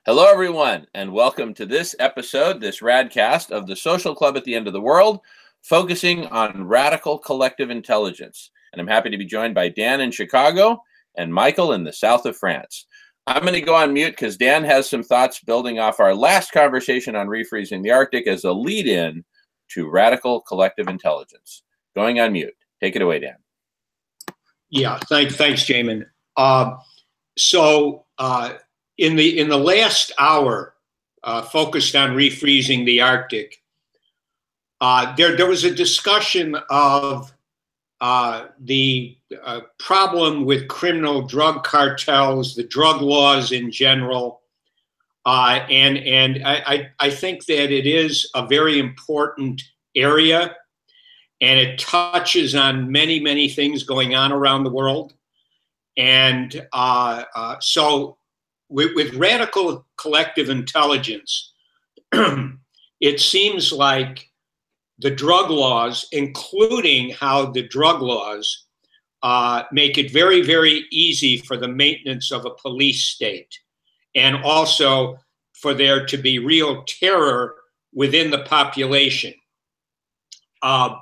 Hello, everyone, and welcome to this episode, this radcast of the Social Club at the End of the World, focusing on radical collective intelligence. And I'm happy to be joined by Dan in Chicago and Michael in the south of France. I'm going to go on mute because Dan has some thoughts building off our last conversation on refreezing the Arctic as a lead-in to radical collective intelligence. Going on mute. Take it away, Dan. Yeah, thanks, Jamin. In the last hour, focused on refreezing the Arctic, there was a discussion of the problem with criminal drug cartels, the drug laws in general, and I think that it is a very important area, and it touches on many things going on around the world, and so. With radical collective intelligence, it seems like the drug laws, including how the drug laws make it very easy for the maintenance of a police state, and also for there to be real terror within the population. That's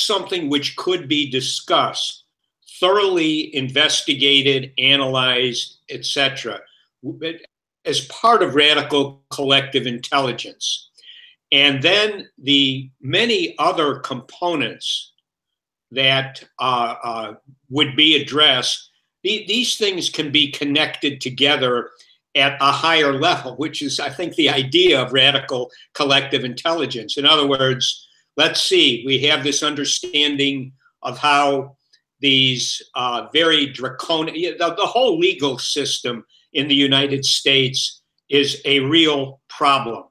something which could be discussed, thoroughly investigated, analyzed, etc., as part of radical collective intelligence. And then the many other components that would be addressed, these things can be connected together at a higher level, which is, I think, the idea of radical collective intelligence. In other words, let's see, we have this understanding of how these very draconian, the whole legal system in the United States is a real problem.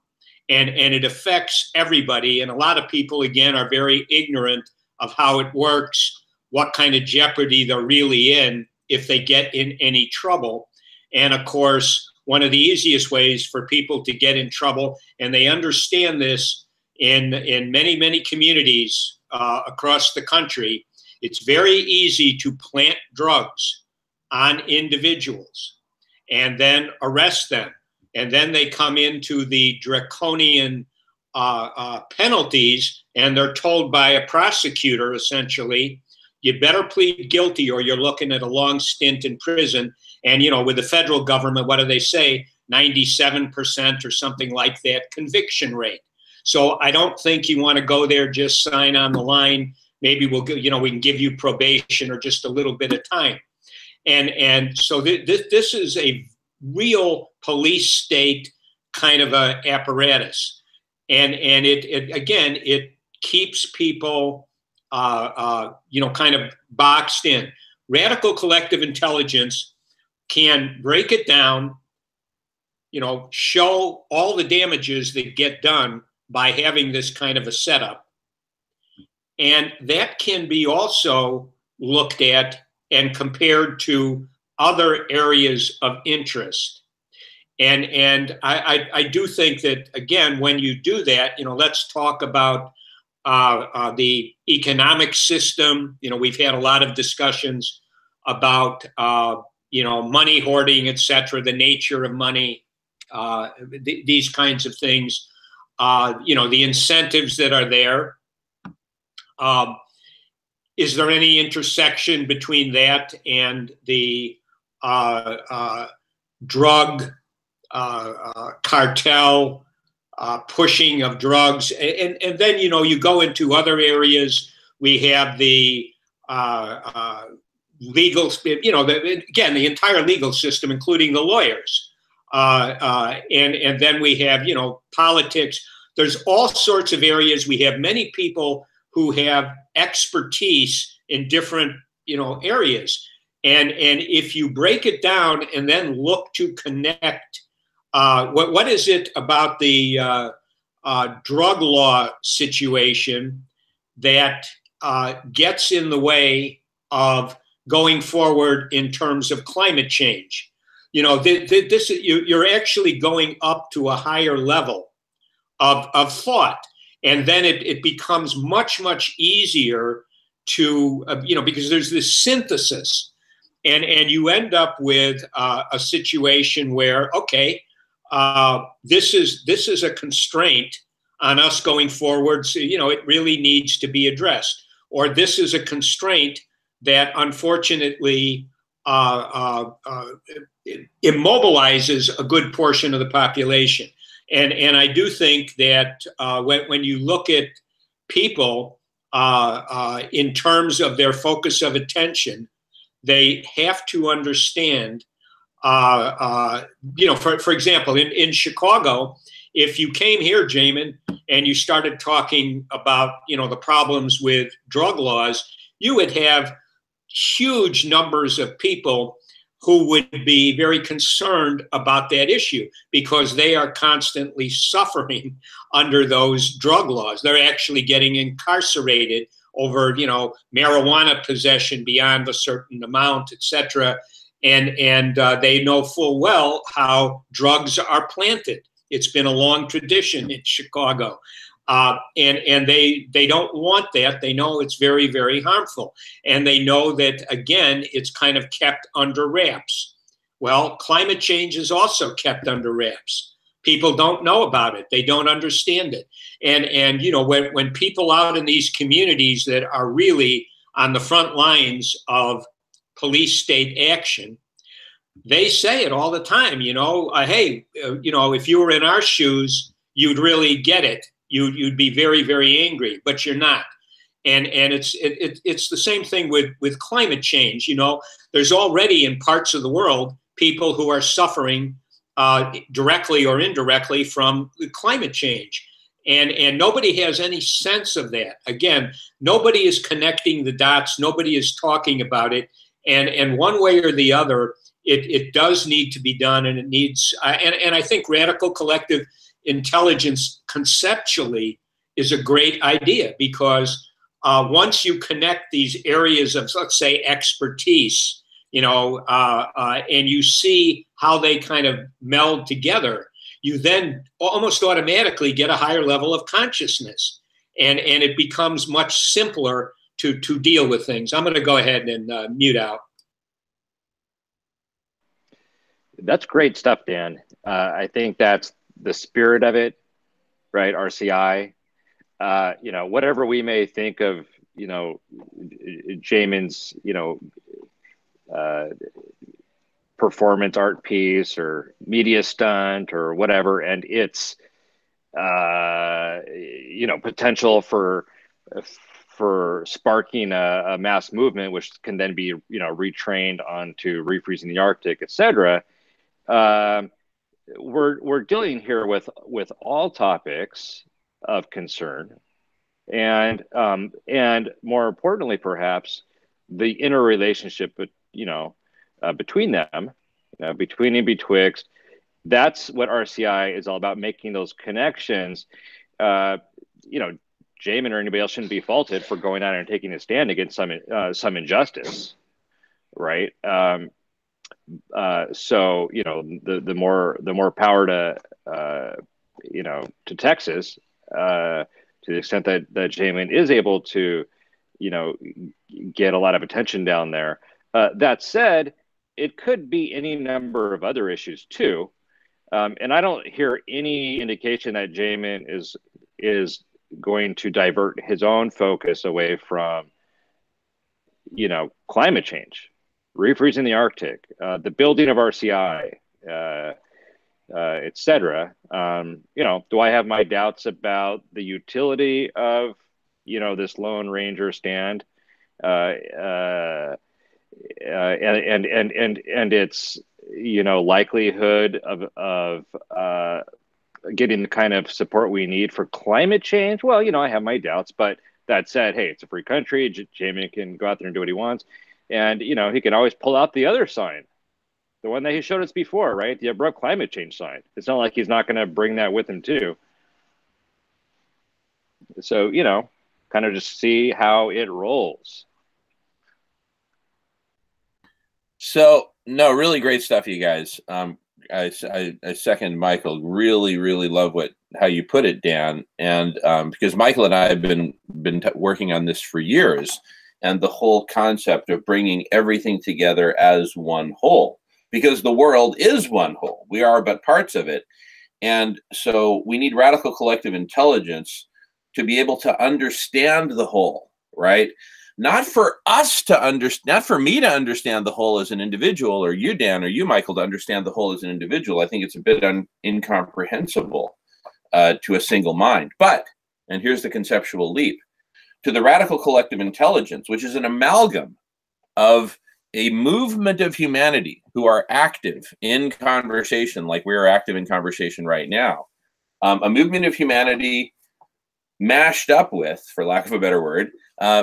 And it affects everybody. And a lot of people, again, are very ignorant of how it works, what kind of jeopardy they're really in if they get in any trouble. And of course, one of the easiest ways for people to get in trouble, and they understand this in many communities across the country, it's very easy to plant drugs on individuals and then arrest them. And then they come into the draconian penalties, and they're told by a prosecutor, essentially, you better plead guilty or you're looking at a long stint in prison. And, with the federal government, what do they say? 97% or something like that conviction rate. So I don't think you want to go there, just sign on the line. Maybe we can give you probation or just a little bit of time. And so this is a real police state kind of a apparatus. And it keeps people, kind of boxed in. Radical collective intelligence can break it down, show all the damages that get done by having this kind of a setup. And that can be also looked at and compared to other areas of interest. And I do think that, again, when you do that, let's talk about the economic system. We've had a lot of discussions about, money hoarding, et cetera, the nature of money, these kinds of things, the incentives that are there. Is there any intersection between that and the drug cartel pushing of drugs? And then, you go into other areas. We have the legal, again, the entire legal system, including the lawyers. And then we have, politics. There's all sorts of areas. We have many people who have expertise in different, areas. And if you break it down and then look to connect, what is it about the drug law situation that gets in the way of going forward in terms of climate change? You're actually going up to a higher level of thought. And then it becomes much easier to, because there's this synthesis. and you end up with a situation where, okay, this is a constraint on us going forward. So, it really needs to be addressed. Or this is a constraint that unfortunately immobilizes a good portion of the population. And I do think that when you look at people in terms of their focus of attention, they have to understand, for example, in Chicago, if you came here, Jamin, and you started talking about, the problems with drug laws, you would have huge numbers of people who would be very concerned about that issue because they are constantly suffering under those drug laws. They're actually getting incarcerated over, marijuana possession beyond a certain amount, et cetera. And they know full well how drugs are planted. It's been a long tradition in Chicago. And they don't want that. They know it's very, very harmful. And they know that, again, it's kind of kept under wraps. Well, climate change is also kept under wraps. People don't know about it. They don't understand it. And when people out in these communities that are really on the front lines of police state action, they say it all the time, hey, if you were in our shoes, you'd really get it. You'd be very, very angry, but you're not. And it's the same thing with climate change. There's already in parts of the world people who are suffering directly or indirectly from climate change. And nobody has any sense of that. Again, nobody is connecting the dots. Nobody is talking about it. And one way or the other, it does need to be done. And it needs, and I think radical collective intelligence conceptually is a great idea because once you connect these areas of, let's say, expertise, and you see how they kind of meld together, you then almost automatically get a higher level of consciousness, and it becomes much simpler to deal with things. I'm going to go ahead and mute out. That's great stuff, Dan. I think that's the spirit of it, right? RCI, whatever we may think of, Jamin's, performance art piece or media stunt or whatever, and its, potential for sparking a mass movement, which can then be, retrained onto refreezing the Arctic, et cetera. We're dealing here with all topics of concern, and more importantly, perhaps, the interrelationship, between them, between and betwixt. That's what RCI is all about, making those connections. Jamin or anybody else shouldn't be faulted for going out and taking a stand against some injustice, right? So the more power to Texas, to the extent that Jamin is able to get a lot of attention down there. That said, it could be any number of other issues too, and I don't hear any indication that Jamin is going to divert his own focus away from climate change, refreezing the Arctic, the building of RCI, et cetera. Do I have my doubts about the utility of, this Lone Ranger stand, and its, likelihood of getting the kind of support we need for climate change? Well, I have my doubts, but that said, hey, it's a free country. Jamin can go out there and do what he wants. And, he can always pull out the other sign, the one that he showed us before, right? The abrupt climate change sign. It's not like he's not going to bring that with him too. So, kind of just see how it rolls. So, no, really great stuff, you guys. I second Michael. Really, really love how you put it, Dan. And because Michael and I have been working on this for years, and the whole concept of bringing everything together as one whole, because the world is one whole. We are but parts of it. And so we need radical collective intelligence to be able to understand the whole, right? Not for us to understand, not for me to understand the whole as an individual, or you, Dan, or you, Michael, to understand the whole as an individual. I think it's a bit incomprehensible to a single mind. But, and here's the conceptual leap, to the radical collective intelligence, which is an amalgam of a movement of humanity who are active in conversation, like we are active in conversation right now, a movement of humanity mashed up with, for lack of a better word,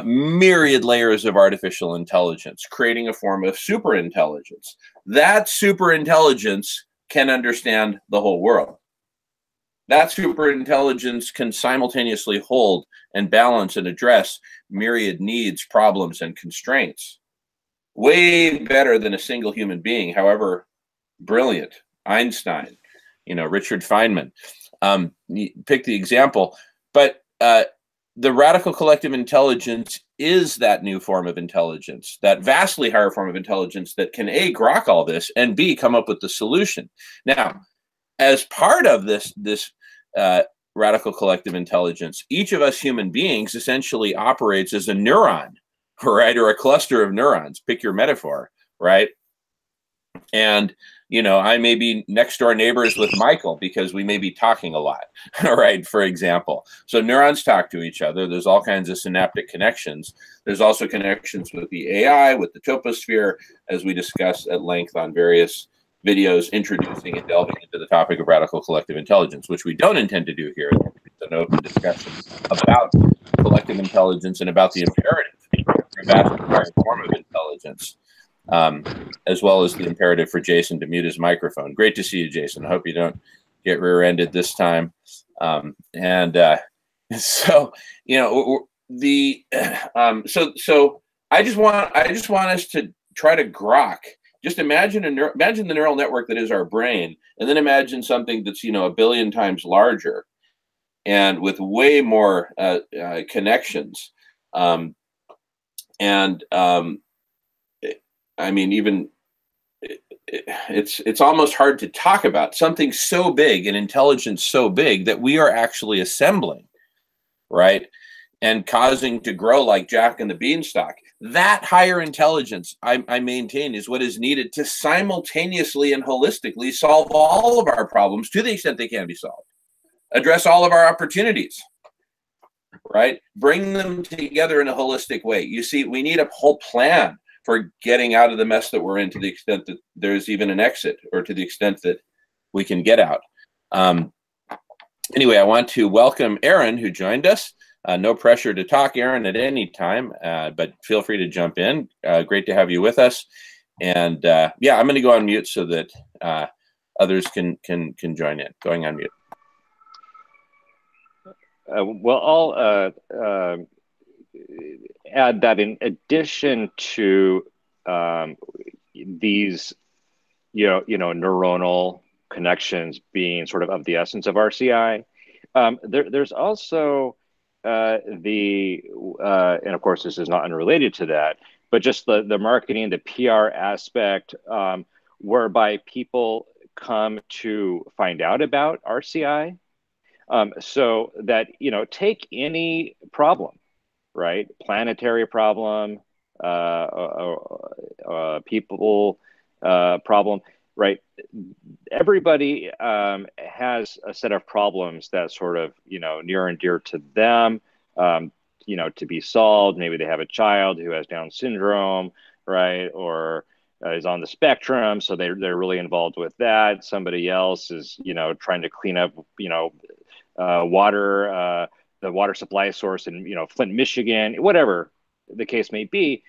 myriad layers of artificial intelligence, creating a form of superintelligence. That superintelligence can understand the whole world. That superintelligence can simultaneously hold and balance and address myriad needs, problems, and constraints. Way better than a single human being, however brilliant. Einstein, Richard Feynman. Pick the example. But the radical collective intelligence is that new form of intelligence, that vastly higher form of intelligence that can A, grok all this, and B, come up with the solution. Now, as part of this radical collective intelligence, each of us human beings essentially operates as a neuron, right? Or a cluster of neurons, pick your metaphor, right? And, I may be next door neighbors with Michael because we may be talking a lot, right? For example. So neurons talk to each other. There's all kinds of synaptic connections. There's also connections with the AI, with the toposphere, as we discussed at length on various videos introducing and delving into the topic of radical collective intelligence, which we don't intend to do here. It's an open discussion about collective intelligence and about the imperative for that form of intelligence, as well as the imperative for Jason to mute his microphone. Great to see you, Jason. I hope you don't get rear-ended this time. So I just want us to try to grok. Just imagine the neural network that is our brain, and then imagine something that's a billion times larger, and with way more connections. I mean, even it's almost hard to talk about something so big and intelligence so big that we are actually assembling, right? And causing to grow like Jack and the Beanstalk. That higher intelligence, I maintain, is what is needed to simultaneously and holistically solve all of our problems to the extent they can be solved. Address all of our opportunities, right? Bring them together in a holistic way. You see, we need a whole plan for getting out of the mess that we're in, to the extent that there's even an exit, or to the extent that we can get out. Anyway, I want to welcome Aaron, who joined us. No pressure to talk, Aaron, at any time, but feel free to jump in. Great to have you with us. And yeah, I'm going to go on mute so that others can join in. Going on mute. Well, I'll add that in addition to these, neuronal connections being sort of the essence of RCI, there's also and of course this is not unrelated to that, but just the marketing, the PR aspect, whereby people come to find out about RCI, so that, take any problem, right? Planetary problem, people problem, right? Everybody has a set of problems that sort of, near and dear to them, to be solved. Maybe they have a child who has Down syndrome, right? Or is on the spectrum, so they're really involved with that. Somebody else is, trying to clean up, water, the water supply source in, Flint, Michigan, whatever the case may be.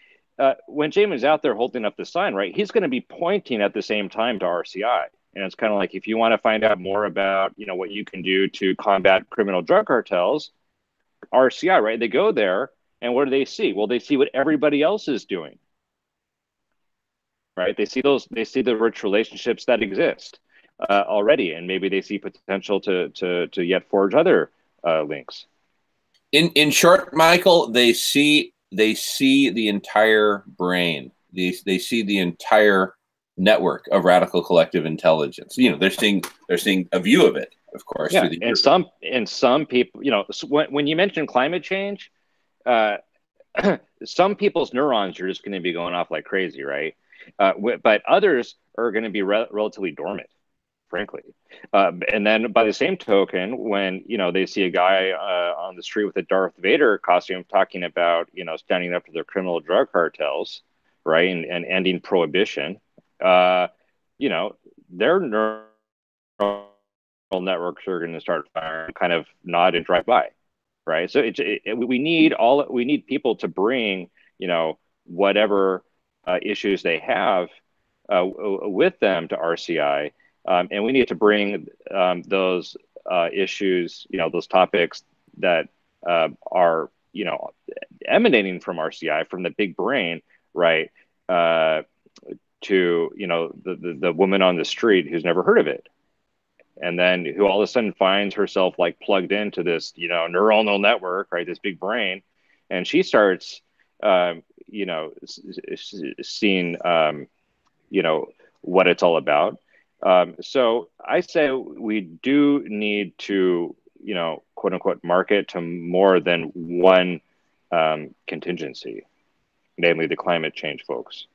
When Jamin's out there holding up the sign, right, he's going to be pointing at the same time to RCI. And it's kind of like, if you want to find out more about, what you can do to combat criminal drug cartels, RCI, right? They go there, and what do they see? Well, they see what everybody else is doing, right? They see the rich relationships that exist already, and maybe they see potential to yet forge other links. In short, Michael, they see they see the entire brain. They see the entire network of radical collective intelligence. They're seeing a view of it, of course. Yeah, and some people, when you mention climate change, some people's neurons are just going to be going off like crazy, right? But others are going to be relatively dormant, frankly. And then by the same token, when they see a guy on the street with a Darth Vader costume talking about standing up to their criminal drug cartels, right, and ending prohibition, their neural networks are going to start firing, kind of nod and drive by, right? So we need people to bring whatever issues they have with them to RCI, and we need to bring those issues, those topics that are emanating from RCI, from the big brain, right, to the woman on the street who's never heard of it, and then who all of a sudden finds herself like plugged into this neuronal network, right, this big brain, and she starts seeing what it's all about. So I say we do need to quote unquote market to more than one contingency, namely the climate change folks.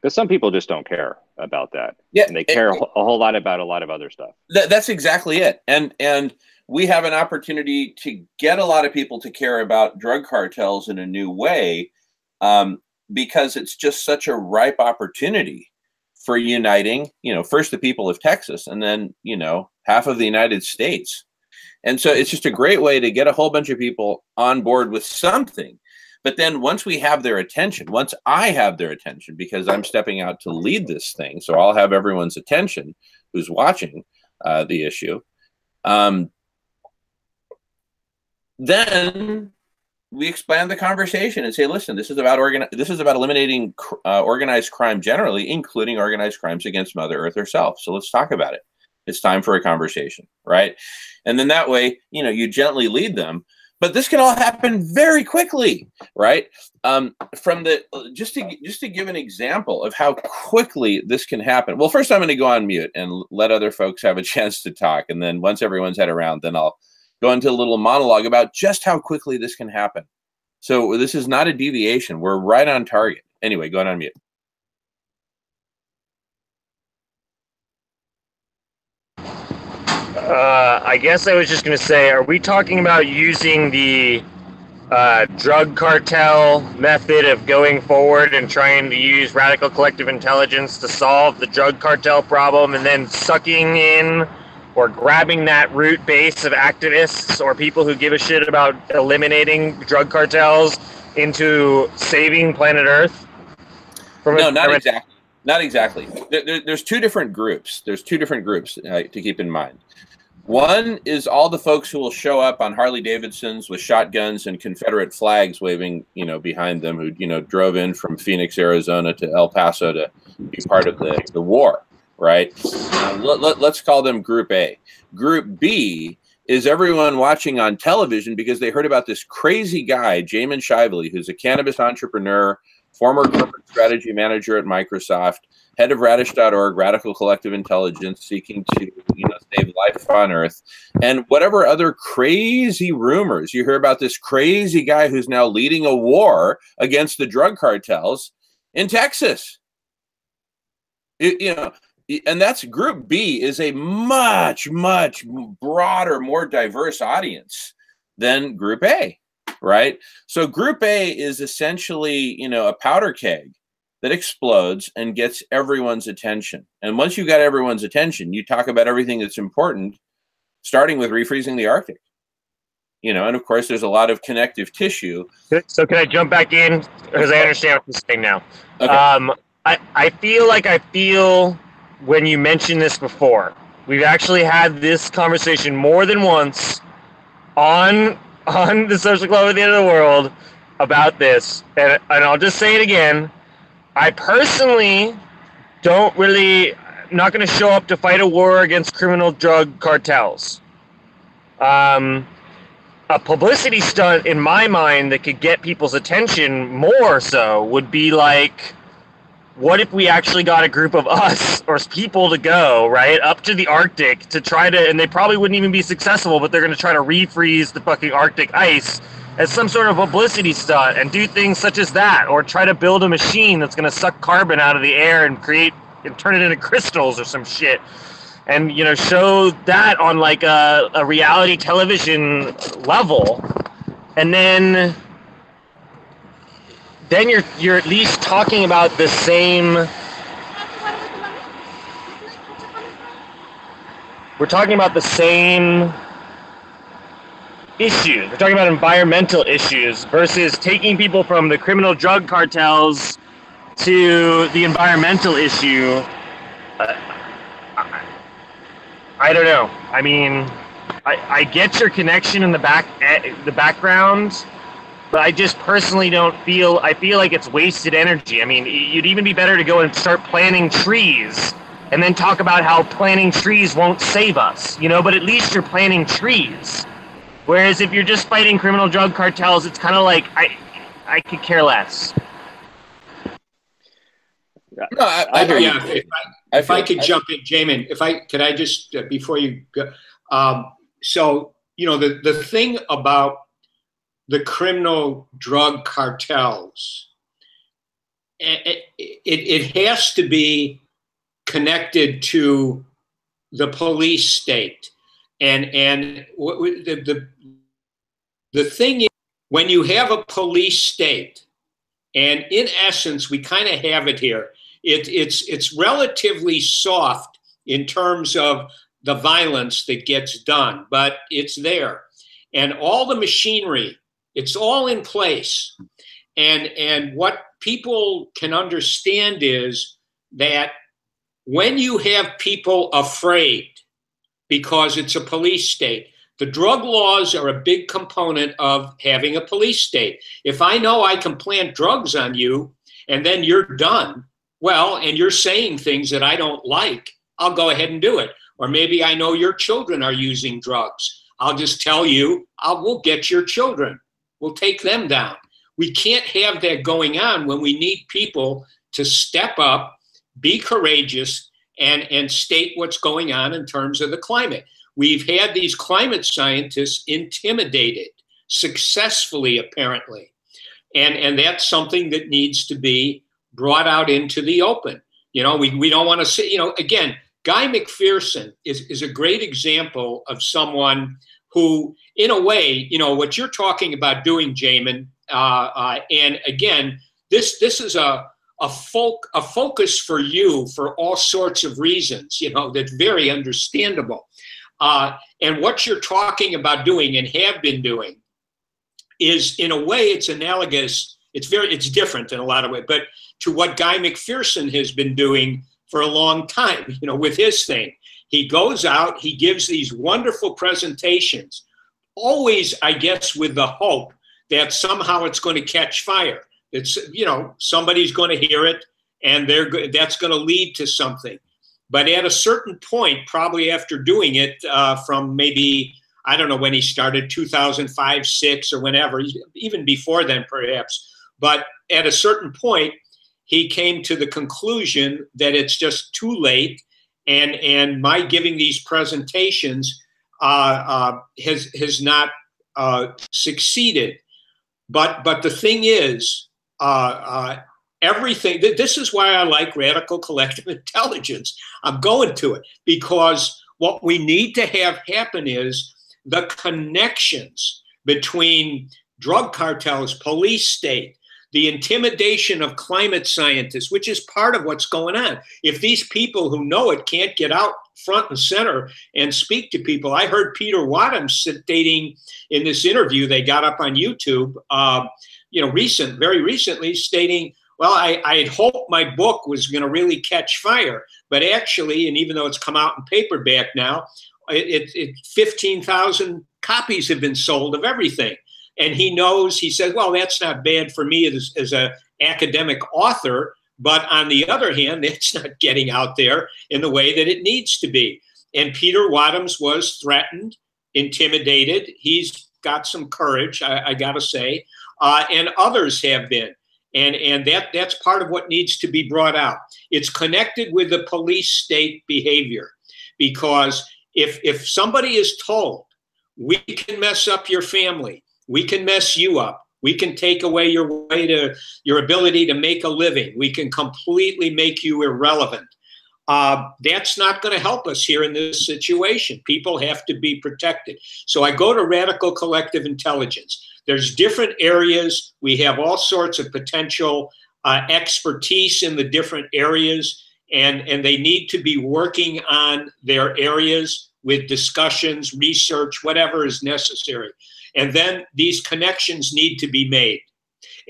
Because some people just don't care about that. Yeah, and they care a whole lot about a lot of other stuff. That's exactly it. And we have an opportunity to get a lot of people to care about drug cartels in a new way, because it's just such a ripe opportunity for uniting, first the people of Texas, and then, half of the United States. And so it's just a great way to get a whole bunch of people on board with something. But then once we have their attention, once I have their attention, because I'm stepping out to lead this thing, so I'll have everyone's attention who's watching the issue, then we expand the conversation and say, listen, this is about eliminating organized crime generally, including organized crimes against Mother Earth herself. So let's talk about it. It's time for a conversation, right? And then that way, you gently lead them. But this can all happen very quickly, right? Just to give an example of how quickly this can happen. Well, first I'm going to go on mute and let other folks have a chance to talk. And then once everyone's had around, then I'll go into a little monologue about just how quickly this can happen. So this is not a deviation. We're right on target. Anyway, go on mute. I guess I was just going to say, are we talking about using the drug cartel method of going forward and trying to use radical collective intelligence to solve the drug cartel problem, and then sucking in or grabbing that root base of activists or people who give a shit about eliminating drug cartels into saving planet Earth? No, not exactly. Not exactly. There's two different groups. There's two different groups to keep in mind. One is all the folks who will show up on Harley Davidsons with shotguns and Confederate flags waving, behind them, who, drove in from Phoenix, Arizona to El Paso to be part of the war, right? Let's call them Group A. Group B is everyone watching on television because they heard about this crazy guy, Jamin Shively, who's a cannabis entrepreneur, former corporate strategy manager at Microsoft, head of Radish.org, Radical Collective Intelligence, seeking to save life on Earth, and whatever other crazy rumors you hear about this crazy guy who's now leading a war against the drug cartels in Texas. And that's Group B is a much, much broader, more diverse audience than Group A. Right? So Group A is essentially, a powder keg that explodes and gets everyone's attention. And once you got everyone's attention, you talk about everything that's important, starting with refreezing the Arctic. And of course, there's a lot of connective tissue. So can I jump back in? Because I understand what you're saying now. Okay. I feel when you mentioned this before, we've actually had this conversation more than once on the Social Club at the End of the World about this, and I'll just say it again. I personally I'm not going to show up to fight a war against criminal drug cartels. a publicity stunt in my mind that could get people's attention more so would be like, what if we actually got a group of us or people to go, right, up to the Arctic to try to, and they probably wouldn't even be successful, but they're going to try to refreeze the fucking Arctic ice as some sort of publicity stunt and do things such as that, or try to build a machine that's going to suck carbon out of the air and create and turn it into crystals or some shit. And, you know, show that on like a reality television level. And then you're at least talking about the same. We're talking about the same issues. We're talking about environmental issues versus taking people from the criminal drug cartels to the environmental issue. I don't know. I mean, I get your connection in the background. But I just personally I feel like it's wasted energy. I mean, you'd even be better to go and start planting trees and then talk about how planting trees won't save us, you know, but at least you're planting trees. Whereas if you're just fighting criminal drug cartels, it's kind of like, I could care less. No, if I could jump in, Jamin, could I just, before you go, so, you know, the thing about the criminal drug cartels, it has to be connected to the police state. And the thing is, when you have a police state, and in essence, we kind of have it here, it's relatively soft in terms of the violence that gets done, but it's there. And all the machinery, it's all in place. And what people can understand is that when you have people afraid because it's a police state, the drug laws are a big component of having a police state. If I know I can plant drugs on you and then you're done, well, and you're saying things that I don't like, I'll go ahead and do it. Or maybe I know your children are using drugs. I'll just tell you, we'll get your children. We'll take them down. We can't have that going on when we need people to step up, be courageous, and state what's going on in terms of the climate. We've had these climate scientists intimidated successfully, apparently. And that's something that needs to be brought out into the open. You know, we don't want to say, you know, again, Guy McPherson is a great example of someone who, in a way, you know, what you're talking about doing, Jamin, and again, this is a focus for you for all sorts of reasons, you know, that's very understandable. And what you're talking about doing and have been doing is, in a way, it's analogous. It's different in a lot of ways, but to what Guy McPherson has been doing for a long time, you know, with his thing. He goes out, he gives these wonderful presentations, always, I guess, with the hope that somehow it's going to catch fire. It's, you know, somebody's going to hear it and that's going to lead to something. But at a certain point, probably after doing it from maybe, I don't know when he started, 2005, 6 or whenever, even before then perhaps, but at a certain point, he came to the conclusion that it's just too late. And my giving these presentations has not succeeded. But the thing is, everything, this is why I like radical collective intelligence. I'm going to it because what we need to have happen is the connections between drug cartels, police state, the intimidation of climate scientists, which is part of what's going on. If these people who know it can't get out front and center and speak to people, I heard Peter Wadham stating in this interview they got up on YouTube, you know, very recently, stating, well, I had hoped my book was going to really catch fire, but actually, and even though it's come out in paperback now, 15,000 copies have been sold of everything. And he knows, he says, well, that's not bad for me as an academic author, but on the other hand, it's not getting out there in the way that it needs to be. And Peter Wadhams was threatened, intimidated. He's got some courage, I got to say, and others have been. And that's part of what needs to be brought out. It's connected with the police state behavior, because if somebody is told, we can mess up your family, we can mess you up, we can take away your ability to make a living, we can completely make you irrelevant, that's not going to help us here in this situation. People have to be protected. So I go to radical collective intelligence. There's different areas. We have all sorts of potential expertise in the different areas, and they need to be working on their areas with discussions, research, whatever is necessary. And then these connections need to be made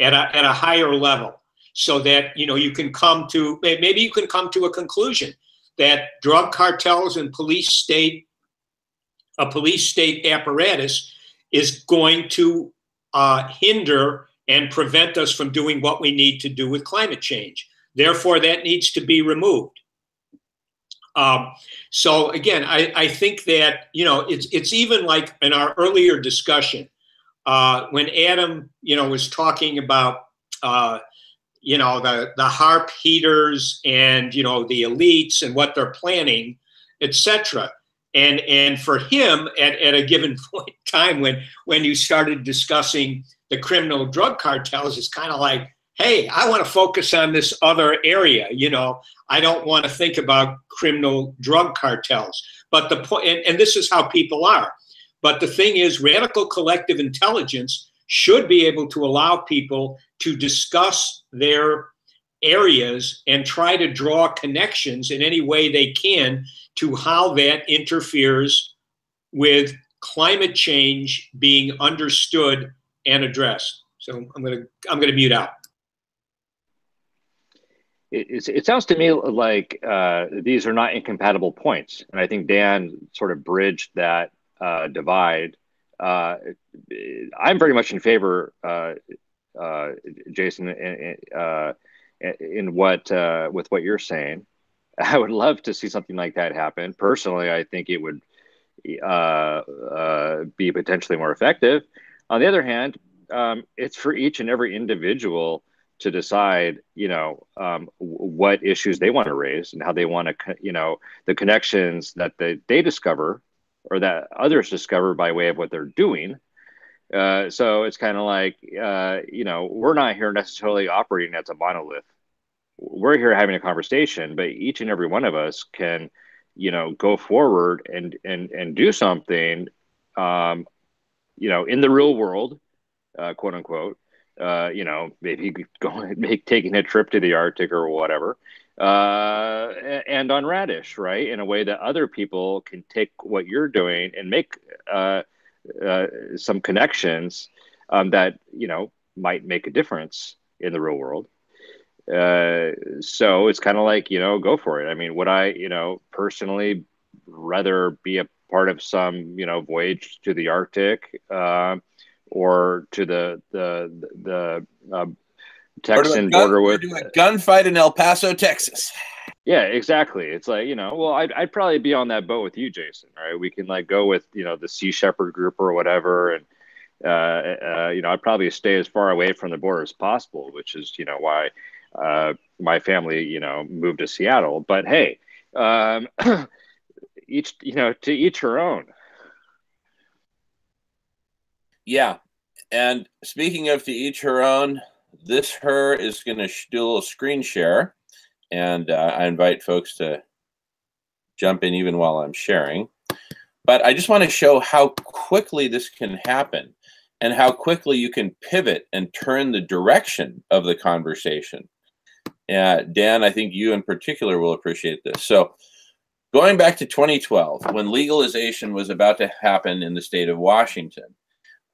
at a higher level, so that you can come to, maybe you can come to a conclusion that drug cartels and a police state apparatus is going to hinder and prevent us from doing what we need to do with climate change. Therefore, that needs to be removed. So again, I think that it's even like in our earlier discussion when Adam was talking about the HAARP heaters and the elites and what they're planning, etc. And for him, at a given point in time, when you started discussing the criminal drug cartels, it's kind of like, hey, I want to focus on this other area. I don't want to think about criminal drug cartels. But the point, and this is how people are. But the thing is, radical collective intelligence should be able to allow people to discuss their areas and try to draw connections in any way they can to how that interferes with climate change being understood and addressed. So I'm gonna mute out. It sounds to me like these are not incompatible points, and I think Dan sort of bridged that divide. I'm very much in favor, Jason, in with what you're saying. I would love to see something like that happen. Personally, I think it would be potentially more effective. On the other hand, it's for each and every individual to decide, what issues they want to raise and how they want to, the connections that they discover or that others discover by way of what they're doing. So it's kind of like, we're not here necessarily operating as a monolith. We're here having a conversation, but each and every one of us can, go forward and do something, in the real world, quote unquote, maybe taking a trip to the Arctic or whatever, and on Radish, right? In a way that other people can take what you're doing and make some connections that, might make a difference in the real world. So it's kind of like, go for it. I mean, would I, personally rather be a part of some, voyage to the Arctic, or to the Texan border with a gunfight in El Paso, Texas? Yeah, exactly. It's like, well, I'd probably be on that boat with you, Jason. Right? We can go with, the Sea Shepherd group or whatever, and I'd probably stay as far away from the border as possible, which is, why my family, moved to Seattle. But hey, each, to each her own. Yeah. And speaking of to each her own, this her is going to do a little screen share. And I invite folks to jump in even while I'm sharing. But I just want to show how quickly this can happen and how quickly you can pivot and turn the direction of the conversation. Dan, I think you in particular will appreciate this. So going back to 2012, when legalization was about to happen in the state of Washington,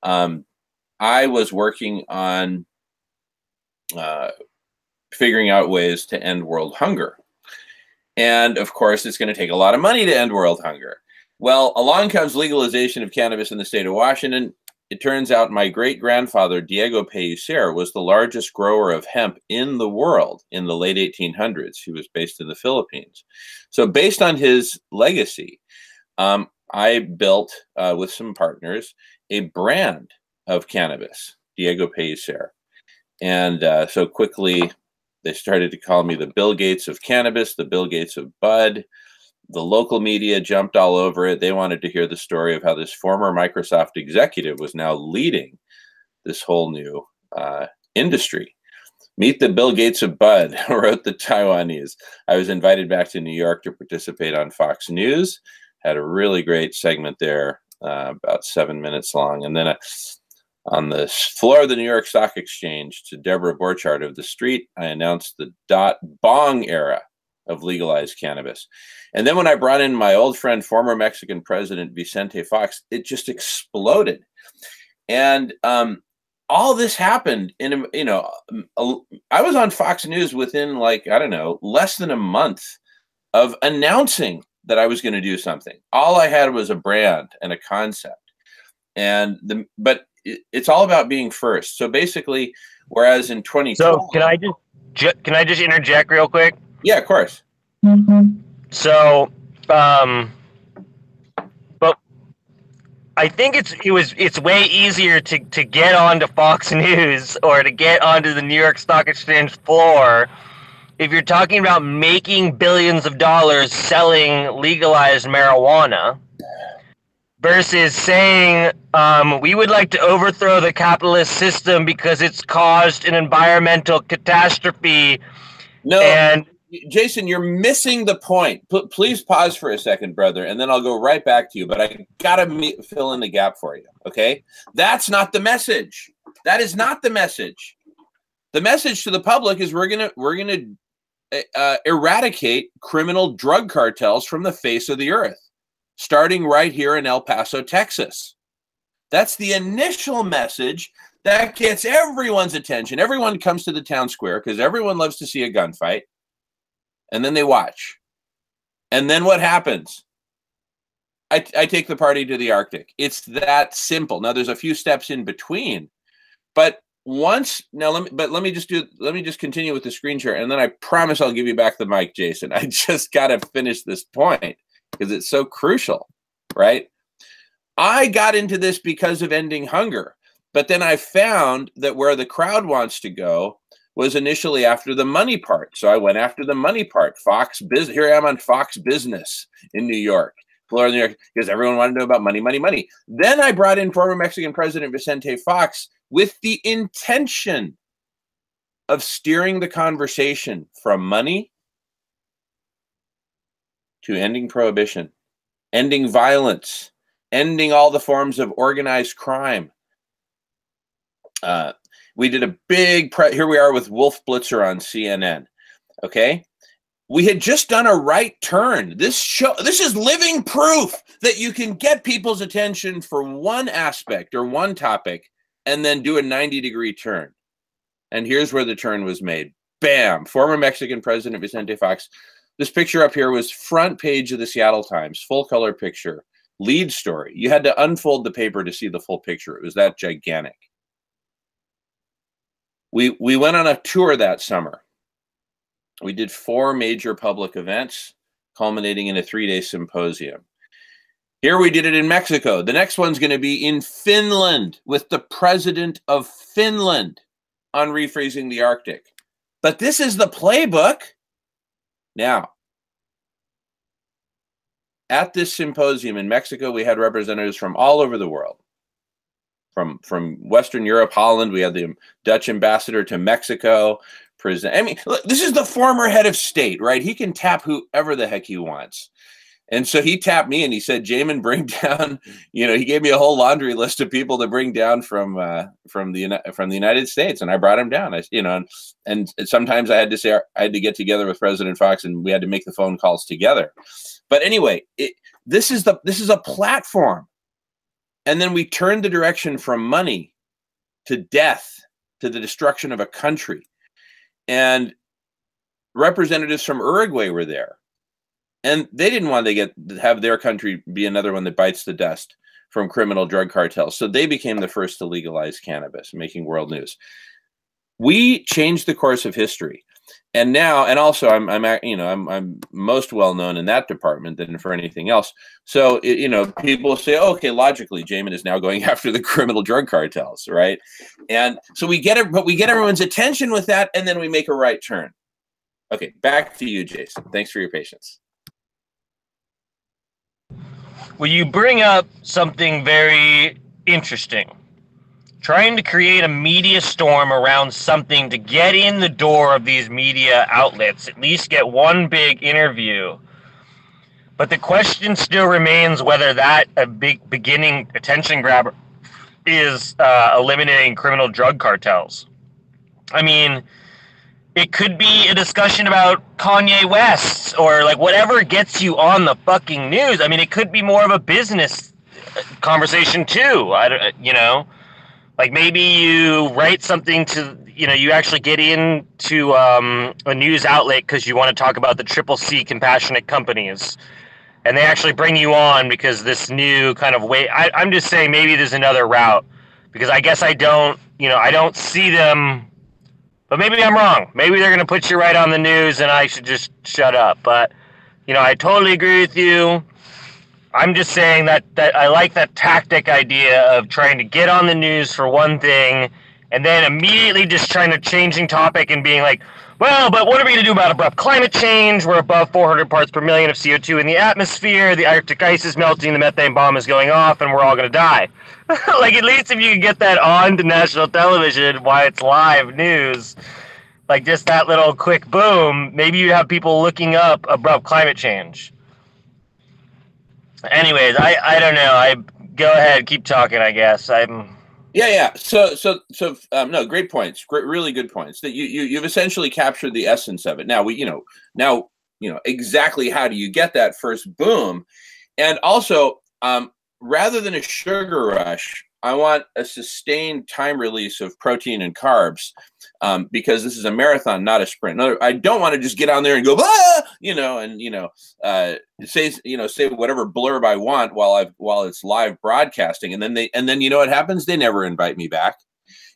I was working on figuring out ways to end world hunger. And of course, it's going to take a lot of money to end world hunger. Well, along comes legalization of cannabis in the state of Washington. It turns out my great-grandfather, Diego Pellicer, was the largest grower of hemp in the world in the late 1800s. He was based in the Philippines. So based on his legacy, I built, with some partners, a brand of cannabis, Diego Pellicer. And so quickly they started to call me the Bill Gates of cannabis, the Bill Gates of bud. The local media jumped all over it. They wanted to hear the story of how this former Microsoft executive was now leading this whole new industry. Meet the Bill Gates of bud, wrote the Taiwanese. I was invited back to New York to participate on Fox News. Had a really great segment there, about 7 minutes long. And then on the floor of the New York Stock Exchange, to Deborah Borchardt of The Street, I announced the bong era of legalized cannabis. And then when I brought in my old friend, former Mexican President Vicente Fox, it just exploded. And all this happened in, I was on Fox News within less than a month of announcing that I was going to do something. All I had was a brand and a concept. But it's all about being first. So basically, whereas in 2012. So can I just interject real quick? Yeah, of course. So, but I think it's way easier to get onto Fox News or to get onto the New York Stock Exchange floor if you're talking about making billions of dollars selling legalized marijuana versus saying we would like to overthrow the capitalist system because it's caused an environmental catastrophe. No. And Jason, you're missing the point. Please pause for a second, brother, and then I'll go right back to you. But I gotta fill in the gap for you, okay? That's not the message. That is not the message. The message to the public is we're gonna eradicate criminal drug cartels from the face of the earth, starting right here in El Paso, Texas. That's the initial message that gets everyone's attention. Everyone comes to the town square because everyone loves to see a gunfight. And then they watch. And then what happens? I take the party to the Arctic. It's that simple. Now there's a few steps in between, but let me just continue with the screen share, and then I promise I'll give you back the mic, Jason. I just got to finish this point because it's so crucial, right? I got into this because of ending hunger, but then I found that where the crowd wants to go was initially after the money part. So I went after the money part. Fox Business. Here I am on Fox Business in New York, Florida, New York, because everyone wanted to know about money, money, money. Then I brought in former Mexican President Vicente Fox with the intention of steering the conversation from money to ending prohibition, ending violence, ending all the forms of organized crime. We did a big here we are with Wolf Blitzer on CNN. Okay, we had just done a right turn. This is living proof that you can get people's attention for one aspect or one topic and then do a 90-degree turn. And here's where the turn was made. Bam! Former Mexican President Vicente Fox. This picture up here was front page of the Seattle Times, full color picture, lead story. You had to unfold the paper to see the full picture. It was that gigantic. We went on a tour that summer. We did 4 major public events, culminating in a 3-day symposium. Here we did it in Mexico. The next one's going to be in Finland with the president of Finland on rephrasing the Arctic. But this is the playbook. Now, at this symposium in Mexico, we had representatives from all over the world. From Western Europe, Holland, we had the Dutch ambassador to Mexico. I mean, look, this is the former head of state, right? He can tap whoever the heck he wants. And so he tapped me and he said, Jamin, bring down, he gave me a whole laundry list of people to bring down from the United States. And I brought him down, and sometimes I had to get together with President Fox and we had to make the phone calls together. But anyway, this is a platform. And then we turned the direction from money to death, to the destruction of a country. And representatives from Uruguay were there. And they didn't want to have their country be another one that bites the dust from criminal drug cartels. So they became the first to legalize cannabis, making world news. We changed the course of history. And now, and also, I'm most well known in that department than for anything else. So, people say, oh, okay, logically, Jamin is now going after the criminal drug cartels, right? And so we get it, but we get everyone's attention with that, and then we make a right turn. Okay, back to you, Jason. Thanks for your patience. Well, you bring up something very interesting. Trying to create a media storm around something to get in the door of these media outlets, at least get one big interview. But the question still remains whether that a big beginning attention grabber is eliminating criminal drug cartels. I mean, it could be a discussion about Kanye West or like whatever gets you on the fucking news. I mean, it could be more of a business conversation too. Like maybe you write something to, you actually get into a news outlet because you want to talk about the CCC compassionate companies. And they actually bring you on because this new kind of way. I'm just saying maybe there's another route because I guess I don't see them. But maybe I'm wrong. Maybe they're going to put you right on the news and I should just shut up. But, I totally agree with you. I'm just saying that I like that tactic idea of trying to get on the news for one thing and then immediately just trying to changing topic and being like, well, but what are we going to do about abrupt climate change? We're above 400 parts per million of CO2 in the atmosphere. The Arctic ice is melting. The methane bomb is going off and we're all going to die. Like, at least if you can get that on to national television while it's live news, like just that little quick boom, maybe you have people looking up abrupt climate change. Anyways, I don't know. Go ahead, keep talking. I guess Yeah. So no, great points. Really good points. That you've essentially captured the essence of it. Now exactly how do you get that first boom, and also rather than a sugar rush, I want a sustained time release of protein and carbs. Because this is a marathon, not a sprint. I don't want to just get on there and go, say whatever blurb I want while it's live broadcasting, and then you know what happens? They never invite me back.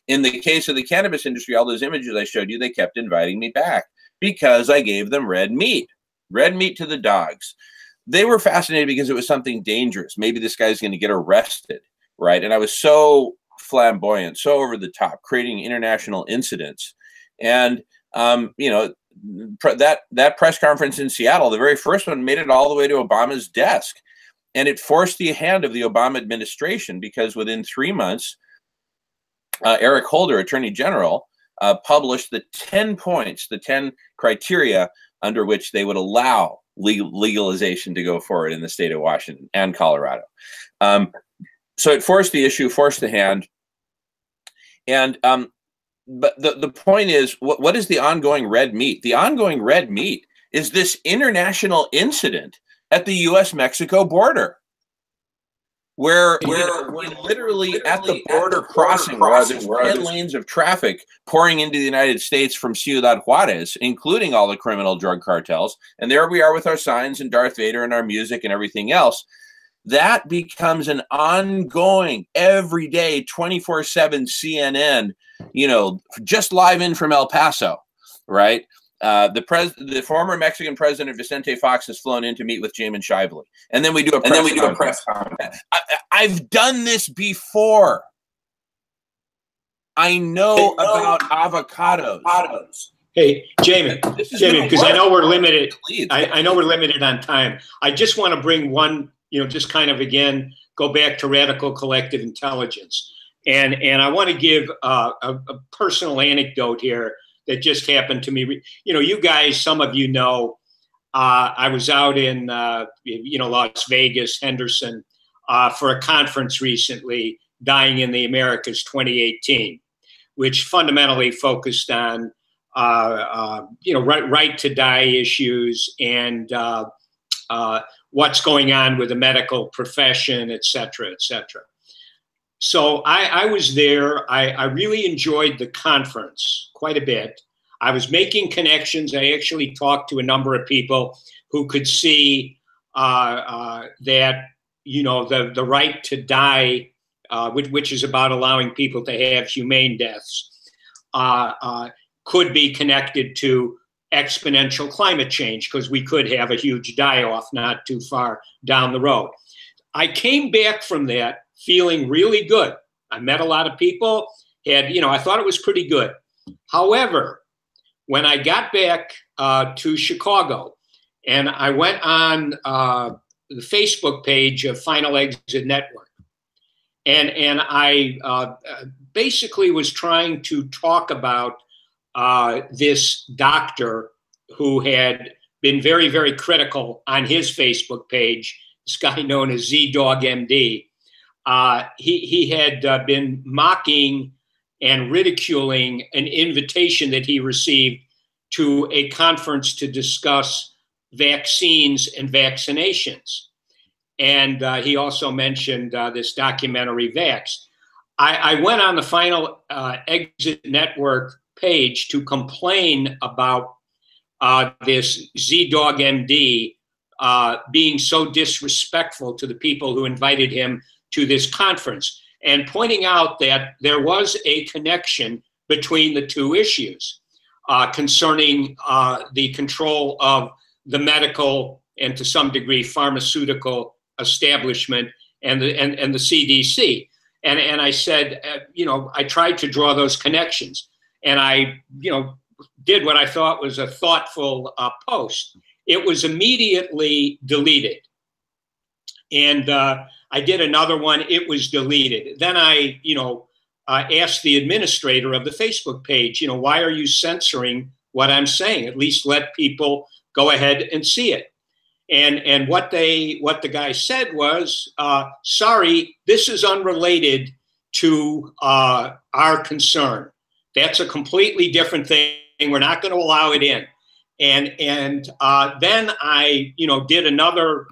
In the case of the cannabis industry, all those images I showed you, they kept inviting me back because I gave them red meat to the dogs. They were fascinated because it was something dangerous. Maybe this guy's going to get arrested, right? And I was so flamboyant, so over the top, creating international incidents. And that press conference in Seattle, the very first one, made it all the way to Obama's desk, and it forced the hand of the Obama administration because within 3 months, Eric Holder, Attorney General, published the 10 points, the 10 criteria under which they would allow legalization to go forward in the state of Washington and Colorado. So it forced the issue, forced the hand. And but the point is, what is the ongoing red meat? The ongoing red meat is this international incident at the U.S.-Mexico border, where literally at the border crossing, where there's 10 lanes of traffic pouring into the United States from Ciudad Juarez, including all the criminal drug cartels. And there we are with our signs and Darth Vader and our music and everything else. That becomes an ongoing, everyday, 24/7 CNN, just live in from El Paso, right? The former Mexican president Vicente Fox has flown in to meet with Jamin Shively, and then we do a press conference. I've done this before. I know about avocados. Hey, Jamin, because I know we're limited. I know we're limited on time. I just want to bring one. Just kind of, again, go back to radical collective intelligence. And I want to give a personal anecdote here that just happened to me. You guys, some of you know, I was out in, Las Vegas, Henderson, for a conference recently, Dying in the Americas 2018, which fundamentally focused on, right to die issues and what's going on with the medical profession, et cetera, et cetera. So I was there. I really enjoyed the conference quite a bit. I was making connections. I actually talked to a number of people who could see that, the right to die, which is about allowing people to have humane deaths, could be connected to exponential climate change, because we could have a huge die-off not too far down the road. I came back from that feeling really good. I met a lot of people, I thought it was pretty good. However, when I got back to Chicago and I went on the Facebook page of Final Exit Network, and I basically was trying to talk about this doctor who had been very, very critical on his Facebook page, this guy known as Z-Dog MD. He had been mocking and ridiculing an invitation that he received to a conference to discuss vaccines and vaccinations. And he also mentioned this documentary Vax. I went on the Final Exit Network page to complain about this Z-Dog MD being so disrespectful to the people who invited him to this conference, and pointing out that there was a connection between the two issues concerning the control of the medical and, to some degree, pharmaceutical establishment and the CDC. And I said, I tried to draw those connections, and I, did what I thought was a thoughtful post. It was immediately deleted. And I did another one, it was deleted. Then I, asked the administrator of the Facebook page, why are you censoring what I'm saying? At least let people go ahead and see it. And what the guy said was, sorry, this is unrelated to our concern. That's a completely different thing. We're not going to allow it in. And then I, did another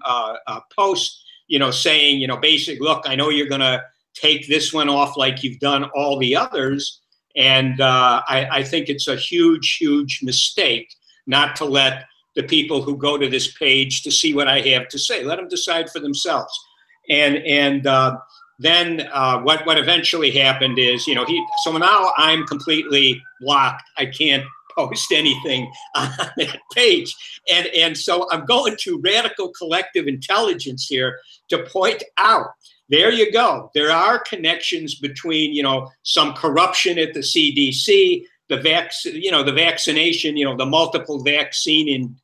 post, saying, basically, look, I know you're going to take this one off like you've done all the others. And I think it's a huge, huge mistake not to let the people who go to this page to see what I have to say, let them decide for themselves. And then what eventually happened is, so now I'm completely blocked. I can't post anything on that page. And so I'm going to Radical Collective Intelligence here to point out, there you go. There are connections between, some corruption at the CDC, the vaccination, the multiple vaccine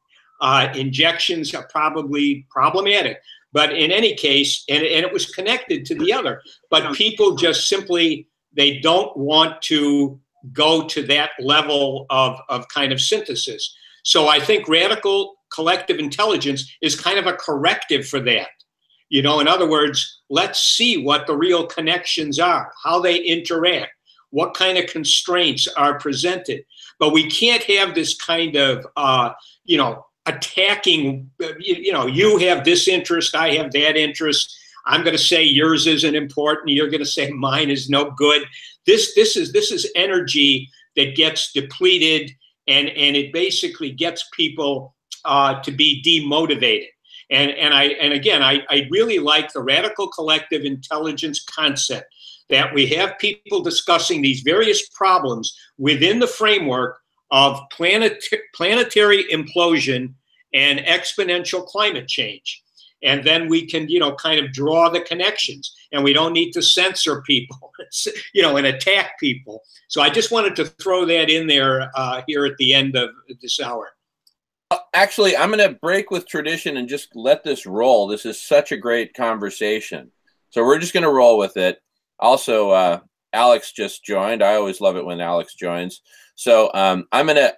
injections are probably problematic. But in any case, and it was connected to the other, but people just simply, they don't want to go to that level of kind of synthesis. So I think Radical Collective Intelligence is kind of a corrective for that. In other words, let's see what the real connections are, how they interact, what kind of constraints are presented. But we can't have this kind of, attacking, you have this interest, I have that interest. I'm going to say yours isn't important. You're going to say mine is no good. This is energy that gets depleted, and it basically gets people to be demotivated. And again, I really like the Radical Collective Intelligence concept, that we have people discussing these various problems within the framework of planetary implosion and exponential climate change. And then we can, kind of draw the connections, and we don't need to censor people, and attack people. So I just wanted to throw that in there here at the end of this hour. Actually, I'm going to break with tradition and just let this roll. This is such a great conversation. So we're just going to roll with it. Also, Alex just joined. I always love it when Alex joins. So I'm going to,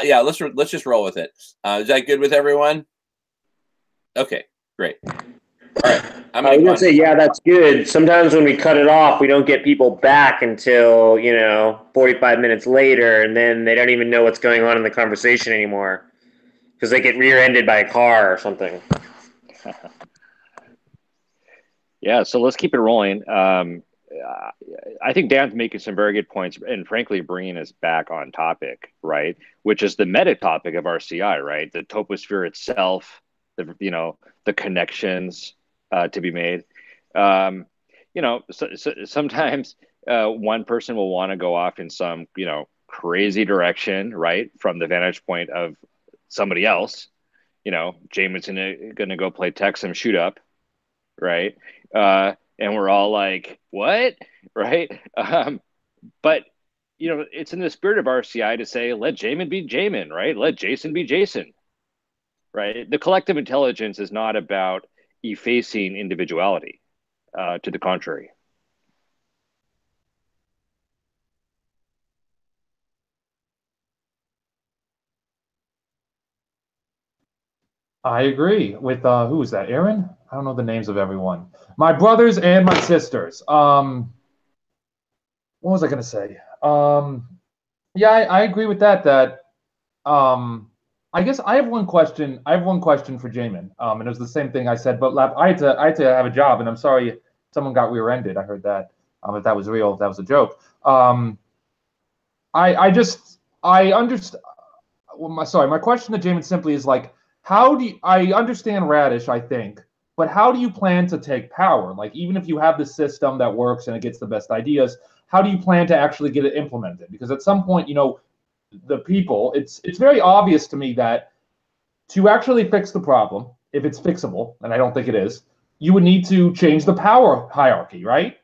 yeah, let's just roll with it. Is that good with everyone? Okay, great. All right. I was going to say, yeah, that's good. Sometimes when we cut it off, we don't get people back until, 45 minutes later, and then they don't even know what's going on in the conversation anymore because they get rear-ended by a car or something. Yeah, so let's keep it rolling. I think Dan's making some very good points, and frankly, bringing us back on topic, right? Which is the meta topic of RCI, right? The toposphere itself, the connections to be made. Sometimes one person will want to go off in some, crazy direction, right, from the vantage point of somebody else. Jamin's gonna go play Texas shoot up, right? And we're all like, what, right? But it's in the spirit of RCI to say, let Jamin be Jamin, right? Let Jason be Jason, right? The collective intelligence is not about effacing individuality. To the contrary. I agree with who is that? Aaron? I don't know the names of everyone. My brothers and my sisters. What was I gonna say? Yeah, I agree with that. I guess I have one question. I have one question for Jamin. And it was the same thing I said, but I had to have a job, and I'm sorry someone got rear-ended. I heard that. If that was real, if that was a joke. I understand. Well, my question to Jamin simply is like, how do you, I understand Radish, I think, but how do you plan to take power? Like, even if you have the system that works and it gets the best ideas, how do you plan to actually get it implemented? Because at some point, the people, it's very obvious to me that to actually fix the problem, if it's fixable, and I don't think it is, you would need to change the power hierarchy, right?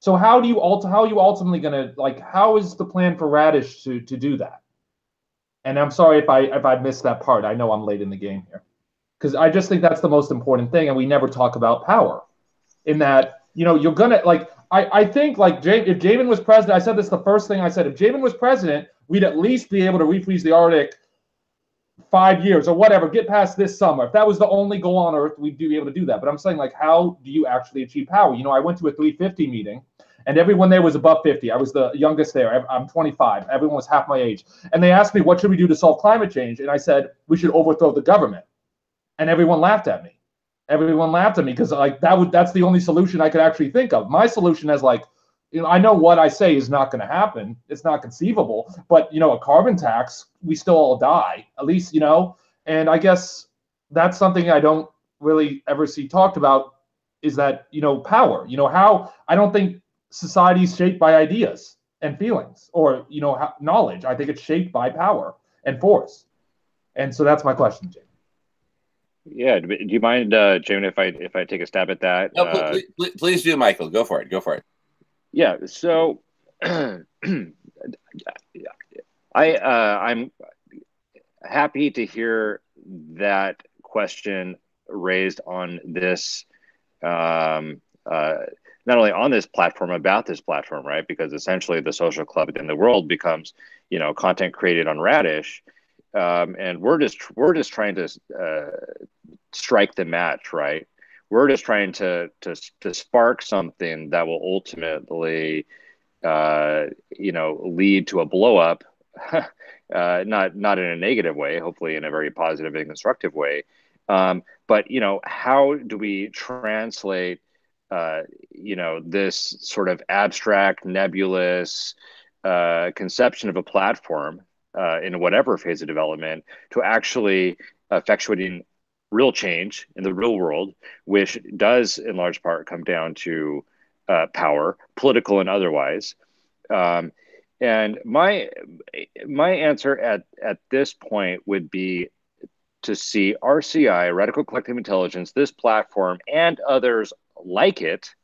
So how are you ultimately going to, how is the plan for Radish to do that? And I'm sorry if I missed that part. I know I'm late in the game here. Because I just think that's the most important thing, and we never talk about power. In that, you're going to, I think, if Jamin was president, I said this the first thing I said, if Jamin was president, we'd at least be able to refreeze the Arctic 5 years or whatever, get past this summer. If that was the only goal on Earth, we'd be able to do that. But I'm saying, how do you actually achieve power? I went to a 350 meeting, and everyone there was above 50. I was the youngest there. I'm 25. Everyone was half my age. And they asked me, what should we do to solve climate change? And I said, we should overthrow the government. And everyone laughed at me. Everyone laughed at me because that's the only solution I could actually think of. My solution is I know what I say is not going to happen. It's not conceivable. But, a carbon tax, we still all die, at least, And I guess that's something I don't really ever see talked about is that, power. How I don't think society is shaped by ideas and feelings or, knowledge. I think it's shaped by power and force. And so that's my question, Jay. Yeah. Do you mind, Jamin, if I take a stab at that? No, please do, Michael. Go for it. Yeah. So I'm happy to hear that question raised on this, not only on this platform, about this platform, right? Because essentially the social club in the world becomes, content created on Radish. And we're just trying to strike the match, right? We're just trying to spark something that will ultimately, lead to a blow up, not in a negative way, hopefully in a very positive and constructive way. But how do we translate, this sort of abstract, nebulous conception of a platform in whatever phase of development to actually effectuating real change in the real world, which does in large part come down to power, political and otherwise. And my answer at this point would be to see RCI, Radical Collective Intelligence, this platform, and others like it,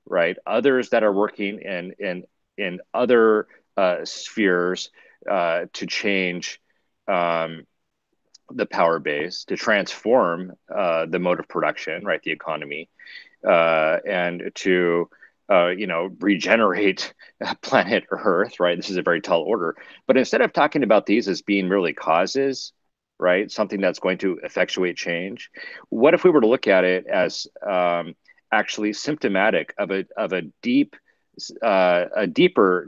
right? Others that are working in other spheres to change the power base, to transform the mode of production, right, the economy, and to regenerate planet Earth, right? This is a very tall order. But instead of talking about these as being merely causes, right, something that's going to effectuate change, what if we were to look at it as actually symptomatic of a deeper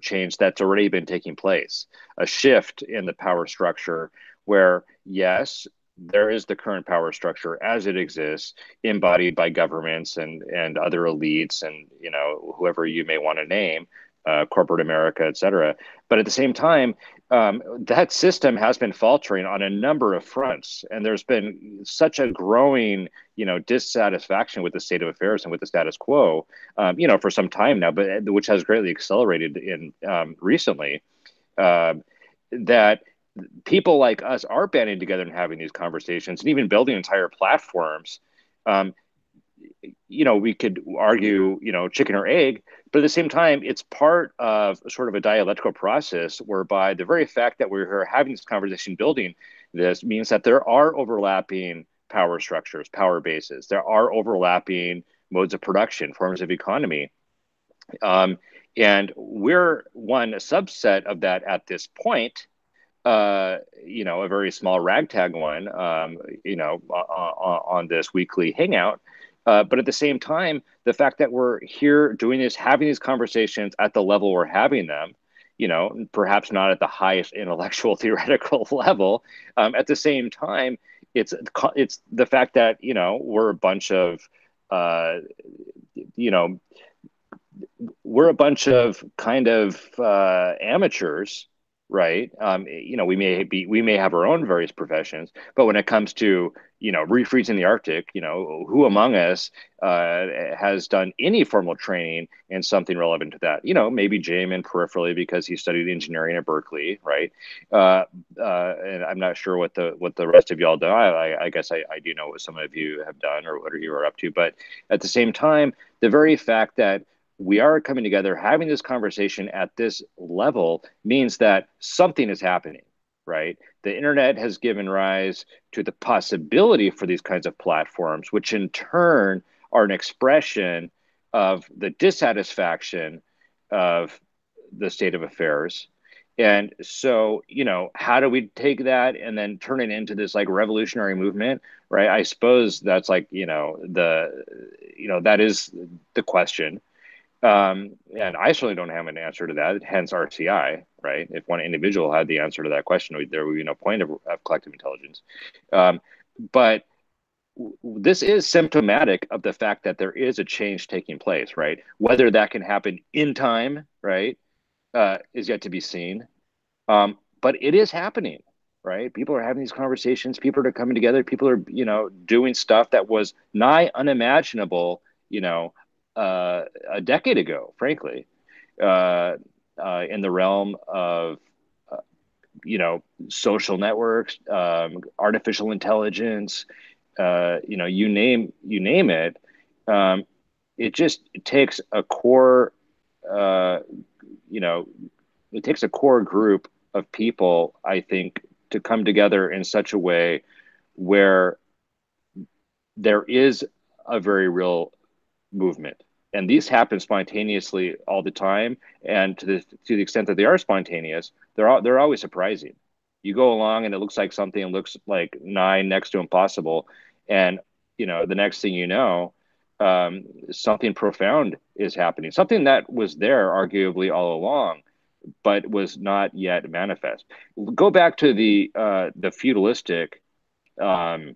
change that's already been taking place, a shift in the power structure where, yes, there is the current power structure as it exists, embodied by governments and other elites and, whoever you may want to name, corporate America, et cetera. But at the same time, that system has been faltering on a number of fronts, and there's been such a growing, dissatisfaction with the state of affairs and with the status quo, for some time now, but which has greatly accelerated in recently. That people like us are banding together and having these conversations, and even building entire platforms. We could argue, chicken or egg, but at the same time, it's part of sort of a dialectical process whereby the very fact that we're here having this conversation, building this, means that there are overlapping power structures, power bases. There are overlapping modes of production, forms of economy. And we're one subset of that at this point, a very small ragtag one, on this weekly hangout. But at the same time, the fact that we're here doing this, having these conversations at the level we're having them, perhaps not at the highest intellectual theoretical level. At the same time, it's the fact that, we're a bunch of, we're a bunch of kind of amateurs, right? We may have our own various professions, but when it comes to, refreezing the Arctic, who among us has done any formal training in something relevant to that? Maybe Jamin peripherally because he studied engineering at Berkeley, right? And I'm not sure what the rest of y'all do. I guess I do know what some of you have done or what you are up to, but at the same time, the very fact that we are coming together, having this conversation at this level means that something is happening, right? The internet has given rise to the possibility for these kinds of platforms, which in turn are an expression of the dissatisfaction of the state of affairs. And so, how do we take that and then turn it into this like revolutionary movement, right? I suppose that's like, that is the question. And I certainly don't have an answer to that, hence RCI, right? If one individual had the answer to that question, there would be no point of collective intelligence. But this is symptomatic of the fact that there is a change taking place, right? Whether that can happen in time, right, is yet to be seen. But it is happening, right? People are having these conversations. People are coming together. People are, doing stuff that was nigh unimaginable, a decade ago, frankly, in the realm of, social networks, artificial intelligence, you name it. It just takes a core, it takes a core group of people, I think, to come together in such a way where there is a very real movement. And these happen spontaneously all the time. And to the extent that they are spontaneous, they're always surprising. You go along and it looks like something looks like nigh next to impossible. And, the next thing you know, something profound is happening. Something that was there arguably all along, but was not yet manifest. Go back to the feudalistic mode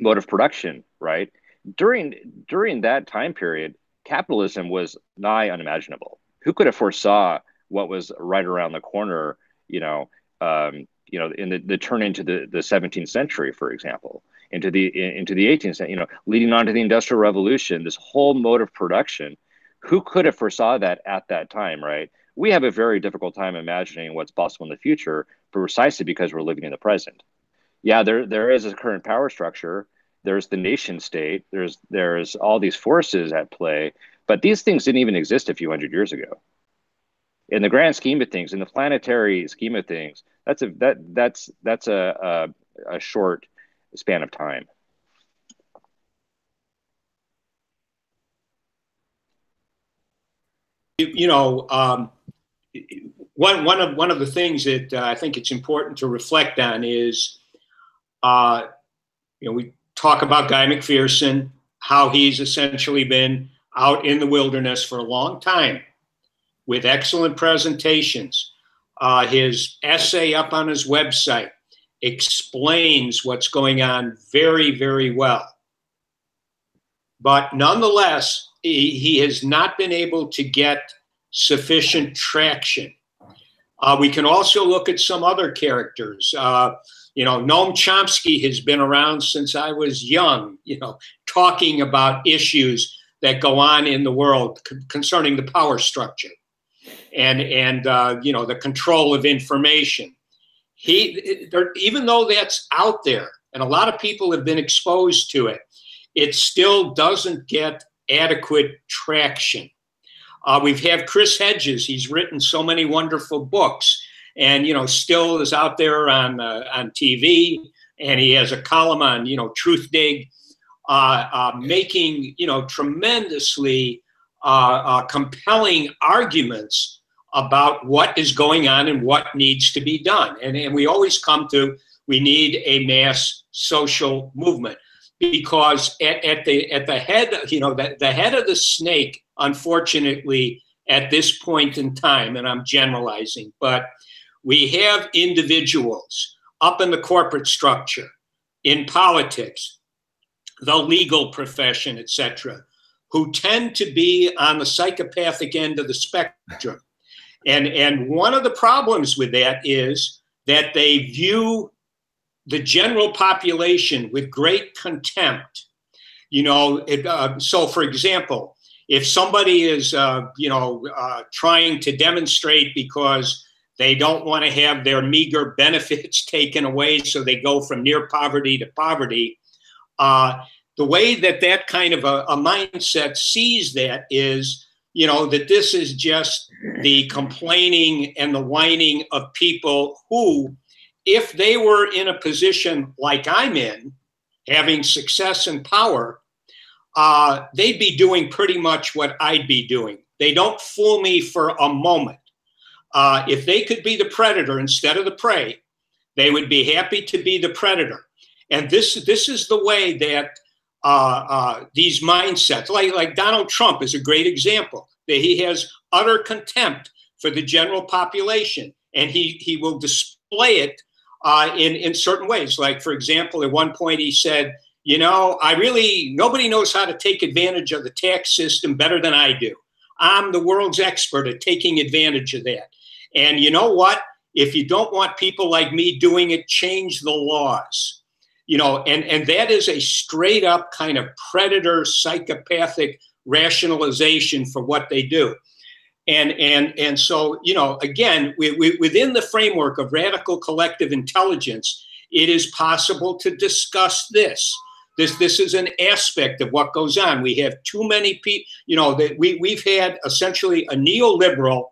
of production, right? During that time period, capitalism was nigh unimaginable. Who could have foresaw what was right around the corner, in the turn into the 17th century, for example, into the 18th century, leading on to the Industrial Revolution, this whole mode of production. Who could have foresaw that at that time, right? We have a very difficult time imagining what's possible in the future, precisely because we're living in the present. Yeah, there is a current power structure. There's the nation state, there's all these forces at play, but these things didn't even exist a few hundred years ago. In the grand scheme of things, in the planetary scheme of things, that's a short span of time. One of the things that I think it's important to reflect on is, we talk about Guy McPherson, how he's essentially been out in the wilderness for a long time with excellent presentations. His essay up on his website explains what's going on very, very well. But nonetheless, he has not been able to get sufficient traction. We can also look at some other characters. Noam Chomsky has been around since I was young, talking about issues that go on in the world concerning the power structure and the control of information. Even though that's out there and a lot of people have been exposed to it, it still doesn't get adequate traction. We've had Chris Hedges. He's written so many wonderful books and, still is out there on TV, and he has a column on, Truthdig, making, tremendously compelling arguments about what is going on and what needs to be done. And we always come to, we need a mass social movement, because at the head, the head of the snake, unfortunately, at this point in time, and I'm generalizing, but we have individuals up in the corporate structure, in politics, the legal profession, etc., who tend to be on the psychopathic end of the spectrum. And one of the problems with that is that they view the general population with great contempt. So for example, if somebody is, trying to demonstrate because they don't want to have their meager benefits taken away, so they go from near poverty to poverty, the way that kind of a mindset sees that is, that this is just the complaining and the whining of people who, if they were in a position like I'm in, having success and power, they'd be doing pretty much what I'd be doing. They don't fool me for a moment. If they could be the predator instead of the prey, they would be happy to be the predator. And this is the way that these mindsets, like Donald Trump is a great example, that he has utter contempt for the general population, and he will display it in certain ways. Like, for example, at one point he said, nobody knows how to take advantage of the tax system better than I do. I'm the world's expert at taking advantage of that. And you know what? If you don't want people like me doing it, change the laws. And that is a straight up kind of predator, psychopathic rationalization for what they do. And so, again, within the framework of radical collective intelligence, it is possible to discuss this. This is an aspect of what goes on. We have too many people, we've had essentially a neoliberal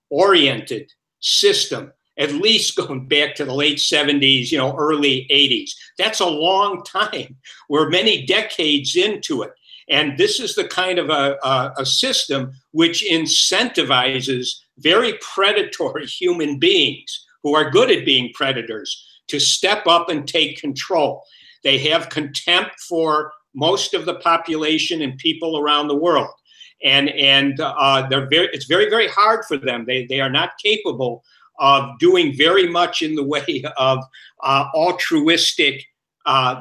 oriented system, at least going back to the late 70s, early 80s. That's a long time. We're many decades into it. And this is the kind of a system which incentivizes very predatory human beings who are good at being predators to step up and take control. They have contempt for most of the population and people around the world. And it's very, very hard for them. They are not capable of doing very much in the way of altruistic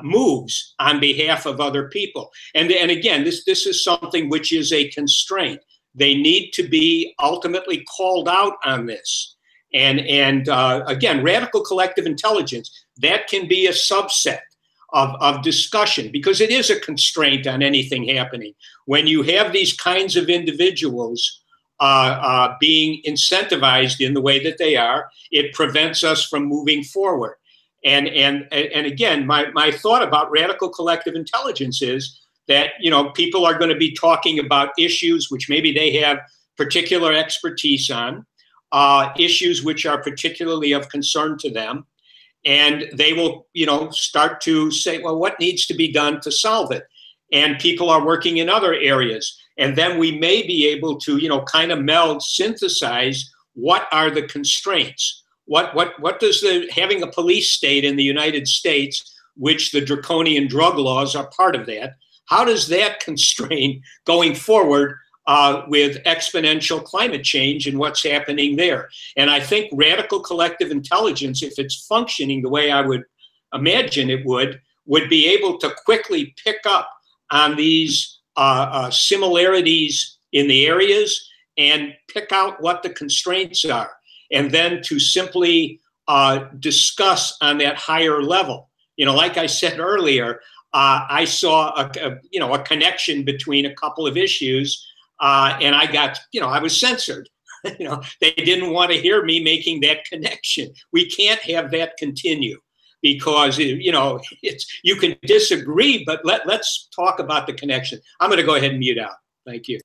moves on behalf of other people. And again, this is something which is a constraint. They need to be ultimately called out on this. And again, radical collective intelligence, that can be a subset of discussion, because it is a constraint on anything happening. When you have these kinds of individuals being incentivized in the way that they are, it prevents us from moving forward. And again, my thought about radical collective intelligence is that, people are going to be talking about issues which maybe they have particular expertise on, issues which are particularly of concern to them. And they will, start to say, well, what needs to be done to solve it? And people are working in other areas. And then we may be able to, kind of synthesize what are the constraints? What does having a police state in the United States, which the draconian drug laws are part of that, how does that constrain going forward with exponential climate change and what's happening there? And I think radical collective intelligence, if it's functioning the way I would imagine it would be able to quickly pick up on these similarities in the areas and pick out what the constraints are, and then to simply discuss on that higher level. Like I said earlier, I saw a connection between a couple of issues, and I got, I was censored. They didn't want to hear me making that connection. We can't have that continue, because you can disagree, but let's talk about the connection. I'm going to go ahead and mute out. Thank you.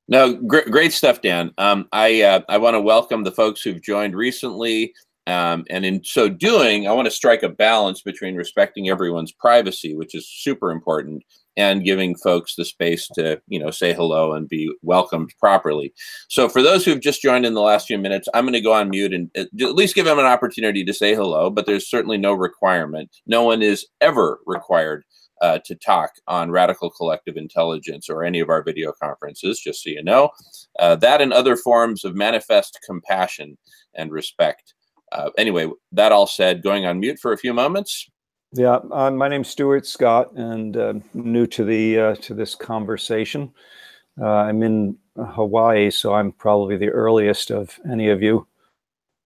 No, great stuff, Dan. I want to welcome the folks who've joined recently. And in so doing, I want to strike a balance between respecting everyone's privacy, which is super important, and giving folks the space to, say hello and be welcomed properly. So for those who've just joined in the last few minutes, I'm going to go on mute and at least give them an opportunity to say hello, but there's certainly no requirement. No one is ever required to talk on Radical Collective Intelligence or any of our video conferences, just so you know. That and other forms of manifest compassion and respect. Anyway, that all said, going on mute for a few moments. Yeah, my name's Stuart Scott, and new to the to this conversation. I'm in Hawaii, so I'm probably the earliest of any of you,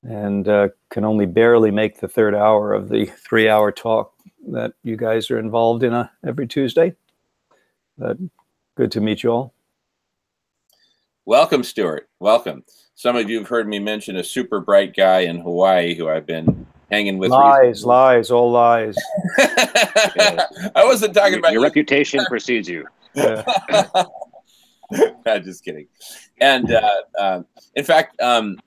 and can only barely make the third hour of the 3-hour talk that you guys are involved in every Tuesday. But good to meet you all. Welcome, Stuart. Welcome. Some of you have heard me mention a super bright guy in Hawaii who I've been hanging with. Lies, all lies. I wasn't talking about your reputation precedes you. Yeah. Just kidding. And in fact,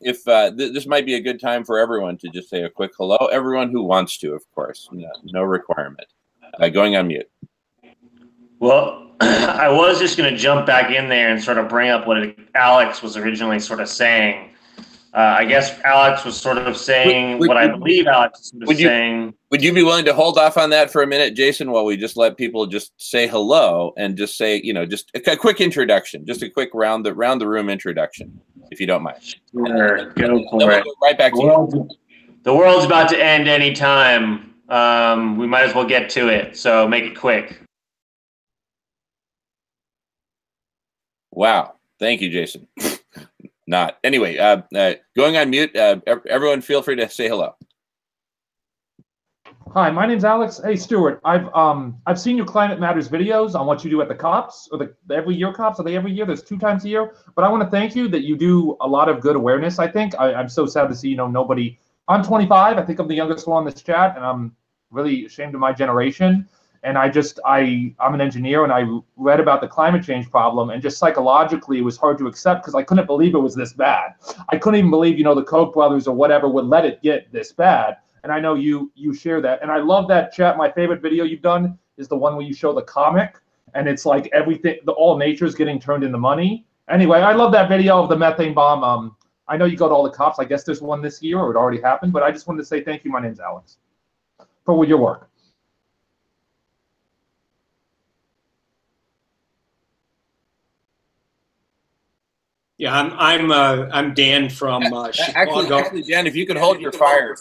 if this might be a good time for everyone to just say a quick hello. Everyone who wants to, of course. No requirement. Going on mute. Well, I was just going to jump back in there and sort of bring up what Alex was originally sort of saying. I guess Alex was sort of saying what I believe Alex was saying. Would you be willing to hold off on that for a minute, Jason, while we just let people just say hello and just say, just a quick introduction, just a quick round the room introduction, if you don't mind. Sure, go for it. Go right back to you. The world's about to end any time. We might as well get to it, so make it quick. Wow. Thank you, Jason. Not. Anyway, going on mute, everyone feel free to say hello. Hi, my name's Alex. Hey, Stuart, I've seen your Climate Matters videos on what you do at the COPs, or the every year COPs. Are they every year? There's 2 times a year. But I want to thank you that you do a lot of good awareness, I think. I'm so sad to see, nobody. I'm 25. I think I'm the youngest one on this chat, and I'm really ashamed of my generation. And I'm an engineer, and I read about the climate change problem, and just psychologically, it was hard to accept because I couldn't believe it was this bad. I couldn't even believe, the Koch brothers or whatever would let it get this bad. And I know you share that. And I love that chat. My favorite video you've done is the one where you show the comic, and it's like everything, all nature's getting turned into money. Anyway, I love that video of the methane bomb. I know you go to all the COPs. I guess there's one this year, or it already happened. But I just wanted to say thank you. My name's Alex for your work. Yeah, I'm Dan from Chicago. Actually, Dan, if you could hold your fire.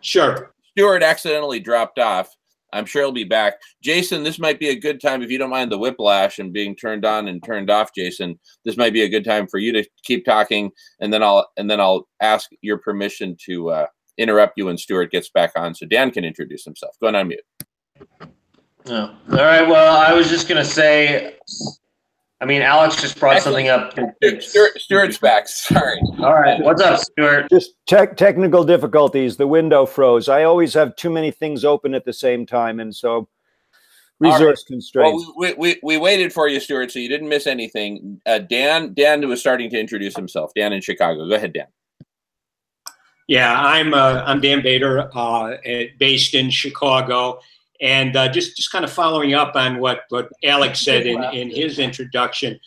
Sure. Stuart accidentally dropped off. I'm sure he'll be back. Jason, this might be a good time, if you don't mind the whiplash and being turned on and turned off, Jason. This might be a good time for you to keep talking, and then I'll ask your permission to interrupt you when Stuart gets back on, so Dan can introduce himself. Go on mute. Oh. All right. Well, I was just gonna say. Alex just brought something up. Stuart's back. Sorry. All right. What's up, Stuart? Just technical difficulties. The window froze. I always have too many things open at the same time, and so resource constraints. Well, we waited for you, Stuart, so you didn't miss anything. Dan was starting to introduce himself. Dan in Chicago. Go ahead, Dan. Yeah, I'm Dan Bader, based in Chicago. And just kind of following up on what Alex said in his introduction,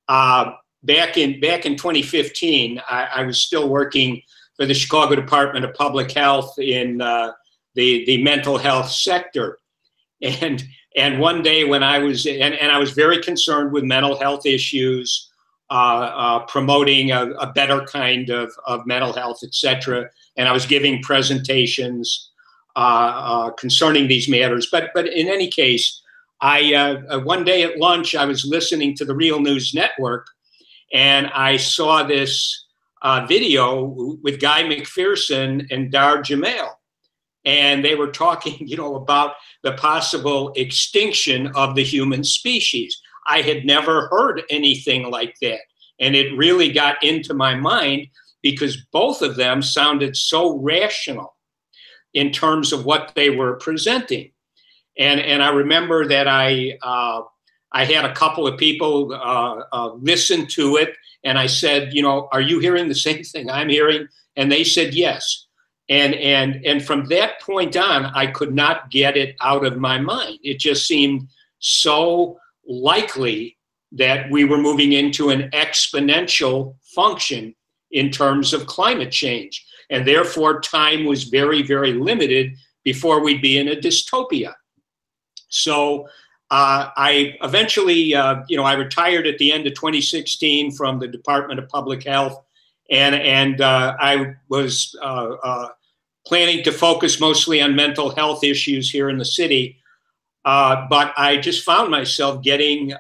back in 2015, I was still working for the Chicago Department of Public Health in the mental health sector, and one day when I was I was very concerned with mental health issues, promoting a better kind of mental health, etc. And I was giving presentations concerning these matters. But in any case, I one day at lunch, I was listening to the Real News Network, and I saw this video with Guy McPherson and Dar Jamail. And they were talking, about the possible extinction of the human species. I had never heard anything like that. And it really got into my mind because both of them sounded so rational in terms of what they were presenting. And I remember that I had a couple of people listen to it, and I said, are you hearing the same thing I'm hearing? And they said yes. And from that point on, I could not get it out of my mind. It just seemed so likely that we were moving into an exponential function in terms of climate change. And therefore, time was very, very limited before we'd be in a dystopia. So I eventually, I retired at the end of 2016 from the Department of Public Health. And I was planning to focus mostly on mental health issues here in the city. But I just found myself getting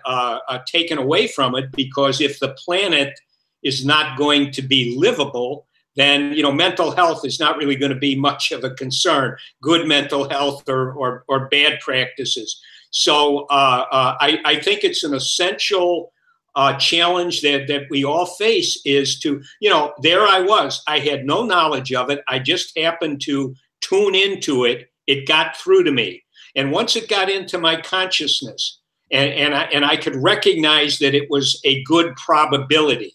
taken away from it, because if the planet is not going to be livable, then mental health is not really going to be much of a concern, good mental health or bad practices. So I think it's an essential challenge that we all face, is to, there I was. I had no knowledge of it. I just happened to tune into it. It got through to me. And once it got into my consciousness, and I could recognize that it was a good probability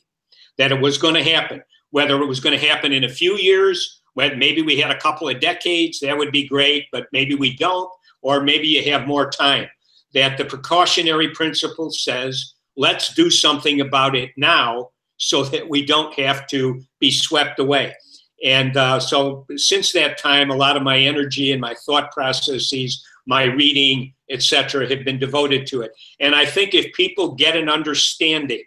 that it was going to happen, whether it was going to happen in a few years, when maybe we had a couple of decades, that would be great, but maybe we don't, or maybe you have more time. That the precautionary principle says, let's do something about it now so that we don't have to be swept away. And so since that time, a lot of my energy and my thought processes, my reading, etc., have been devoted to it. And I think if people get an understanding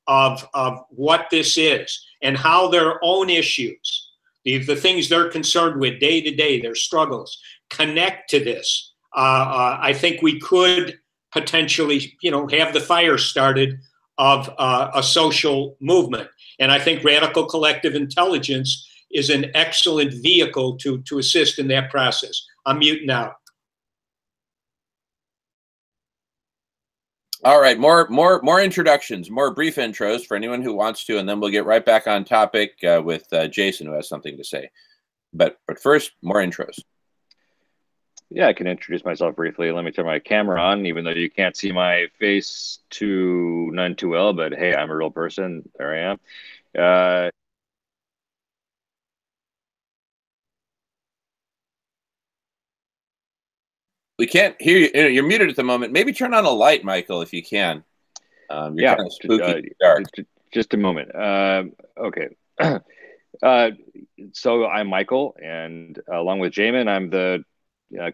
of what this is and how their own issues, the things they're concerned with day to day, their struggles, connect to this, I think we could potentially, have the fire started of a social movement. And I think radical collective intelligence is an excellent vehicle to assist in that process. I'm mute now. All right, more introductions, more brief intros for anyone who wants to, and then we'll get right back on topic with Jason, who has something to say. But first, more intros. Yeah, I can introduce myself briefly. Let me turn my camera on, even though you can't see my face none too well. But hey, I'm a real person. There I am. We can't hear you. You're muted at the moment. Maybe turn on a light, Michael, if you can. You're kind of spooky dark. Just a moment. Okay. So I'm Michael, and along with Jamin, I'm the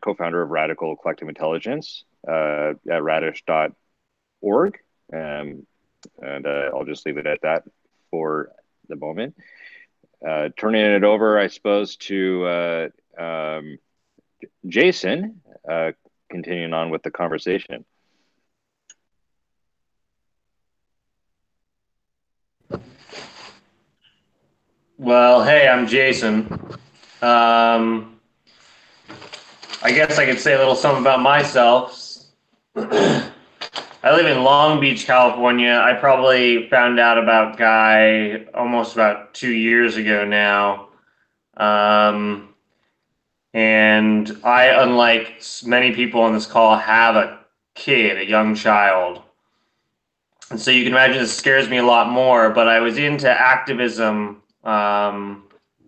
co-founder of Radical Collective Intelligence at radish.org. And I'll just leave it at that for the moment. Turning it over, I suppose, to Jason, continuing on with the conversation. Well, hey, I'm Jason. I guess I could say a little something about myself. I live in Long Beach, California. I probably found out about Guy almost about 2 years ago now. And I, unlike many people on this call, have a kid, a young child. And so you can imagine this scares me a lot more, but I was into activism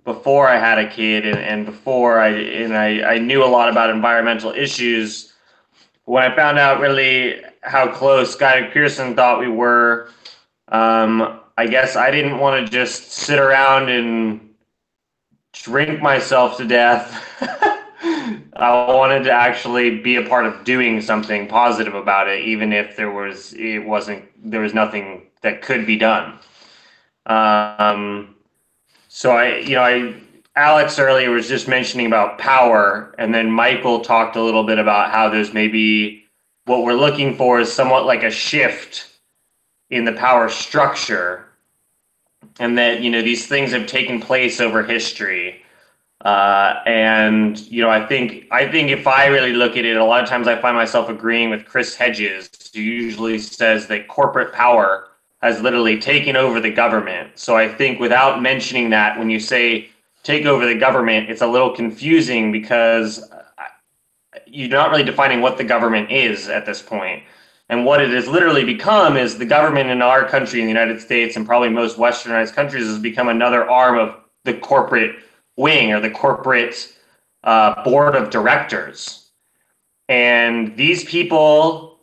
before I had a kid, and before I knew a lot about environmental issues. When I found out really how close Guy McPherson thought we were, I guess I didn't want to just sit around and drink myself to death. I wanted to actually be a part of doing something positive about it, even if there was nothing that could be done. So Alex earlier was just mentioning about power, and then Michael talked a little bit about how there's maybe what we're looking for is somewhat like a shift in the power structure. and that, you know, these things have taken place over history. And, you know, I think if I really look at it, a lot of times I find myself agreeing with Chris Hedges, who usually says that corporate power has literally taken over the government. So I think without mentioning that, when you say take over the government, it's a little confusing because you're not really defining what the government is at this point. And what it has literally become is the government in our country, in the United States, and probably most westernized countries, has become another arm of the corporate wing or the corporate board of directors. And these people,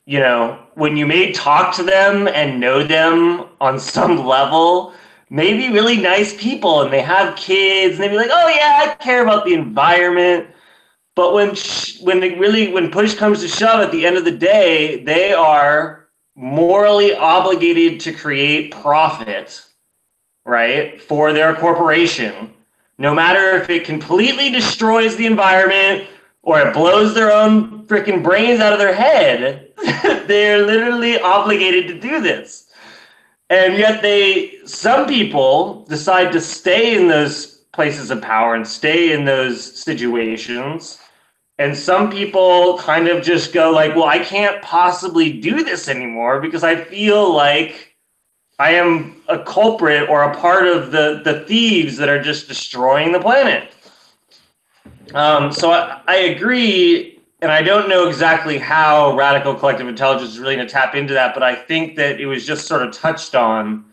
you know, when you may talk to them and know them on some level, may be really nice people and they have kids and they be like, oh yeah, I care about the environment. But when push comes to shove, at the end of the day, they are morally obligated to create profit, right, for their corporation, no matter if it completely destroys the environment or it blows their own freaking brains out of their head. They're literally obligated to do this. And yet some people decide to stay in those places of power and stay in those situations. And some people kind of just go like, well, I can't possibly do this anymore because I feel like I am a culprit or a part of the thieves that are just destroying the planet. So I agree, and I don't know exactly how radical collective intelligence is really going to tap into that, but I think that it was just sort of touched on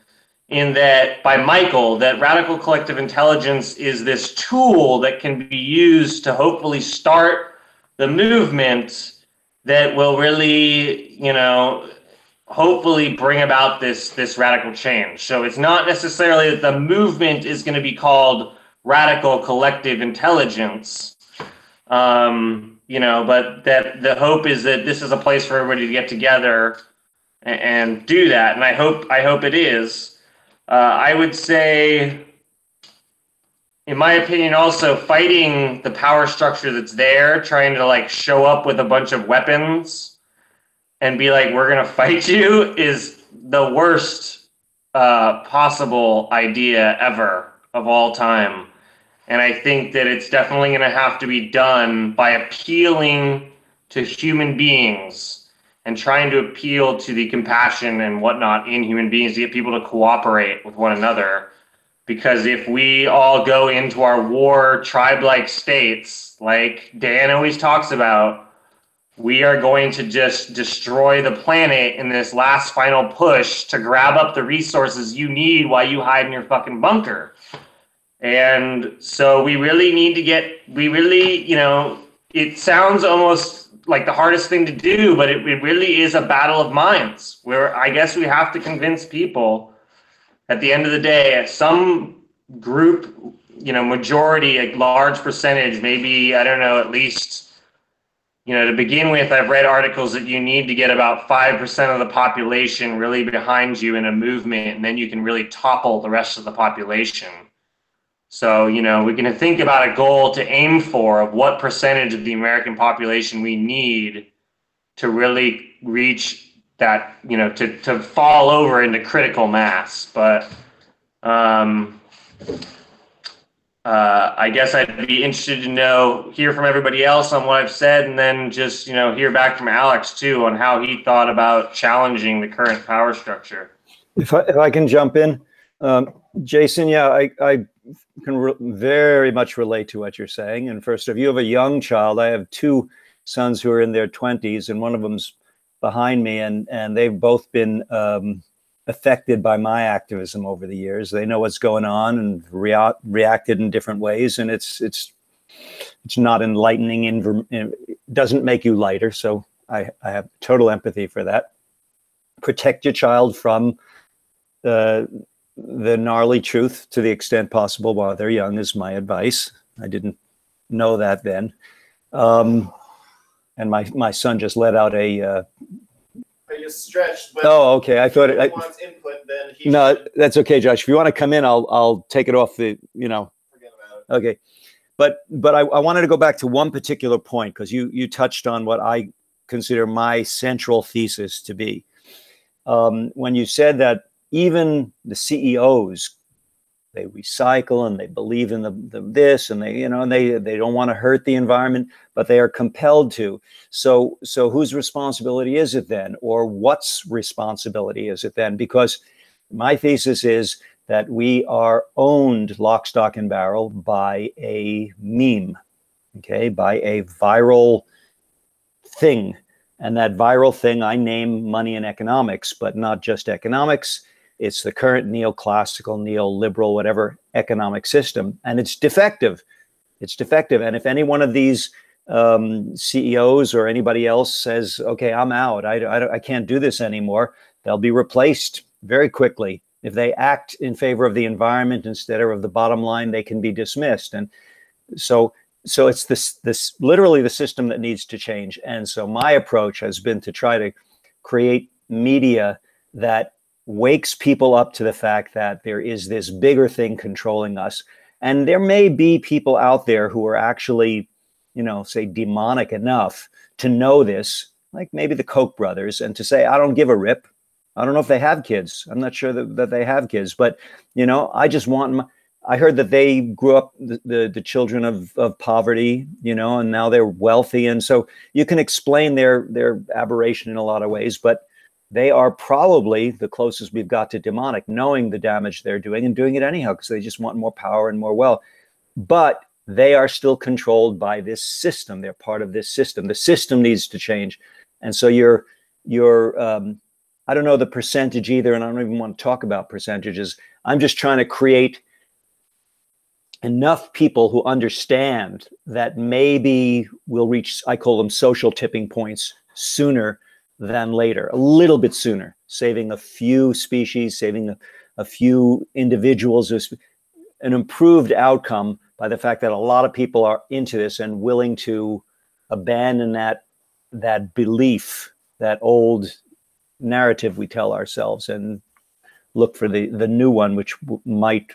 in that by Michael, that radical collective intelligence is this tool that can be used to hopefully start the movement that will really, you know, hopefully bring about this radical change. So it's not necessarily that the movement is going to be called radical collective intelligence, you know, but that the hope is that this is a place for everybody to get together and do that. And I hope it is. I would say, in my opinion, also fighting the power structure that's there, trying to like show up with a bunch of weapons and be like, we're going to fight you, is the worst possible idea ever of all time. And I think that it's definitely going to have to be done by appealing to human beings and trying to appeal to the compassion and whatnot in human beings to get people to cooperate with one another. Because if we all go into our war tribe-like states, like Dan always talks about, we are going to just destroy the planet in this last final push to grab up the resources you need while you hide in your fucking bunker. And so we really need to you know, it sounds almost like the hardest thing to do, but it really is a battle of minds where I guess we have to convince people at the end of the day, some group, you know, majority, a large percentage, maybe, I don't know, at least, you know, to begin with, I've read articles that you need to get about 5% of the population really behind you in a movement, and then you can really topple the rest of the population. So, you know, we can think about a goal to aim for of what percentage of the American population we need to really reach that, you know, to fall over into critical mass. But I guess I'd be interested to hear from everybody else on what I've said, and then just, you know, hear back from Alex too on how he thought about challenging the current power structure. If I can jump in, Jason, yeah, I can very much relate to what you're saying. And first, if you have a young child, I have two sons who are in their 20s, and one of them's behind me, and they've both been affected by my activism over the years. They know what's going on and reacted in different ways, and it's not enlightening. It doesn't make you lighter. So I have total empathy for that. Protect your child from the gnarly truth to the extent possible while they're young is my advice. I didn't know that then. And my son just let out a... I just stretched. But oh, okay. I thought it wants input, then he no, should. That's okay, Josh. If you want to come in, I'll take it off the, you know. Forget about it. Okay. But I wanted to go back to one particular point, because you touched on what I consider my central thesis to be. When you said that even the CEOs, they recycle and they believe in the this, and they, and they don't want to hurt the environment, but they are compelled to. So whose responsibility is it then, or what's responsibility is it then? Because my thesis is that we are owned lock, stock, and barrel by a meme, okay, by a viral thing. And that viral thing I name money and economics, but not just economics. It's the current neoclassical, neoliberal, whatever economic system. And it's defective. It's defective. And if any one of these CEOs or anybody else says, okay, I'm out, I can't do this anymore, they'll be replaced very quickly. If they act in favor of the environment instead of the bottom line, they can be dismissed. And so it's this literally the system that needs to change. And so my approach has been to try to create media that wakes people up to the fact that there is this bigger thing controlling us. And there may be people out there who are actually, say demonic enough to know this, like maybe the Koch brothers, and to say, I don't give a rip. I don't know if they have kids. I'm not sure that they have kids, but, I just want I heard that they grew up the children of poverty, and now they're wealthy. And so you can explain their aberration in a lot of ways, but they are probably the closest we've got to demonic, knowing the damage they're doing and doing it anyhow, because they just want more power and more wealth. But they are still controlled by this system. They're part of this system. The system needs to change. And so you're I don't know the percentage either, and I don't even want to talk about percentages. I'm just trying to create enough people who understand that maybe we'll reach, I call them social tipping points, sooner than later, a little bit sooner, saving a few species, saving a few individuals, an improved outcome by the fact that a lot of people are into this and willing to abandon that belief, that old narrative we tell ourselves, and look for the new one, which might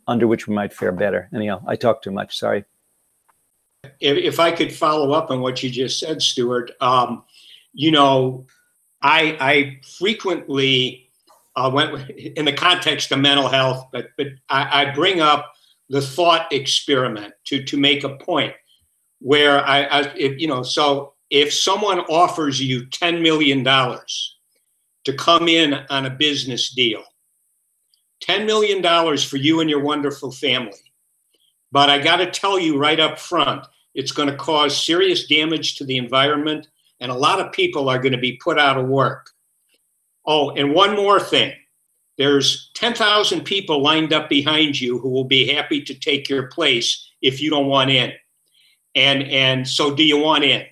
under which we might fare better. Anyhow, I talk too much. Sorry. If I could follow up on what you just said, Stuart, I frequently went in the context of mental health, but I bring up the thought experiment to make a point where so if someone offers you $10 million to come in on a business deal, $10 million for you and your wonderful family. But I got to tell you right up front, it's going to cause serious damage to the environment, and a lot of people are going to be put out of work. Oh, and one more thing. There's 10,000 people lined up behind you who will be happy to take your place if you don't want in. And so do you want in?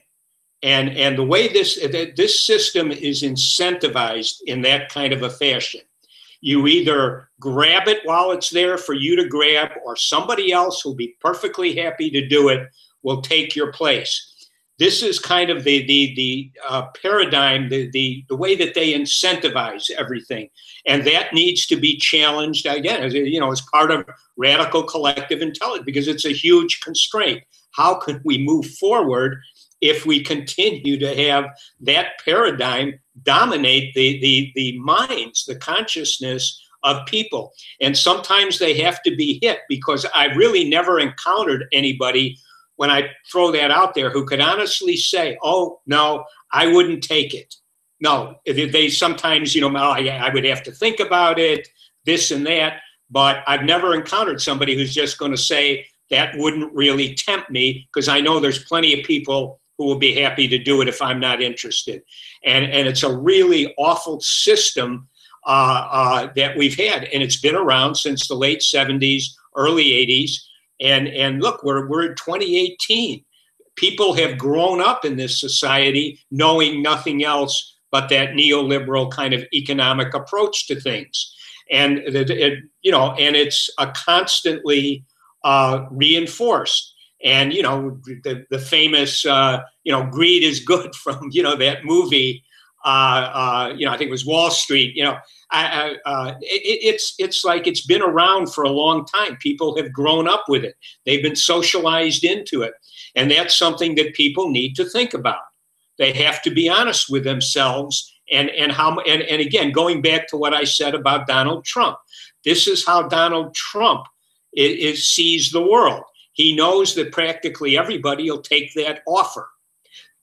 And the way this system is incentivized in that kind of a fashion, you either grab it while it's there for you to grab, or somebody else who'll be perfectly happy to do it will take your place. This is kind of the paradigm, the way that they incentivize everything. And that needs to be challenged again, as part of radical collective intelligence, because it's a huge constraint. How can we move forward if we continue to have that paradigm dominate the minds, the consciousness of people? And sometimes they have to be hit, because I really never encountered anybody, when I throw that out there, who could honestly say, oh, no, I wouldn't take it. No, they sometimes, I would have to think about it, this and that. But I've never encountered somebody who's just going to say, that wouldn't really tempt me, because I know there's plenty of people who will be happy to do it if I'm not interested. And it's a really awful system that we've had. And it's been around since the late 70s, early 80s. And look, we're in 2018. People have grown up in this society knowing nothing else but that neoliberal kind of economic approach to things. And, and it's a constantly reinforced. And, the famous, greed is good from, that movie, I think it was Wall Street, it's like it's been around for a long time. People have grown up with it. They've been socialized into it. And that's something that people need to think about. They have to be honest with themselves And again, going back to what I said about Donald Trump, this is how Donald Trump sees the world. He knows that practically everybody will take that offer.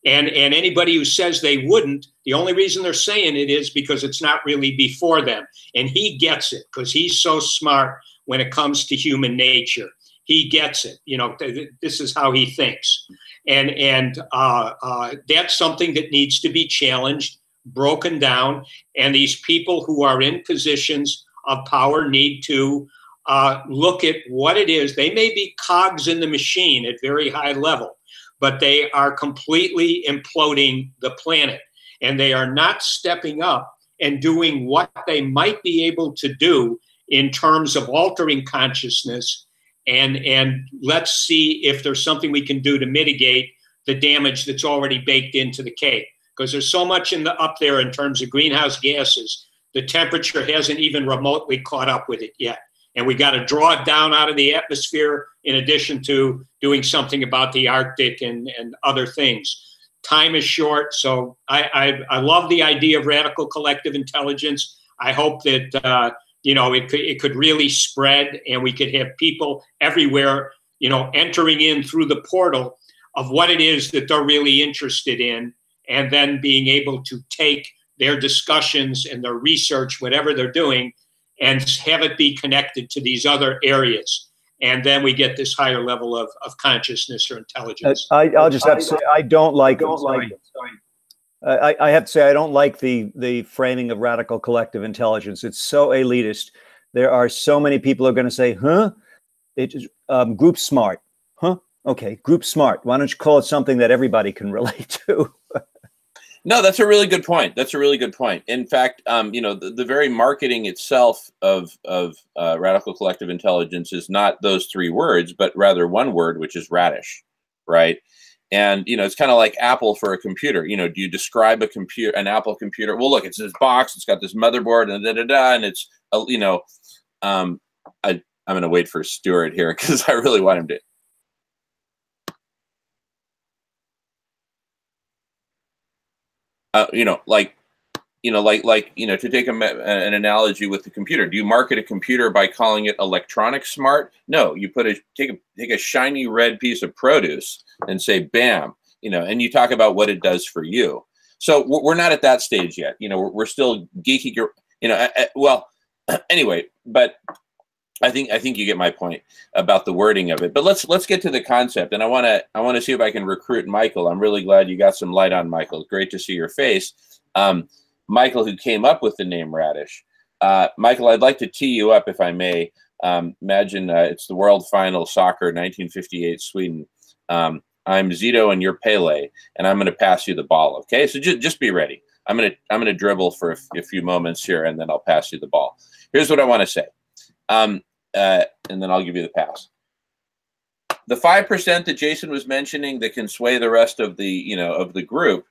And anybody who says they wouldn't, the only reason they're saying it is because it's not really before them. And he gets it because he's so smart when it comes to human nature. He gets it. You know, this is how he thinks. And that's something that needs to be challenged, broken down. And these people who are in positions of power need to look at what it is. They may be cogs in the machine at very high level, but they are completely imploding the planet. And they are not stepping up and doing what they might be able to do in terms of altering consciousness. And let's see if there's something we can do to mitigate the damage that's already baked into the cake. Because there's so much up there in terms of greenhouse gases, the temperature hasn't even remotely caught up with it yet. And we got to draw it down out of the atmosphere in addition to doing something about the Arctic and other things. Time is short, so I love the idea of radical collective intelligence. I hope that it could really spread, and we could have people everywhere, entering in through the portal of what it is that they're really interested in, and then being able to take their discussions and their research, whatever they're doing, and have it be connected to these other areas. And then we get this higher level of consciousness or intelligence. I'll just have to say, I don't like I have to say, I don't like the framing of radical collective intelligence. It's so elitist. There are so many people who are going to say, huh? It is group smart. Huh? Okay, group smart. Why don't you call it something that everybody can relate to? No, that's a really good point. That's a really good point. In fact, the very marketing itself of radical collective intelligence is not those three words, but rather one word, which is radish, right? And it's kind of like Apple for a computer. Do you describe an Apple computer? Well, look, it's this box. It's got this motherboard and and it's I'm going to wait for Stuart here because I really want him to. To take an analogy with the computer, do you market a computer by calling it electronic smart? No, you take a shiny red piece of produce and say, bam, and you talk about what it does for you. So we're not at that stage yet. We're still geeky, well, anyway, but I think you get my point about the wording of it. But let's get to the concept. And I want to see if I can recruit Michael. I'm really glad you got some light on Michael. Great to see your face. Michael, who came up with the name Radish. Michael, I'd like to tee you up if I may. Imagine it's the World Final Soccer 1958 Sweden. I'm Zito and you're Pele, and I'm going to pass you the ball. Okay, so just be ready. I'm going to dribble for a few moments here, and then I'll pass you the ball. Here's what I want to say. And then I'll give you the pass. The 5% that Jason was mentioning that can sway the rest of the, of the group,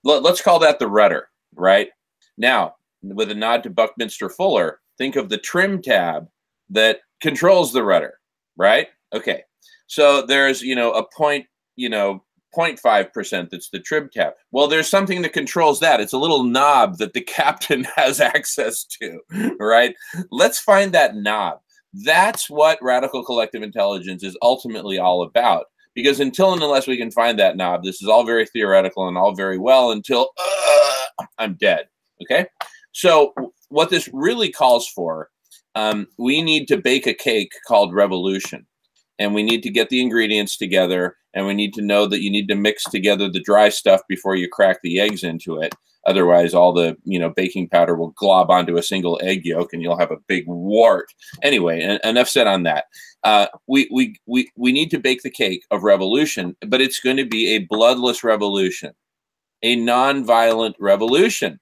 let's call that the rudder, right? Now, with a nod to Buckminster Fuller, think of the trim tab that controls the rudder, right? Okay. So there's, a 0.5% that's the trim tab. Well, there's something that controls that. It's a little knob that the captain has access to, right? Let's find that knob. That's what radical collective intelligence is ultimately all about. Because until and unless we can find that knob, this is all very theoretical and all very well until I'm dead. Okay? So what this really calls for, we need to bake a cake called revolution. And we need to get the ingredients together, and we need to know that you need to mix together the dry stuff before you crack the eggs into it. Otherwise, all the baking powder will glob onto a single egg yolk, and you'll have a big wart. Anyway, enough said on that. We need to bake the cake of revolution, but it's going to be a bloodless revolution, a non-violent revolution.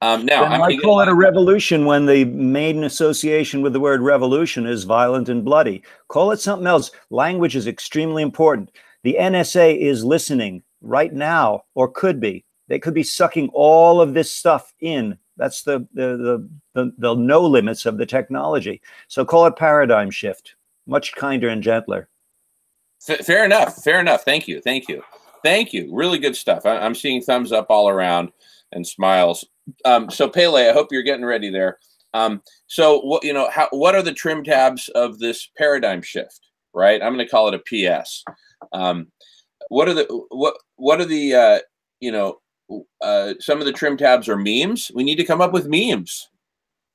Now, I call it a revolution when the main association with the word revolution is violent and bloody. Call it something else. Language is extremely important. The NSA is listening right now, or could be. They could be sucking all of this stuff in. That's the no limits of the technology. So call it paradigm shift. Much kinder and gentler. Fair enough. Fair enough. Thank you. Thank you. Thank you. Really good stuff. I'm seeing thumbs up all around. and smiles. So Pele, I hope you're getting ready there. So what, what are the trim tabs of this paradigm shift, right? I'm going to call it a PS. What are the some of the trim tabs are memes. We need to come up with memes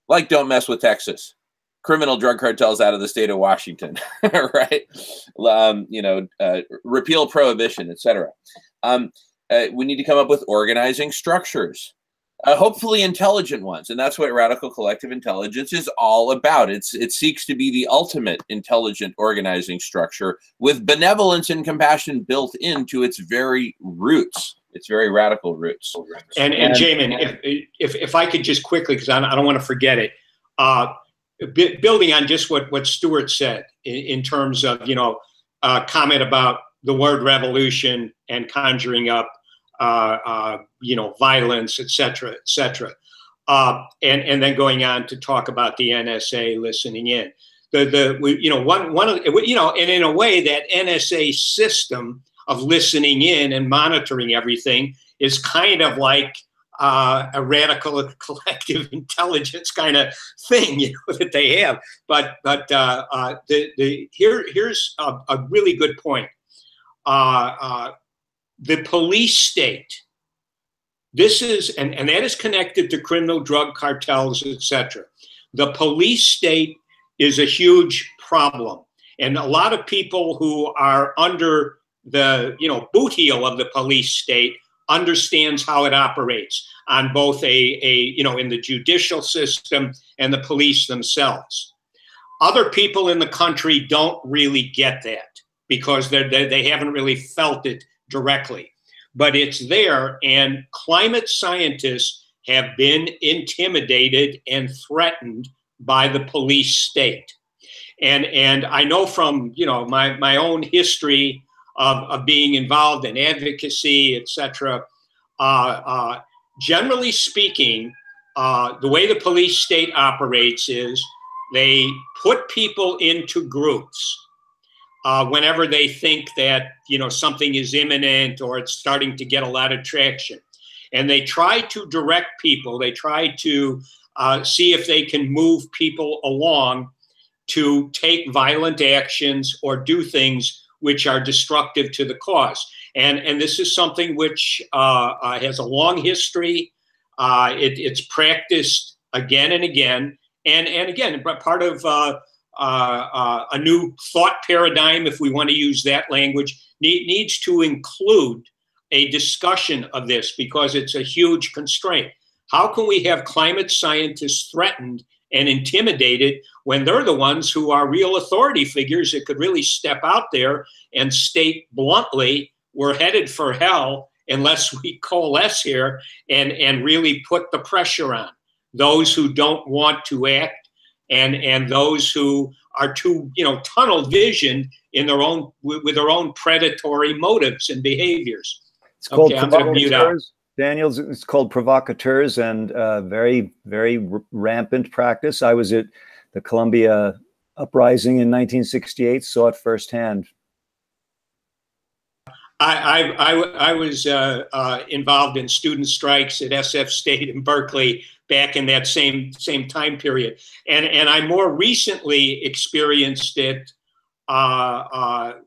like "Don't mess with Texas," criminal drug cartels out of the state of Washington, right? Repeal prohibition, etc. We need to come up with organizing structures, hopefully intelligent ones, and that's what radical collective intelligence is all about. It seeks to be the ultimate intelligent organizing structure with benevolence and compassion built into its very roots. Its very radical roots. And Jamin, if I could just quickly, because I don't want to forget it, building on just what Stuart said in terms of comment about the word revolution and conjuring up violence, et cetera, and then going on to talk about the NSA listening in. And in a way, that NSA system of listening in and monitoring everything is kind of like a radical collective intelligence kind of thing, that they have. But here's a really good point. The police state. This is, and that is connected to criminal drug cartels, etc. The police state is a huge problem, and a lot of people who are under the boot heel of the police state understands how it operates on both in the judicial system and the police themselves. Other people in the country don't really get that because they haven't really felt it directly, but it's there. And climate scientists have been intimidated and threatened by the police state. And I know from my own history of being involved in advocacy, etc. Generally speaking, the way the police state operates is they put people into groups whenever they think that something is imminent or it's starting to get a lot of traction, and they try to direct people. They try to see if they can move people along to take violent actions or do things which are destructive to the cause. And this is something which has a long history. It's practiced again and again. And again, part of a new thought paradigm, if we want to use that language, needs to include a discussion of this because it's a huge constraint. How can we have climate scientists threatened and intimidated when they're the ones who are real authority figures that could really step out there and state bluntly, we're headed for hell unless we coalesce here and really put the pressure on those who don't want to act and those who are too tunnel visioned in their own with their own predatory motives and behaviors. It's called I'm going to mute out. Daniels, it's called provocateurs, and very, very rampant practice. I was at the Columbia uprising in 1968, saw it firsthand. I was involved in student strikes at SF State in Berkeley back in that same time period, and I more recently experienced it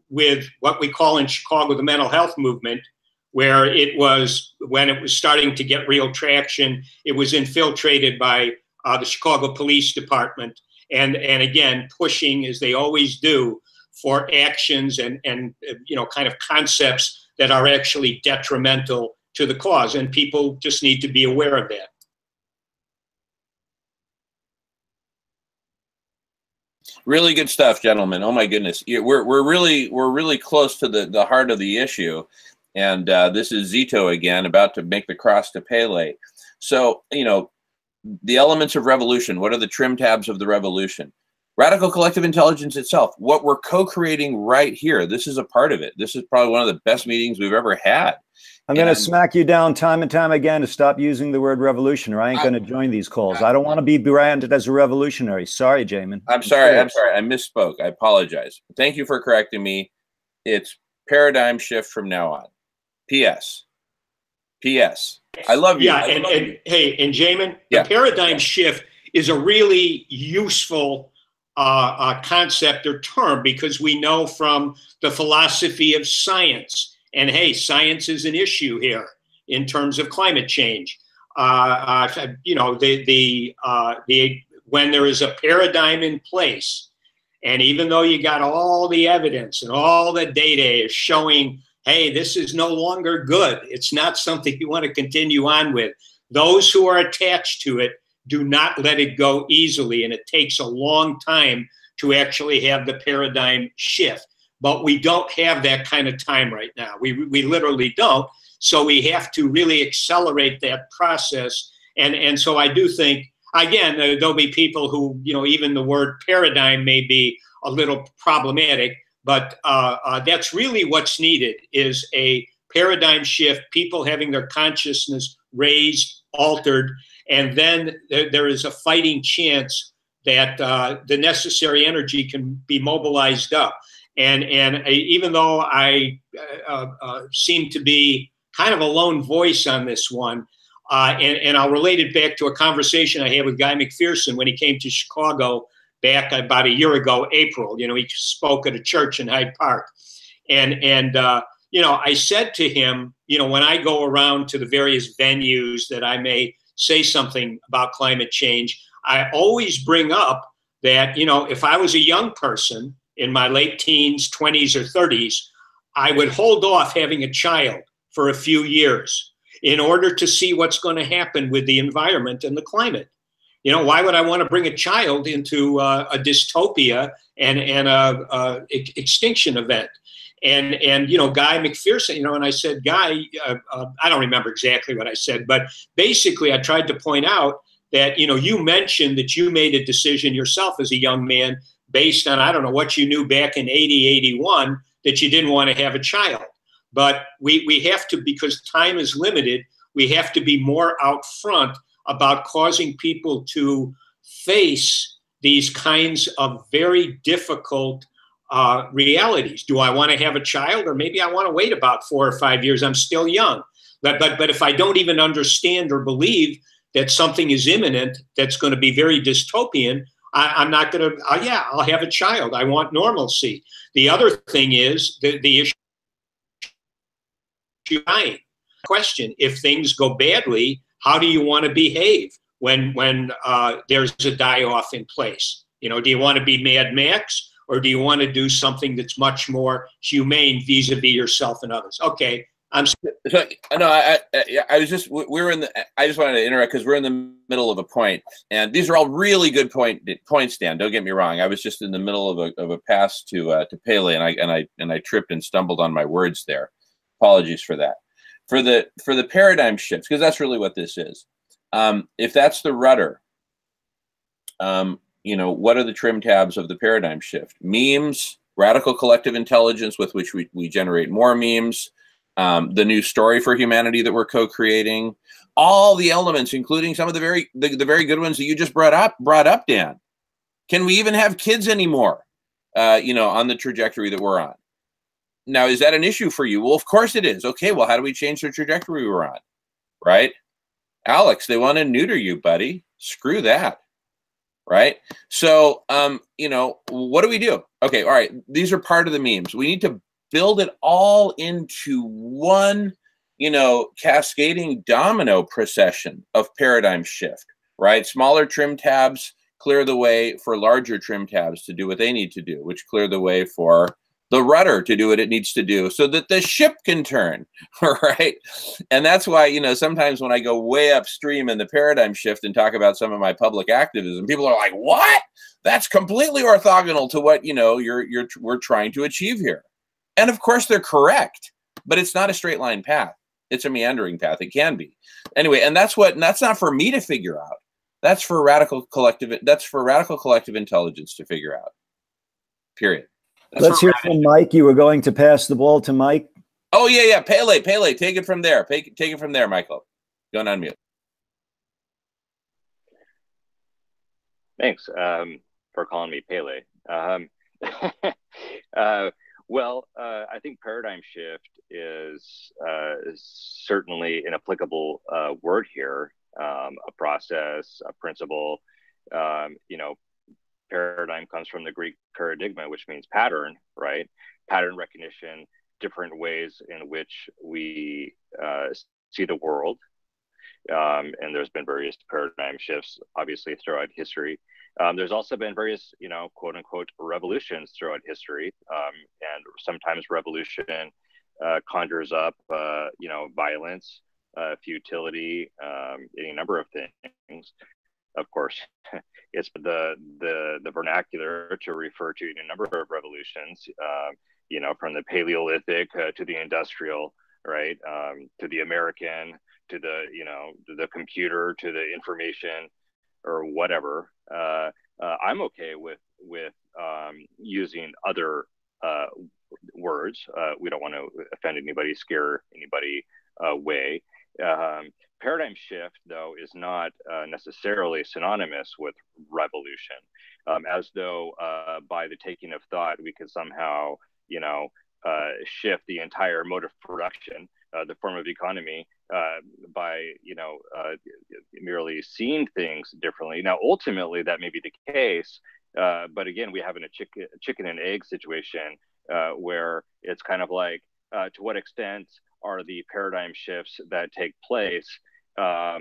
with what we call in Chicago the mental health movement, where it was, when it was starting to get real traction, it was infiltrated by the Chicago Police Department, and again, pushing, as they always do, for actions and kind of concepts that are actually detrimental to the cause. And people just need to be aware of that. Really good stuff, gentlemen. Oh my goodness. We're really close to the heart of the issue. And this is Zito again, about to make the cross to Pele. So, the elements of revolution, what are the trim tabs of the revolution? Radical collective intelligence itself, what we're co-creating right here. This is a part of it. This is probably one of the best meetings we've ever had. I'm going to smack you down time and time again to stop using the word revolution, or I ain't going to join these calls. I don't want to be branded as a revolutionary. Sorry, Jamin. I'm sorry. I misspoke. I apologize. Thank you for correcting me. It's paradigm shift from now on. P.S. I love you. Yeah, and hey, and Jamin, Yeah. the paradigm shift is a really useful concept or term, because we know from the philosophy of science, and hey, science is an issue here in terms of climate change. You know, when there is a paradigm in place, and even though you got all the evidence and all the data is showing, hey, this is no longer good, it's not something you want to continue on with, those who are attached to it do not let it go easily. And it takes a long time to actually have the paradigm shift. But we don't have that kind of time right now. We literally don't. So we have to really accelerate that process. And so I do think, again, there'll be people who, you know, even the word paradigm may be a little problematic, but that's really what's needed, is a paradigm shift, people having their consciousness raised, altered, and then there is a fighting chance that the necessary energy can be mobilized up. And even though I seem to be kind of a lone voice on this one, and I'll relate it back to a conversation I had with Guy McPherson when he came to Chicago back about a year ago, April. You know, he spoke at a church in Hyde Park. And you know, I said to him, you know, when I go around to the various venues that I may say something about climate change, I always bring up that, you know, if I was a young person in my late teens, 20s, or 30s, I would hold off having a child for a few years in order to see what's going to happen with the environment and the climate. You know, why would I want to bring a child into a dystopia and a extinction event? And you know, Guy McPherson, you know, and I said, Guy, I don't remember exactly what I said, but basically I tried to point out that, you know, you mentioned that you made a decision yourself as a young man based on, I don't know, what you knew back in 80, 81, that you didn't want to have a child. But we have to, because time is limited, we have to be more out front about causing people to face these kinds of very difficult realities. Do I want to have a child, or maybe I want to wait about 4 or 5 years? I'm still young. But if I don't even understand or believe that something is imminent that's going to be very dystopian, I'm not going to, yeah, I'll have a child. I want normalcy. The other thing is the issue of dying. Question, if things go badly, how do you want to behave when there's a die-off in place? You know, do you want to be Mad Max, or do you want to do something that's much more humane vis-a-vis yourself and others? Okay. So, no, I was just, I just wanted to interrupt because we're in the middle of a point, and these are all really good points, Dan. Don't get me wrong. I was just in the middle of a pass to Pele, and I tripped and stumbled on my words there. Apologies for that. For the paradigm shifts, because that's really what this is. If that's the rudder, you know, what are the trim tabs of the paradigm shift? Memes, radical collective intelligence with which we generate more memes. The new story for humanity that we're co-creating, all the elements, including some of the very good ones that you just brought up, Dan. Can we even have kids anymore? You know, on the trajectory that we're on. Now, is that an issue for you? Well, of course it is. Okay, well, how do we change the trajectory we're on? Right? Alex, they want to neuter you, buddy. Screw that. Right? So, you know, what do we do? Okay, all right. These are part of the memes. We need to build it all into one, you know, cascading domino procession of paradigm shift, right? Smaller trim tabs clear the way for larger trim tabs to do what they need to do, which clear the way for the rudder to do what it needs to do so that the ship can turn, right? And that's why, you know, sometimes when I go way upstream in the paradigm shift and talk about some of my public activism, people are like, what? That's completely orthogonal to what, you know, we're trying to achieve here. And of course they're correct, but it's not a straight line path. It's a meandering path. It can be. Anyway, and that's not for me to figure out. That's for radical collective intelligence to figure out. Period. Let's hear from Mike. You were going to pass the ball to Mike. Oh yeah. Pele, take it from there. Take it from there, Michael. Going on mute. Well, I think paradigm shift is certainly an applicable word here, a process, a principle. You know, paradigm comes from the Greek paradigma, which means pattern, right? Pattern recognition, different ways in which we see the world. And there's been various paradigm shifts, obviously, throughout history. There's also been various, you know, quote unquote, revolutions throughout history. And sometimes revolution conjures up, you know, violence, futility, any number of things. Of course, it's the vernacular to refer to a number of revolutions, you know, from the Paleolithic to the industrial, right, to the American, to the, you know, the computer, to the information, or whatever. I'm okay with using other words. We don't want to offend anybody, scare anybody away. Paradigm shift, though, is not necessarily synonymous with revolution, as though by the taking of thought, we could somehow, you know, shift the entire mode of production, the form of economy, by, you know, merely seeing things differently. Now, ultimately, that may be the case, but again, we have a chicken and egg situation where it's kind of like, to what extent are the paradigm shifts that take place a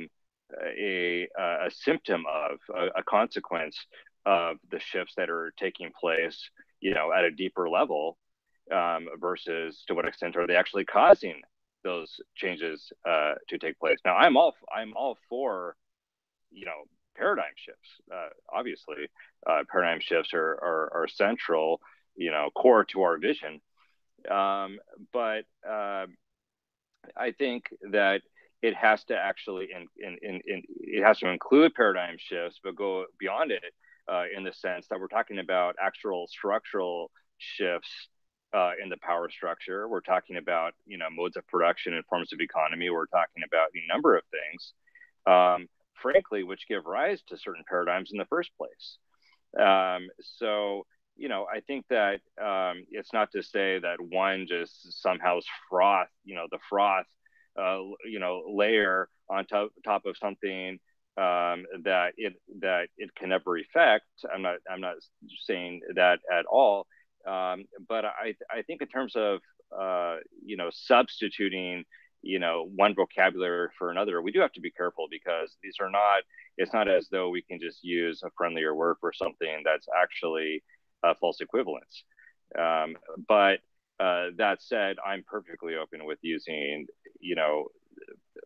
symptom of, a consequence of the shifts that are taking place, you know, at a deeper level, versus to what extent are they actually causing those changes to take place. Now, I'm all for, you know, paradigm shifts. Obviously, paradigm shifts are central, you know, core to our vision. But I think that it has to actually, it has to include paradigm shifts, but go beyond it in the sense that we're talking about actual structural shifts in the power structure. We're talking about, you know, modes of production and forms of economy. We're talking about a number of things, frankly, which give rise to certain paradigms in the first place. So, you know, I think that it's not to say that one just somehow is froth, you know, the froth, you know, layer on top of something that it can never effect. I'm not saying that at all. But I think in terms of, you know, substituting, you know, one vocabulary for another, we do have to be careful, because these are not, it's not as though we can just use a friendlier word for something that's actually false equivalence. But that said, I'm perfectly open with using, you know,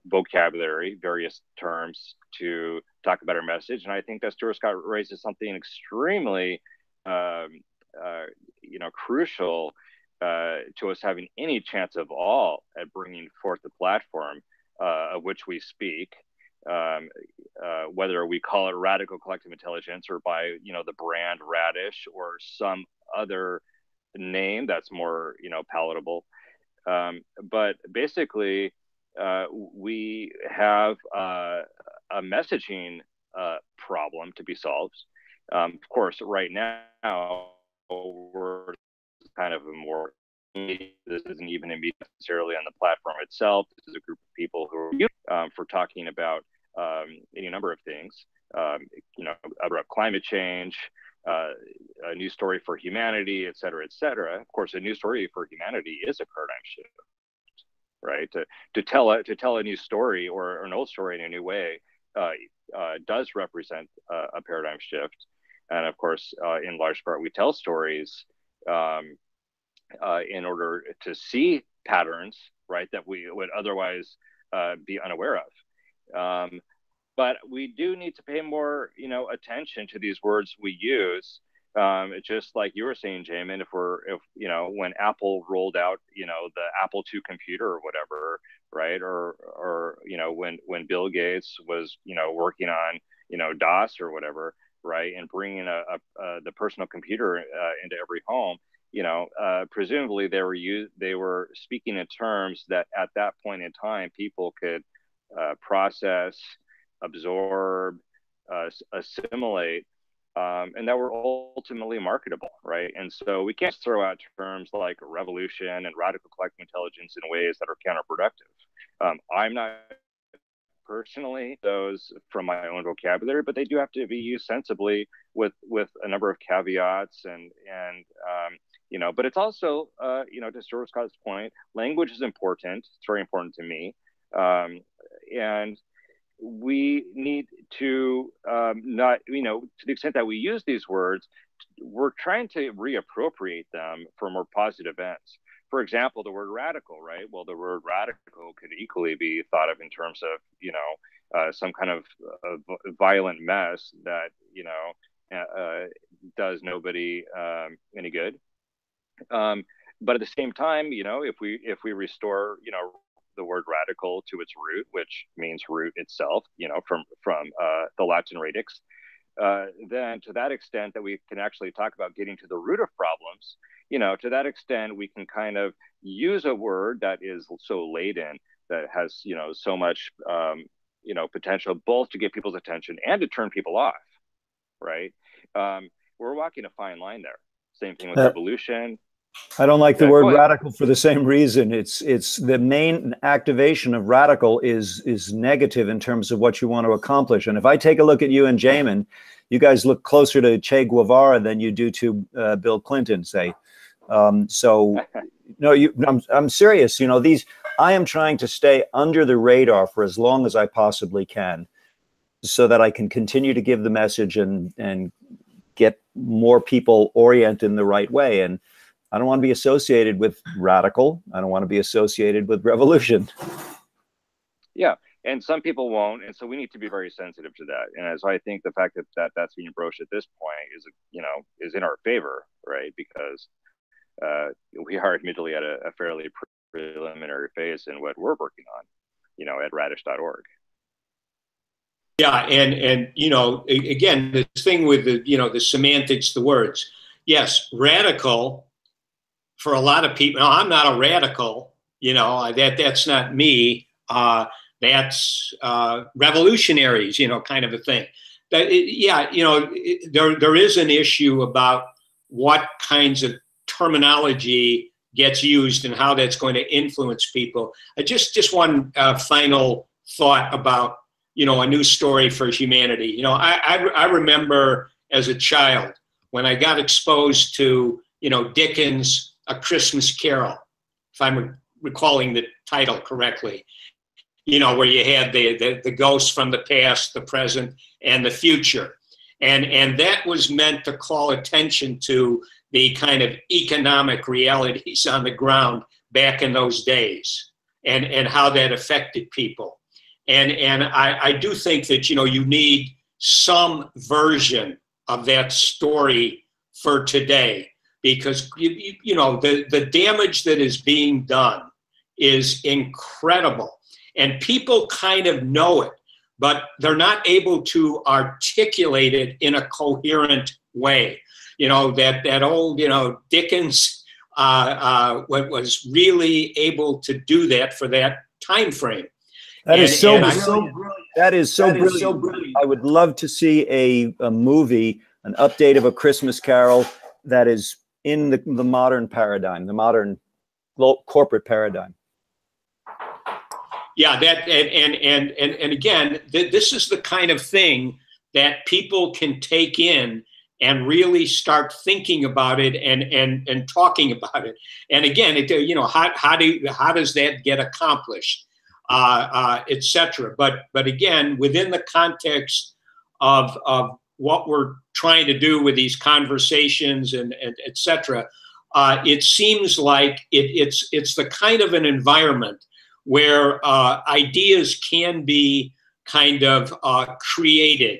vocabulary, various terms to talk about our message. And I think that Stuart Scott raises something extremely, you know, crucial to us having any chance of all at bringing forth the platform of which we speak, whether we call it radical collective intelligence or by, you know, the brand Radish or some other name that's more, you know, palatable. But basically, we have a messaging problem to be solved. Of course, right now, we're kind of a more, this isn't even necessarily on the platform itself. This is a group of people who are for talking about any number of things, you know, about climate change, a new story for humanity, et cetera, et cetera. Of course, a new story for humanity is a paradigm shift, right? To tell a new story or an old story in a new way does represent a paradigm shift. And of course, in large part, we tell stories in order to see patterns, right, that we would otherwise be unaware of. But we do need to pay more, you know, attention to these words we use. Just like you were saying, Jamin, if you know, when Apple rolled out, you know, the Apple II computer or whatever, right, or you know, when Bill Gates was, you know, working on, you know, DOS or whatever, right, and bringing the personal computer into every home, you know, presumably they were speaking in terms that at that point in time people could process, absorb, assimilate, and that were ultimately marketable, right? And so we can't throw out terms like revolution and radical collective intelligence in ways that are counterproductive. I'm not personally those from my own vocabulary, but they do have to be used sensibly with a number of caveats and but it's also to Stuart Scott's point, language is important. It's very important to me, and we need to not, to the extent that we use these words, we're trying to reappropriate them for more positive ends. For example, the word radical, right? Well, the word radical could equally be thought of in terms of, some kind of violent mess that, does nobody any good. But at the same time, if we restore, the word radical to its root, which means root itself, from the Latin radix, then to that extent that we can actually talk about getting to the root of problems, to that extent we can kind of use a word that is so laden, that has, so much, potential both to get people's attention and to turn people off, right? We're walking a fine line there. Same thing with revolution. I don't like the word radical for the same reason. It's the main activation of radical is negative in terms of what you want to accomplish. And if I take a look at you and Jamin, you guys look closer to Che Guevara than you do to Bill Clinton, say. So no, I'm serious. I am trying to stay under the radar for as long as I possibly can, so that I can continue to give the message and get more people oriented in the right way. And I don't want to be associated with radical. I don't want to be associated with revolution. Yeah, and some people won't, and so we need to be very sensitive to that. And so I think the fact that that's being broached at this point is in our favor, right? Because we are admittedly at a fairly preliminary phase in what we're working on, at radish.org. Yeah, and again, the thing with the semantics, the words. Yes, radical. For a lot of people, no, I'm not a radical. That's not me. That's revolutionaries. Kind of a thing. There is an issue about what kinds of terminology gets used and how that's going to influence people. Just one final thought about a new story for humanity. I remember as a child when I got exposed to Dickens' A Christmas Carol, if I'm recalling the title correctly, where you had the ghosts from the past, the present, and the future. And that was meant to call attention to the kind of economic realities on the ground back in those days and how that affected people. And I do think that, you need some version of that story for today. Because, the damage that is being done is incredible. And people kind of know it, but they're not able to articulate it in a coherent way. That old, Dickens was really able to do that for that time frame. That is so brilliant. I would love to see a movie, an update of A Christmas Carol that is in the modern paradigm, the modern corporate paradigm. Yeah, that and again, this is the kind of thing that people can take in and really start thinking about it and talking about it. And again, how does that get accomplished, etc. But again, within the context of what we're trying to do with these conversations and et cetera, it seems like it's the kind of an environment where ideas can be kind of created.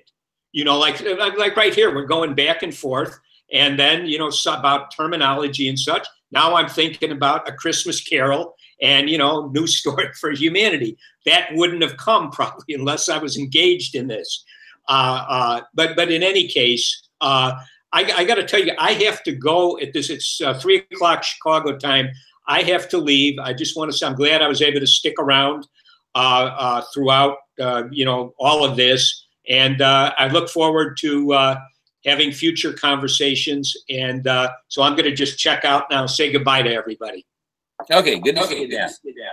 Like right here, we're going back and forth, and then about terminology and such. Now I'm thinking about A Christmas Carol and New Story for Humanity. That wouldn't have come probably unless I was engaged in this. But in any case, I got to tell you, I have to go at this. It's 3:00 Chicago time. I have to leave. I just want to say I'm glad I was able to stick around throughout, all of this. And I look forward to having future conversations. And so I'm going to just check out now. Say goodbye to everybody. Okay, good to see you, Dan.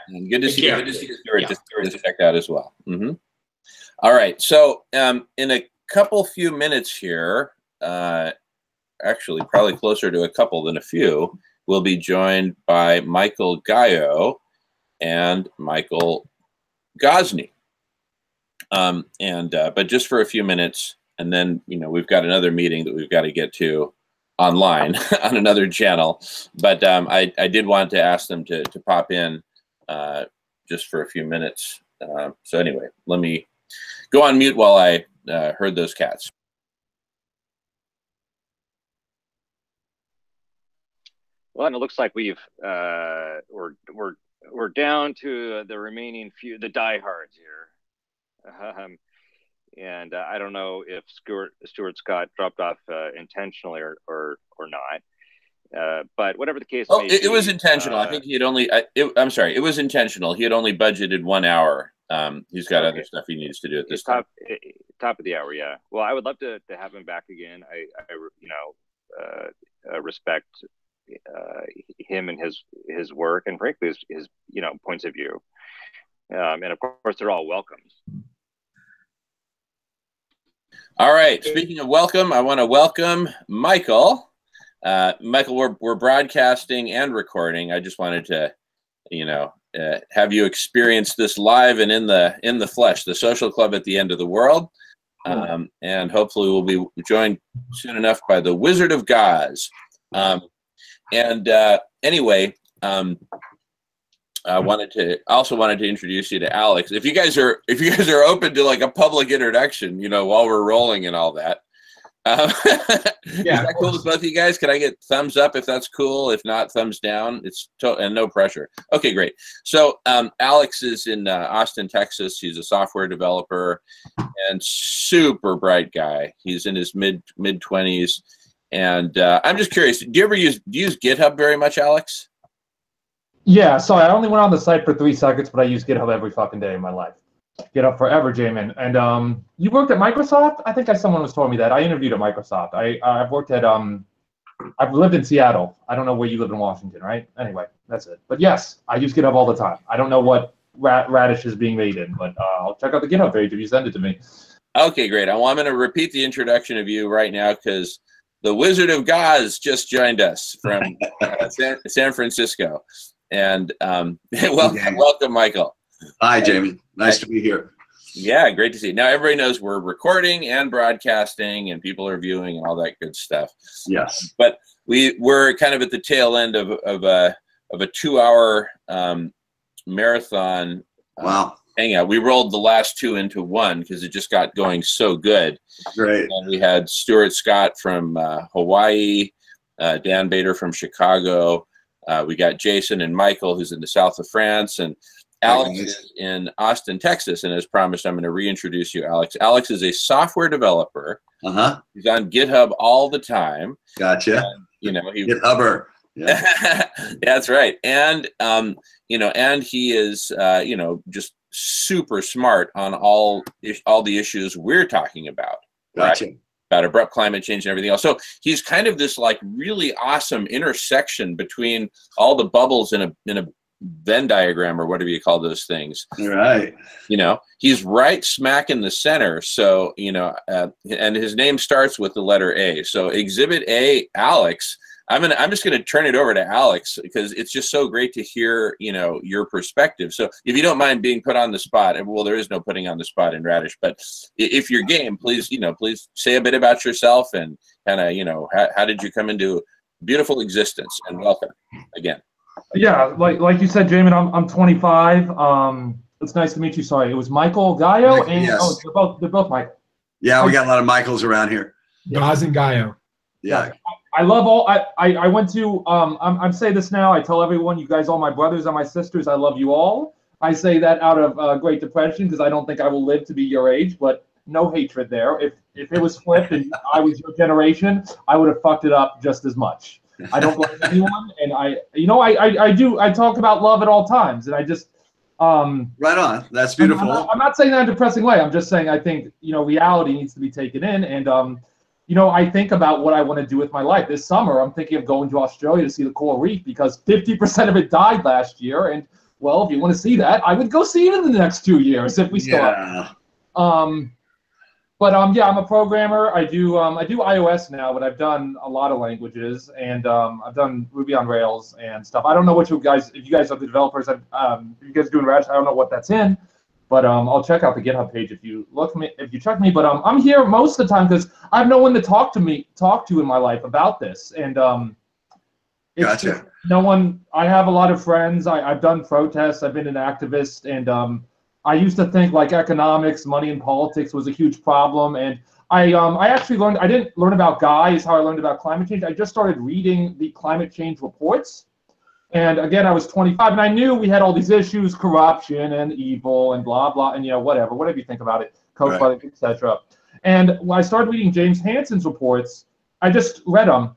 And good to see you. Good to see you, Stuart. Just checked out as well. All right. So in a few minutes here, actually probably closer to a couple than a few, we'll be joined by Michael Gayo and Michael Gosney. But just for a few minutes, and then we've got another meeting that we've got to get to online on another channel. But I did want to ask them to pop in just for a few minutes. So anyway, let me go on mute while I herd those cats. Well, and it looks like we're down to the remaining few, the diehards here. And I don't know if Stuart Scott dropped off intentionally or not. But whatever the case may be, it was intentional. I think he had only. I'm sorry, it was intentional. He had only budgeted 1 hour. He's got other stuff he needs to do at this time. Top of the hour, yeah. Well, I would love to have him back again. I respect him and his work, and frankly his points of view. And of course, they're all welcomed. All right. Speaking of welcome, I want to welcome Michael. Michael, we're broadcasting and recording. I just wanted to, have you experience this live and in the flesh, the Social Club at the End of the World. And hopefully we'll be joined soon enough by the Wizard of Goz. Anyway, I also wanted to introduce you to Alex. If you guys are open to like a public introduction, while we're rolling and all that. Yeah, is that cool with both of you guys? Can I get thumbs up if that's cool? If not, thumbs down. And no pressure. Okay, great. So Alex is in Austin, Texas. He's a software developer and super bright guy. He's in his mid 20s. And I'm just curious, do you use GitHub very much, Alex? Yeah, sorry, I only went on the site for 3 seconds, but I use GitHub every fucking day in my life. GitHub forever, Jamin. And you worked at Microsoft? I think someone was telling me that. I interviewed at Microsoft. I've worked at I've lived in Seattle. I don't know where you live in Washington, right? Anyway, that's it. But yes, I use GitHub all the time. I don't know what Radish is being made in, but I'll check out the GitHub page if you send it to me. Okay, great. I'm going to repeat the introduction of you right now because the Wizard of Goz just joined us from San Francisco. And welcome, Michael. Hi, Jamie. Nice to be here. Yeah, great to see you. Now, everybody knows we're recording and broadcasting and people are viewing and all that good stuff. Yes. But we're kind of at the tail end of a 2-hour marathon hangout. We rolled the last 2 into one because it just got going so good. Great. And we had Stuart Scott from Hawaii, Dan Bader from Chicago. We got Jason and Michael, who's in the south of France, and Alex is in Austin, Texas. And as promised, I'm going to reintroduce you, Alex. Alex is a software developer. He's on GitHub all the time. Gotcha. And, GitHubber. Yeah. That's right. And and he is just super smart on all the issues we're talking about. Gotcha. Right? About abrupt climate change and everything else. So he's kind of this like really awesome intersection between all the bubbles in a Venn diagram or whatever you call those things. Right. He's right smack in the center. So, and his name starts with the letter A. So Exhibit A, Alex. I'm just going to turn it over to Alex because it's just so great to hear, your perspective. So if you don't mind being put on the spot, and well, there is no putting on the spot in Radish, but if you're game, please say a bit about yourself and kind of, how did you come into beautiful existence, and welcome again. Yeah, like you said, Jamin, I'm 25. It's nice to meet you. Sorry, it was Michael Gayo, and yes. They're both Michael. Yeah, we got a lot of Michaels around here. Goz and Gayo. Yeah. I love all. I went to. I'm saying this now. I tell everyone, you guys, all my brothers and my sisters, I love you all. I say that out of Great Depression because I don't think I will live to be your age, but no hatred there. If it was flipped and I was your generation, I would have fucked it up just as much. I don't blame anyone, and I talk about love at all times, and I just right on. That's beautiful. I'm not saying that in a depressing way. I'm just saying I think reality needs to be taken in, and you know, I think about what I want to do with my life. This summer, I'm thinking of going to Australia to see the coral reef because 50% of it died last year. And, well, if you want to see that, I would go see it in the next 2 years if we still have. Yeah, I'm a programmer. I do iOS now, but I've done a lot of languages, and I've done Ruby on Rails and stuff. I don't know what if you guys are the developers, if you guys are doing Rash, I don't know what that's in, but I'll check out the GitHub page if you check me. But I'm here most of the time because I have no one to talk to in my life about this, and it's just no one. I have a lot of friends. I've done protests. I've been an activist, and I used to think like economics, money, and politics was a huge problem, and I actually learned. I didn't learn about Guy is how I learned about climate change. I just started reading the climate change reports, and again, I was 25, and I knew we had all these issues, corruption and evil and blah blah, and whatever you think about it, co-funding, etc. And when I started reading James Hansen's reports, I just read them.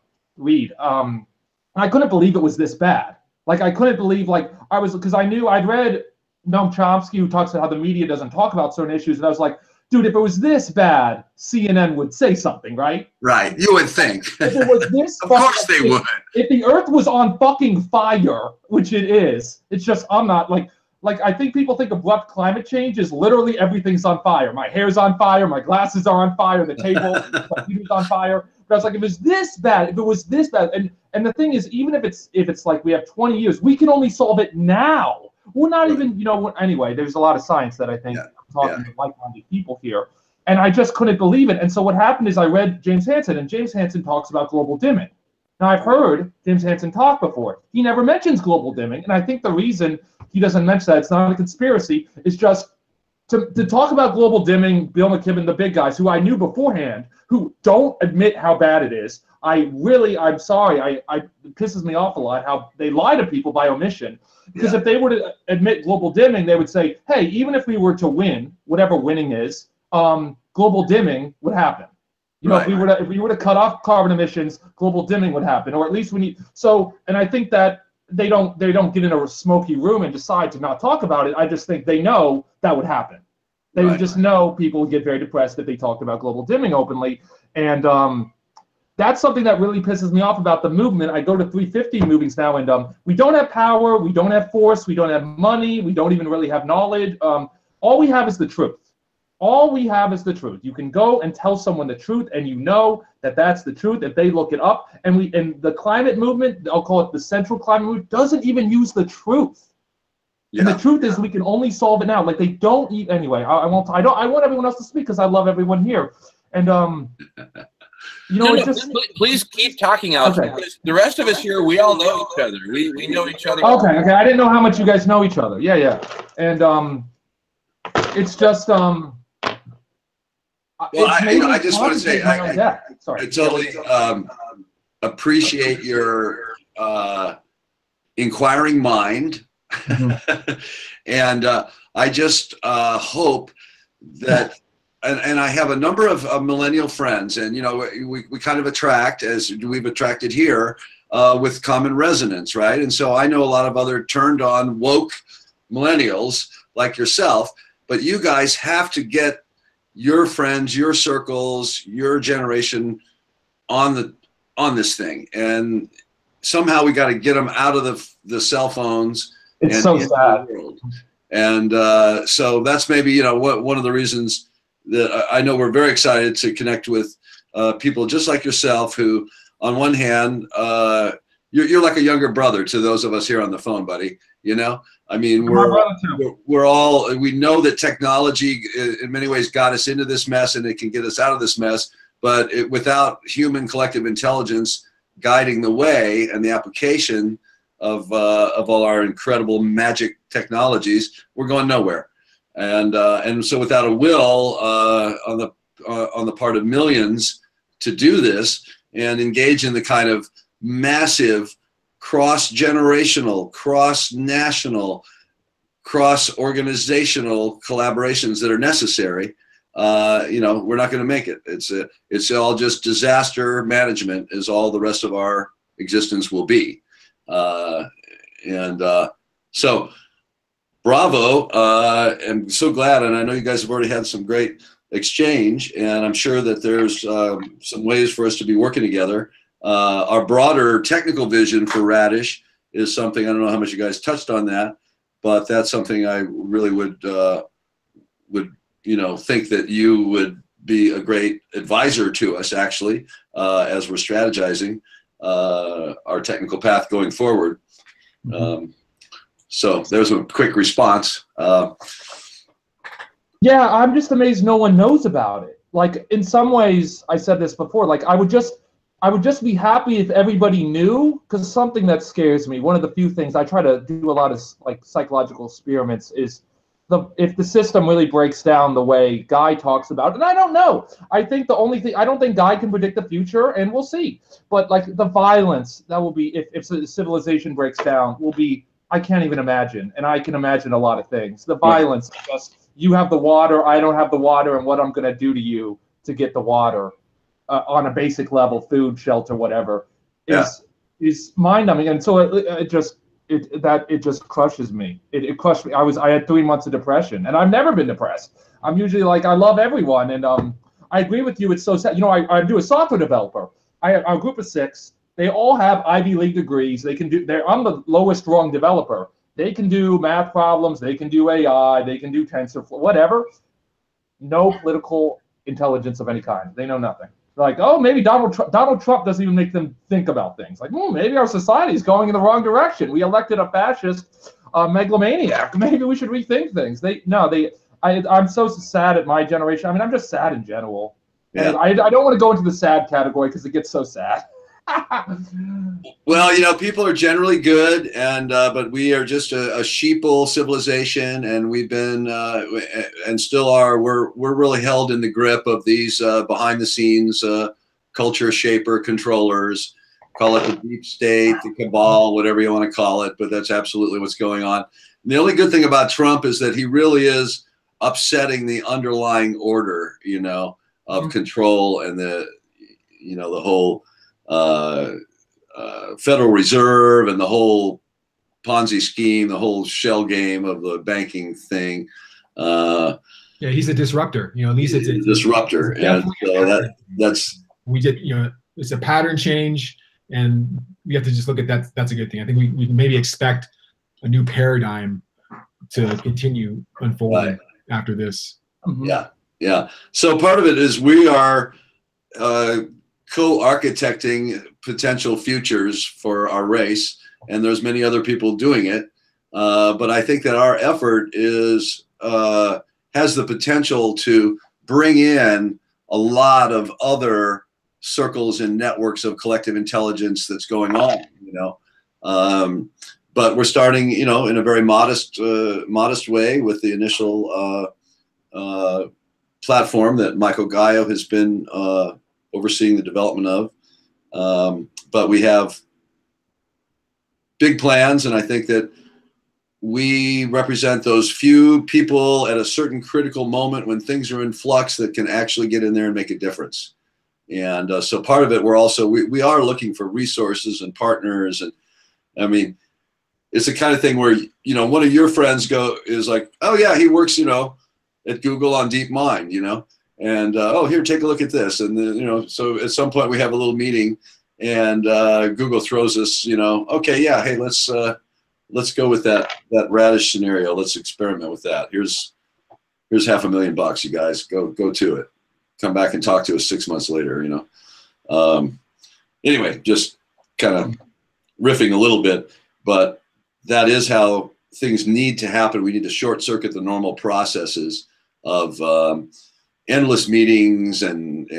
I couldn't believe it was this bad. Like I couldn't believe because I knew I'd read Noam Chomsky, who talks about how the media doesn't talk about certain issues, and I was like, dude, if it was this bad, CNN would say something, right? Right, you would think. If it was this of course they would. If the Earth was on fucking fire, which it is, it's just I'm not like I think people think abrupt climate change is literally everything's on fire. My hair's on fire, my glasses are on fire, the table, my computer's on fire. But I was like, if it was this bad, and the thing is, even if it's like we have 20 years, we can only solve it now. We're not even, anyway, there's a lot of science that I think I'm talking to like-minded people here. And I just couldn't believe it. And so what happened is I read James Hansen, and James Hansen talks about global dimming. Now, I've heard James Hansen talk before. He never mentions global dimming. And I think the reason he doesn't mention that, it's not a conspiracy, is just to talk about global dimming, Bill McKibben, the big guys, who I knew beforehand, who don't admit how bad it is. I'm sorry, it pisses me off a lot how they lie to people by omission. Because if they were to admit global dimming, they would say, hey, even if we were to win, whatever winning is, global dimming would happen. If we were to cut off carbon emissions, global dimming would happen, or at least we need. So, and I think that they don't get in a smoky room and decide to not talk about it. I just think they know that would happen. They would just know people would get very depressed if they talked about global dimming openly, and that's something that really pisses me off about the movement. I go to 350 movements now, and we don't have power, we don't have force, we don't have money, we don't even really have knowledge. All we have is the truth. All we have is the truth. You can go and tell someone the truth, and you know that that's the truth if they look it up. And the climate movement, I'll call it the central climate movement, doesn't even use the truth. Yeah. And the truth is, we can only solve it now. Like they don't eat anyway. I want everyone else to speak because I love everyone here. And please keep talking, Alex. Okay. Because the rest of us here, we all know each other. We know each other. Okay. I didn't know how much you guys know each other. Yeah. And it's just well, I just want to say I totally appreciate your inquiring mind, and I just hope that. And I have a number of millennial friends, and we kind of attract, as we've attracted here, with common resonance, right? And so I know a lot of other turned on woke millennials like yourself, but you guys have to get your friends, your circles, your generation on this thing, and somehow we got to get them out of the cell phones. It's so sad. And so that's maybe one of the reasons that I know we're very excited to connect with people just like yourself, who, on one hand, you're like a younger brother to those of us here on the phone, buddy. I mean, we know that technology in many ways got us into this mess, and it can get us out of this mess. But without human collective intelligence guiding the way and the application of all our incredible magic technologies, we're going nowhere. And so without a will on the part of millions to do this and engage in the kind of massive cross-generational, cross-national, cross-organizational collaborations that are necessary, we're not going to make it. It's all just disaster management is all the rest of our existence will be. So bravo. I'm so glad. And I know you guys have already had some great exchange, and I'm sure that there's some ways for us to be working together. Our broader technical vision for Radish is something, I don't know how much you guys touched on that, but that's something I really would think that you would be a great advisor to us, actually, as we're strategizing our technical path going forward. So there's a quick response. Yeah, I'm just amazed no one knows about it. Like, in some ways, I said this before, like, I would just be happy if everybody knew, because something that scares me, one of the few things I try to do a lot of like psychological experiments is if the system really breaks down the way Guy talks about, and I don't know. I think the only thing, I don't think Guy can predict the future, and we'll see. But like the violence that will be, if civilization breaks down, will be, I can't even imagine. And I can imagine a lot of things. The violence, just, you have the water, I don't have the water, and what I'm going to do to you to get the water on a basic level, food, shelter, whatever, is mind-numbing. And so it just crushes me. It crushed me. I had 3 months of depression, and I've never been depressed. I'm usually like, I love everyone, and I agree with you. It's so sad. You know, I do a software developer. I have a group of 6. They all have Ivy League degrees. They can do. I'm the lowest rung developer. They can do math problems. They can do AI. They can do TensorFlow, whatever. No political intelligence of any kind. They know nothing. They're like, oh, maybe Donald Trump doesn't even make them think about things. Like, maybe our society is going in the wrong direction. We elected a fascist megalomaniac. Maybe we should rethink things. I'm so sad at my generation. I mean, I'm just sad in general. Yeah. And I don't want to go into the sad category because it gets so sad. Well, you know, people are generally good, and but we are just a sheeple civilization, and we've been and still are. We're really held in the grip of these behind the scenes culture shaper controllers. Call it the deep state, the cabal, whatever you want to call it, but that's absolutely what's going on. And the only good thing about Trump is that he really is upsetting the underlying order, you know, of control and the whole Federal Reserve and the whole Ponzi scheme, the whole shell game of the banking thing. Yeah, he's a disruptor. You know, at least it's a disruptor, and so that's we did. You know, it's a pattern change, and we have to just look at that. That's a good thing. I think we maybe expect a new paradigm to continue unfolding after this. Yeah. So part of it is we are co-architecting potential futures for our race, and there's many other people doing it. But I think that our effort has the potential to bring in a lot of other circles and networks of collective intelligence that's going on, you know. But we're starting, you know, in a very modest way with the initial platform that Michael Gaio has been overseeing the development of. But we have big plans, and I think that we represent those few people at a certain critical moment when things are in flux that can actually get in there and make a difference. And so part of it, we are looking for resources and partners. And I mean, it's the kind of thing where, you know, one of your friends is like, oh yeah, he works, you know, at Google on DeepMind, you know, and oh, here, take a look at this. And then, you know, so at some point we have a little meeting, and Google throws us, you know, okay, yeah, hey, let's go with that Radish scenario. Let's experiment with that. Here's $500,000, you guys. Go to it. Come back and talk to us 6 months later, you know. Anyway, just kind of riffing a little bit, but that is how things need to happen. We need to short circuit the normal processes of endless meetings and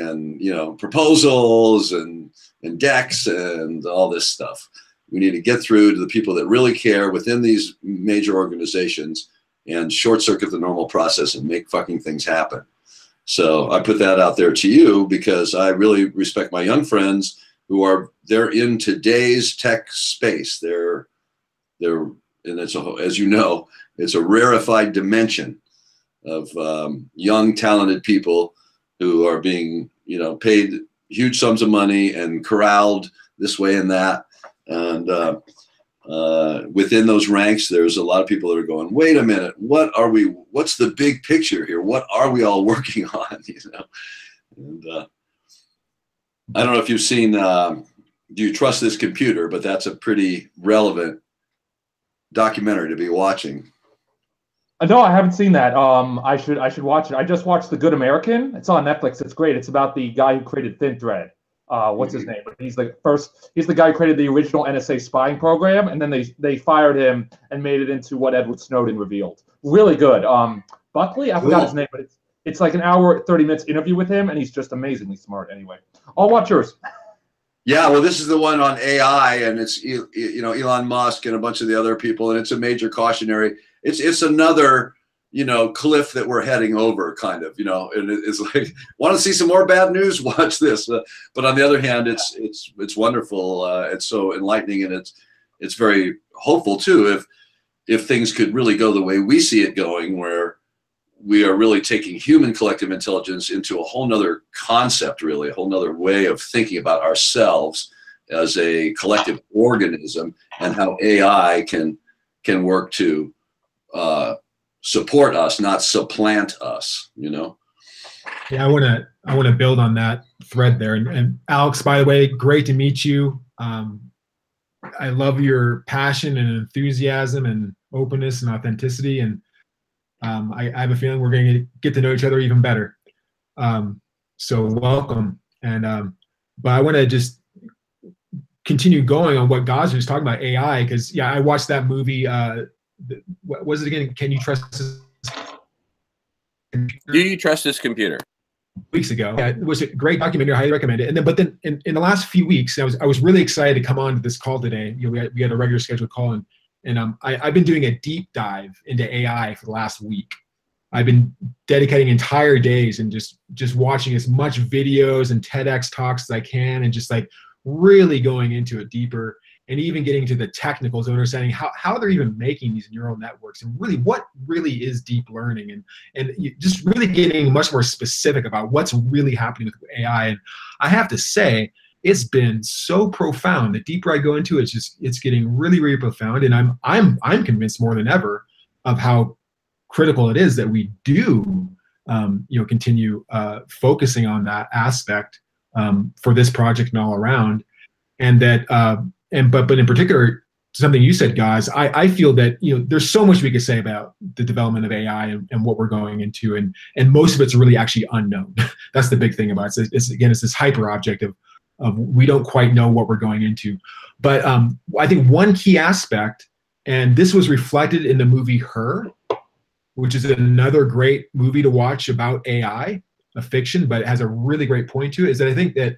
you know, proposals and decks and all this stuff. We need to get through to the people that really care within these major organizations and short circuit the normal process and make fucking things happen. So I put that out there to you because I really respect my young friends they're in today's tech space. They're and as you know, it's a rarefied dimension of young, talented people who are being, you know, paid huge sums of money and corralled this way and that. And within those ranks, there's a lot of people that are going, wait a minute, what's the big picture here? What are we all working on? You know, and I don't know if you've seen, Do You Trust This Computer? But that's a pretty relevant documentary to be watching. No, I haven't seen that. I should watch it. I just watched The Good American. It's on Netflix. It's great. It's about the guy who created ThinThread. What's his name? He's the guy who created the original NSA spying program, and then they fired him and made it into what Edward Snowden revealed. Really good. Buckley, I forgot his name, but it's like an hour, 30 minutes interview with him, and he's just amazingly smart. Anyway, I'll watch yours. Yeah, well, this is the one on AI, and it's, you know, Elon Musk and a bunch of the other people, and it's a major cautionary. It's another, you know, cliff that we're heading over, kind of, you know, and it's like, want to see some more bad news? Watch this. But on the other hand, it's wonderful. It's so enlightening, and it's very hopeful too. If things could really go the way we see it going, where we are really taking human collective intelligence into a whole nother concept, really, a whole nother way of thinking about ourselves as a collective organism, and how AI can work to support us, not supplant us, you know? Yeah, I want to build on that thread there. And Alex, by the way, great to meet you. I love your passion and enthusiasm and openness and authenticity. And I have a feeling we're going to get to know each other even better. So welcome. And but I want to just continue going on what Gaza was talking about, AI, because yeah, I watched that movie. What was it again? Can You Trust This Computer? Do You Trust This Computer? Weeks ago. Yeah, it was a great documentary. I highly recommend it. And then, but then in the last few weeks, I was really excited to come on to this call today. You know, we had a regular scheduled call, and I've been doing a deep dive into AI for the last week. I've been dedicating entire days and just watching as much videos and TEDx talks as I can, and just like really going into it deeper, and even getting to the technicals of understanding how they're even making these neural networks, and really what really is deep learning, and just really getting much more specific about what's really happening with AI. And I have to say, it's been so profound. The deeper I go into it, it's getting really, really profound. And I'm convinced more than ever of how critical it is that we do continue focusing on that aspect for this project and all around. And that but in particular, something you said, guys, I feel that, you know, there's so much we could say about the development of AI and what we're going into, and most of it's really actually unknown. That's the big thing about it. It's this hyper object of we don't quite know what we're going into. But I think one key aspect, and this was reflected in the movie Her, which is another great movie to watch about AI, a fiction, but it has a really great point to it, is that I think that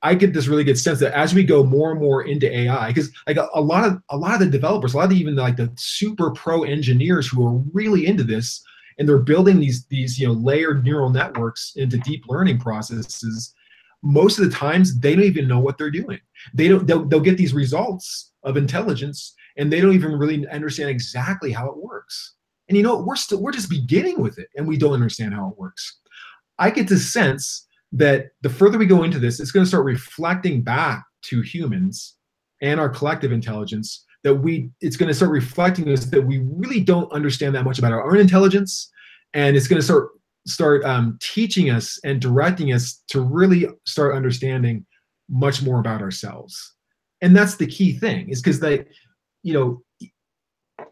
I get this really good sense that as we go more and more into AI, because like a lot of the developers, a lot of even like the super pro engineers who are really into this, and they're building these layered neural networks into deep learning processes, most of the times they don't even know what they're doing. They'll get these results of intelligence, and they don't even really understand exactly how it works. And you know, we're just beginning with it, and we don't understand how it works. I get the sense that the further we go into this, it's going to start reflecting back to humans and our collective intelligence, that it's going to start reflecting us that we really don't understand that much about our own intelligence, and it's going to start teaching us and directing us to really start understanding much more about ourselves. And that's the key thing, is because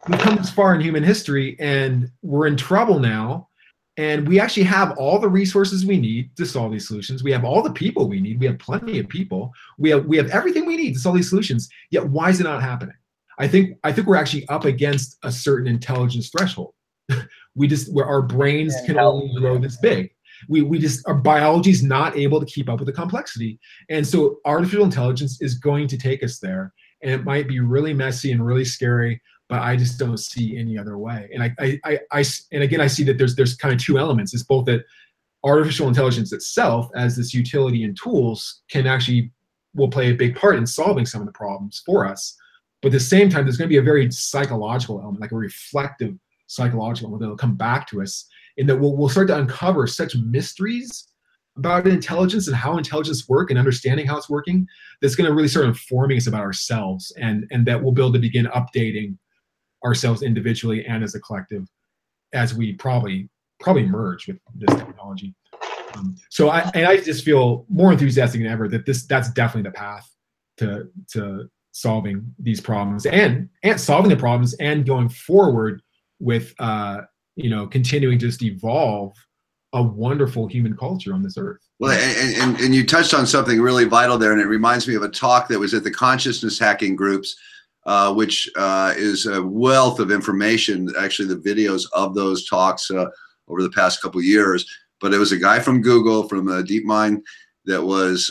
we've come this far in human history, and we're in trouble now, and we actually have all the resources we need to solve these solutions. We have all the people we need. We have plenty of people. We have everything we need to solve these solutions. Yet why is it not happening? I think we're actually up against a certain intelligence threshold. Where our brains can only grow this big. Our biology is not able to keep up with the complexity. And so artificial intelligence is going to take us there, and it might be really messy and really scary, but I just don't see any other way. And I see that there's kind of two elements. It's both that artificial intelligence itself, as this utility and tools, will play a big part in solving some of the problems for us. But at the same time, there's going to be a very psychological element, like a reflective psychological element, that'll come back to us, in that we'll start to uncover such mysteries about intelligence and how intelligence work and understanding how it's working that's going to really start informing us about ourselves, and that we'll be able to begin updating ourselves individually and as a collective as we probably merge with this technology. So I just feel more enthusiastic than ever that that's definitely the path to solving these problems and solving the problems and going forward with continuing to just evolve a wonderful human culture on this earth. Well, and you touched on something really vital there, and it reminds me of a talk that was at the consciousness hacking groups, which is a wealth of information, actually the videos of those talks over the past couple of years. But it was a guy from Google, from DeepMind, that was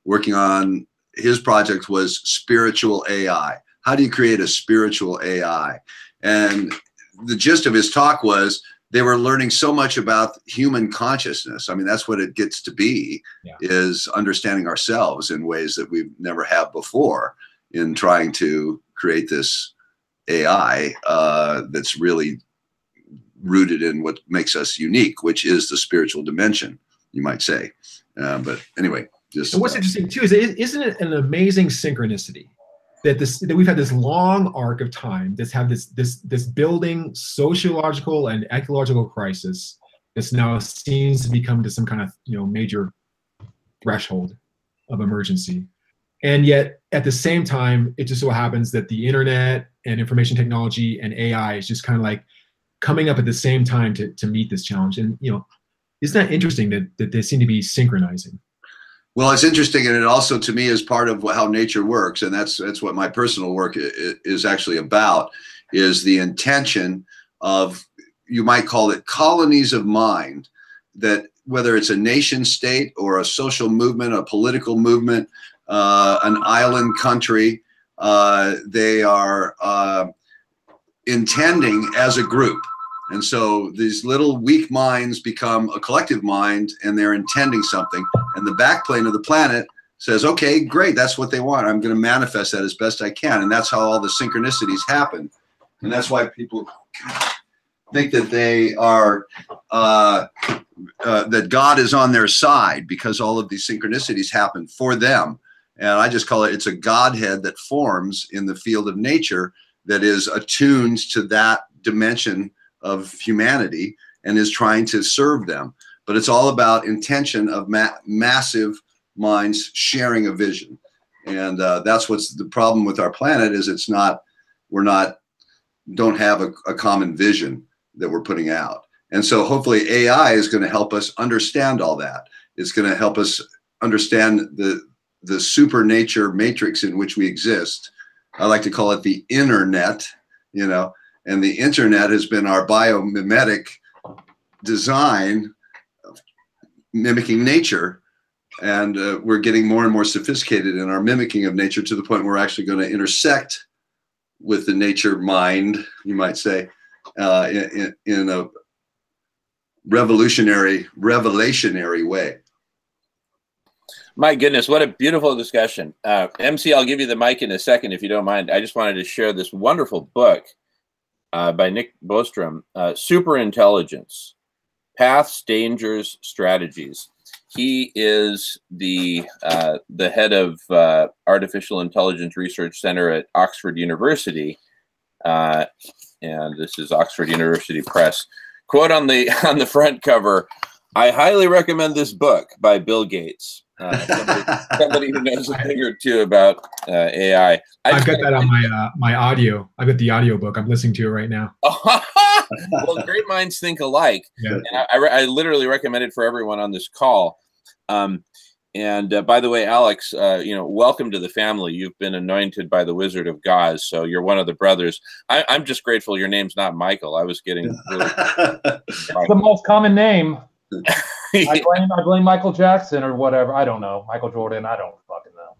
working on, his project was spiritual AI. How do you create a spiritual AI? And the gist of his talk was they were learning so much about human consciousness. I mean, that's what it gets to be, is understanding ourselves in ways that we've never had before in trying to create this AI that's really rooted in what makes us unique, which is the spiritual dimension, you might say. But anyway, just. And what's interesting too is, isn't it an amazing synchronicity that we've had this long arc of time that's had this building sociological and ecological crisis that's now seems to become to some kind of major threshold of emergency, and yet at the same time it just so happens that the internet and information technology and AI is just kind of like coming up at the same time to meet this challenge. And isn't that interesting that they seem to be synchronizing? Well, it's interesting, and it also, to me, is part of how nature works, and that's what my personal work is actually about, is the intention of, you might call it colonies of mind, that whether it's a nation state or a social movement, a political movement, an island country, they are intending as a group. And so these little weak minds become a collective mind, and they're intending something. And the backplane of the planet says, okay, great, that's what they want. I'm going to manifest that as best I can. And that's how all the synchronicities happen. And that's why people think that they are, that God is on their side, because all of these synchronicities happen for them. And I just call it's a Godhead that forms in the field of nature that is attuned to that dimension of humanity and is trying to serve them. But it's all about intention of massive minds sharing a vision. And that's what's the problem with our planet, is don't have a common vision that we're putting out. And so hopefully AI is going to help us understand all that. It's going to help us understand the supernature matrix in which we exist. I like to call it the internet, and the internet has been our biomimetic design, mimicking nature. And we're getting more and more sophisticated in our mimicking of nature, to the point where we're actually going to intersect with the nature mind, you might say, in a revelationary way. My goodness, what a beautiful discussion. MC, I'll give you the mic in a second if you don't mind. I just wanted to share this wonderful book by Nick Bostrom, Superintelligence, Paths, Dangers, Strategies. He is the head of Artificial Intelligence Research Center at Oxford University, and this is Oxford University Press. Quote on the front cover: "I highly recommend this book by Bill Gates." Somebody who knows a thing or two about AI. I've got that on my audio. I've got the audio book. I'm listening to it right now. Well, great minds think alike. Yeah. And I literally recommend it for everyone on this call. And by the way, Alex, welcome to the family. You've been anointed by the Wizard of Oz, so you're one of the brothers. I'm just grateful your name's not Michael. I was getting really it's the most common name. I blame Michael Jackson or whatever. I don't know. Michael Jordan. I don't fucking know.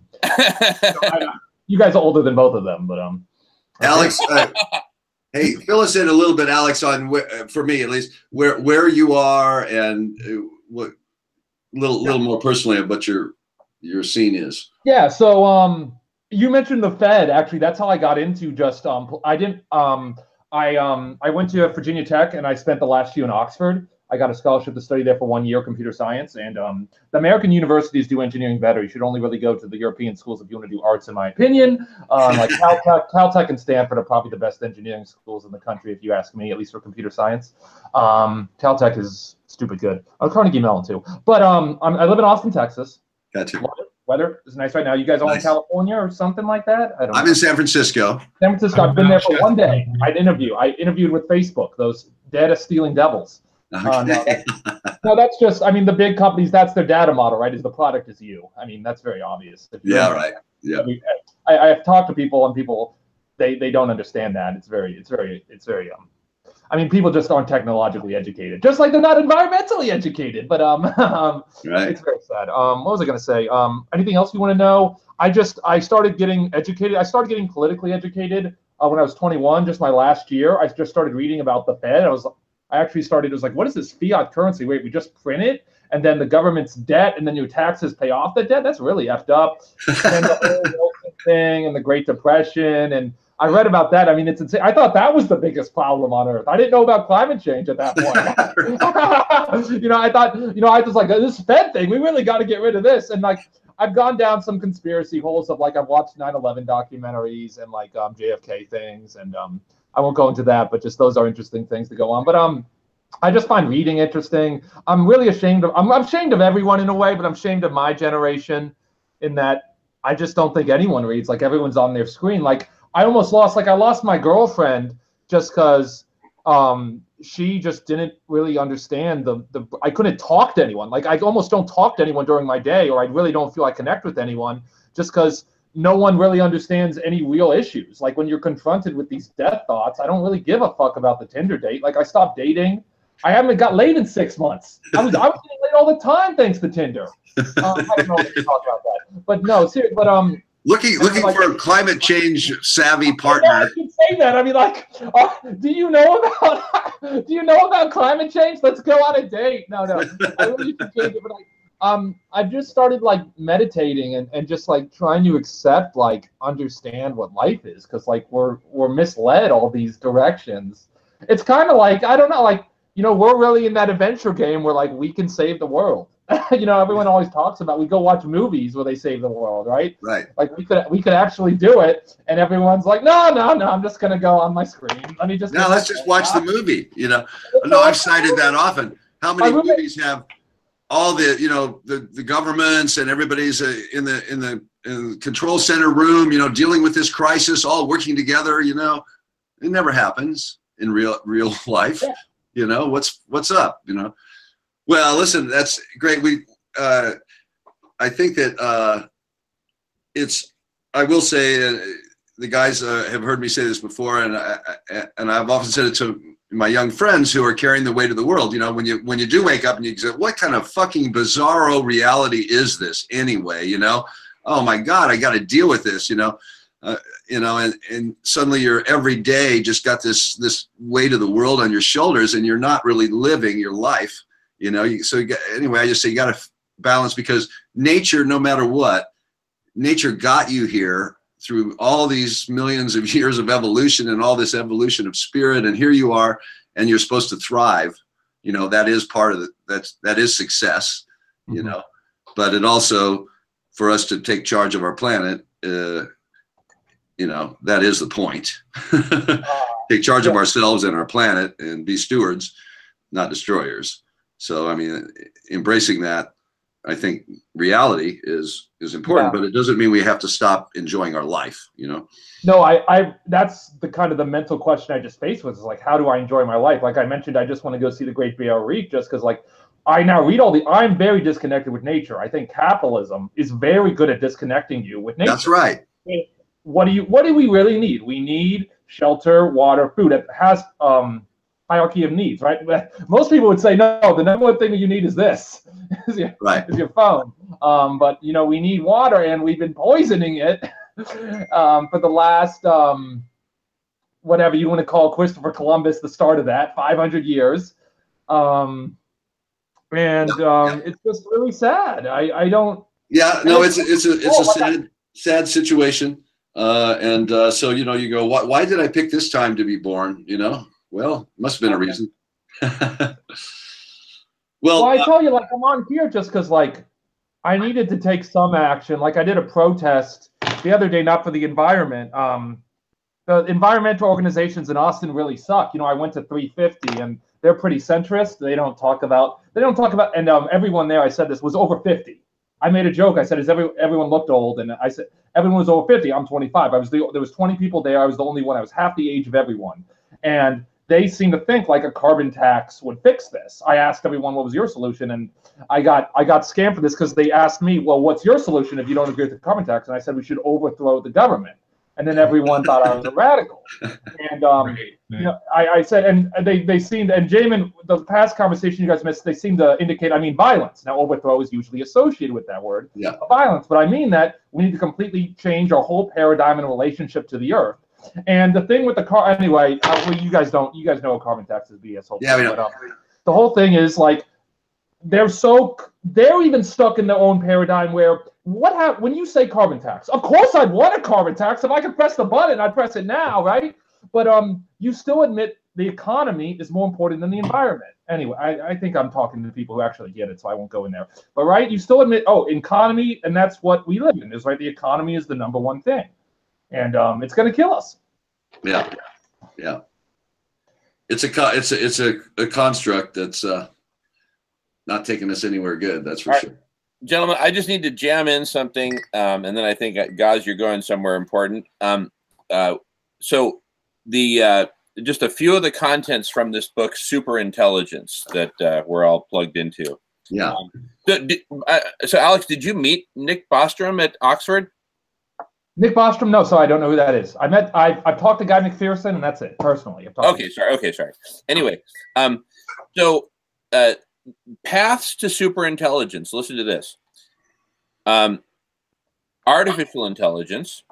You guys are older than both of them, but Alex, hey, fill us in a little bit, Alex, on for me at least where you are and what little more personally of what your scene is. Yeah. So you mentioned the Fed. Actually, that's how I got into just I went to Virginia Tech and I spent the last few in Oxford. I got a scholarship to study there for 1 year, computer science. And the American universities do engineering better. You should only really go to the European schools if you want to do arts, in my opinion. Like Caltech and Stanford are probably the best engineering schools in the country, if you ask me, at least for computer science. Caltech is stupid good. Carnegie Mellon too. But I live in Austin, Texas. Gotcha. Weather is nice right now. You guys all in California or something like that? I'm in San Francisco. San Francisco. I've been there for 1 day. I interviewed with Facebook, those data stealing devils. Okay. No, that's just, I mean, the big companies, that's their data model, right? Is the product is you. I mean, that's very obvious. Yeah, right. Yeah. I have talked to people, and people, they don't understand that. It's very I mean, people just aren't technologically educated, just like they're not environmentally educated. But right. It's very sad. What was I going to say? Anything else you want to know? I started getting educated. I started getting politically educated when I was 21, just my last year. I just started reading about the Fed. I actually started, it was like, what is this fiat currency? Wait, we just print it, and then the government's debt, and then your taxes pay off the debt? That's really effed up. And the whole Wilson thing and the Great Depression, and I read about that. I mean, it's insane. I thought that was the biggest problem on Earth. I didn't know about climate change at that point. I thought, I was like, this Fed thing, we really got to get rid of this. And like, I've gone down some conspiracy holes of like, I've watched 9/11 documentaries and like JFK things, and I won't go into that, but just those are interesting things to go on. But I just find reading interesting. I'm really ashamed of, I'm ashamed of everyone in a way, but I'm ashamed of my generation in that I just don't think anyone reads. Like, everyone's on their screen. Like, I lost my girlfriend just because she just didn't really understand I couldn't talk to anyone. Like, I almost don't talk to anyone during my day, or I really don't feel I connect with anyone, just because no one really understands any real issues. Like, when you're confronted with these death thoughts, I don't really give a fuck about the Tinder date. Like, I stopped dating. I haven't got laid in 6 months. I was getting laid all the time thanks to Tinder. I don't know if we talk about that, but no, seriously. But looking like, for a climate change savvy partner. I can say that. I mean, like, do you know about climate change? Let's go on a date. No, I really should change it, but like, I've just started like meditating and just like trying to accept, like, understand what life is, because like we're misled all these directions. It's kind of like, I don't know, like, we're really in that adventure game where like we can save the world. Everyone always talks about, we go watch movies where they save the world, right? Right. Like, we could actually do it, and everyone's like, no, I'm just gonna go on my screen. Let's just watch the movie. No, I've cited that often. How many movies have all the governments and everybody's in the control center room, dealing with this crisis, all working together? It never happens in real life. Yeah. What's up? Well, listen, that's great. I think that I will say, the guys have heard me say this before, and I've often said it to my young friends who are carrying the weight of the world. When you do wake up and you say, what kind of fucking bizarro reality is this anyway? Oh my God, I got to deal with this. And suddenly you're every day just got this weight of the world on your shoulders, and you're not really living your life. Anyway, I just say you got to balance, because nature, no matter what, nature got you here through all these millions of years of evolution and all this evolution of spirit, and here you are, and you're supposed to thrive. That is part of that is success. Mm-hmm. But it also, for us to take charge of our planet, that is the point. Take charge of ourselves and our planet, and be stewards, not destroyers. So, I mean, embracing that, I think reality is important, but it doesn't mean we have to stop enjoying our life, No, I that's the kind of the mental question I just faced with, is like, how do I enjoy my life? Like I mentioned, I just want to go see the Great Barrier Reef, just because like I now read I'm very disconnected with nature. I think capitalism is very good at disconnecting you with nature. That's right. What do we really need? We need shelter, water, food. It has hierarchy of needs, right? Most people would say, no, the number one thing that you need is this, is your phone. But we need water, and we've been poisoning it for the last, whatever you want to call Christopher Columbus, the start of that, 500 years. It's just really sad. I don't. Yeah, no, it's a sad situation. So, you go, why did I pick this time to be born? Well, must have been a reason. Well, I tell you, like, I'm on here just because, like, I needed to take some action. Like, I did a protest the other day, not for the environment. The environmental organizations in Austin really suck. You know, I went to 350, and they're pretty centrist. They don't talk about, and everyone there, I said this, was over 50. I made a joke. I said, everyone looked old? And I said, everyone was over 50. I'm 25. There was 20 people there. I was the only one. I was half the age of everyone. And they seem to think like a carbon tax would fix this. I asked everyone, what was your solution? And I got scammed for this because they asked me, well, what's your solution if you don't agree with the carbon tax? And I said, we should overthrow the government. And then everyone thought I was a radical. And you know, I said, and they seemed, and Jamin, the past conversation you guys missed, they seem to indicate, I mean, violence. Now, overthrow is usually associated with that word, violence. But I mean that we need to completely change our whole paradigm and relationship to the earth. And the thing with the car, anyway, well, you guys know what carbon tax is, BS. Yeah, we know. But, the whole thing is like, they're even stuck in their own paradigm where when you say carbon tax, of course I'd want a carbon tax. If I could press the button, I'd press it now, right? But you still admit the economy is more important than the environment. Anyway, I think I'm talking to people who actually get it, so I won't go in there. But right, you still admit, economy, and that's what we live in, is right? The economy is the number one thing. And it's going to kill us. Yeah. It's a construct that's not taking us anywhere good. That's for sure. Gentlemen, I just need to jam in something, and then I think, Gaz, you're going somewhere important. So just a few of the contents from this book, Superintelligence, that we're all plugged into. Yeah. So Alex, did you meet Nick Bostrom at Oxford? Nick Bostrom, no, so I don't know who that is. I've talked to Guy McPherson, and that's it, personally. Okay, sorry. Anyway, so paths to superintelligence. Listen to this. Artificial intelligence,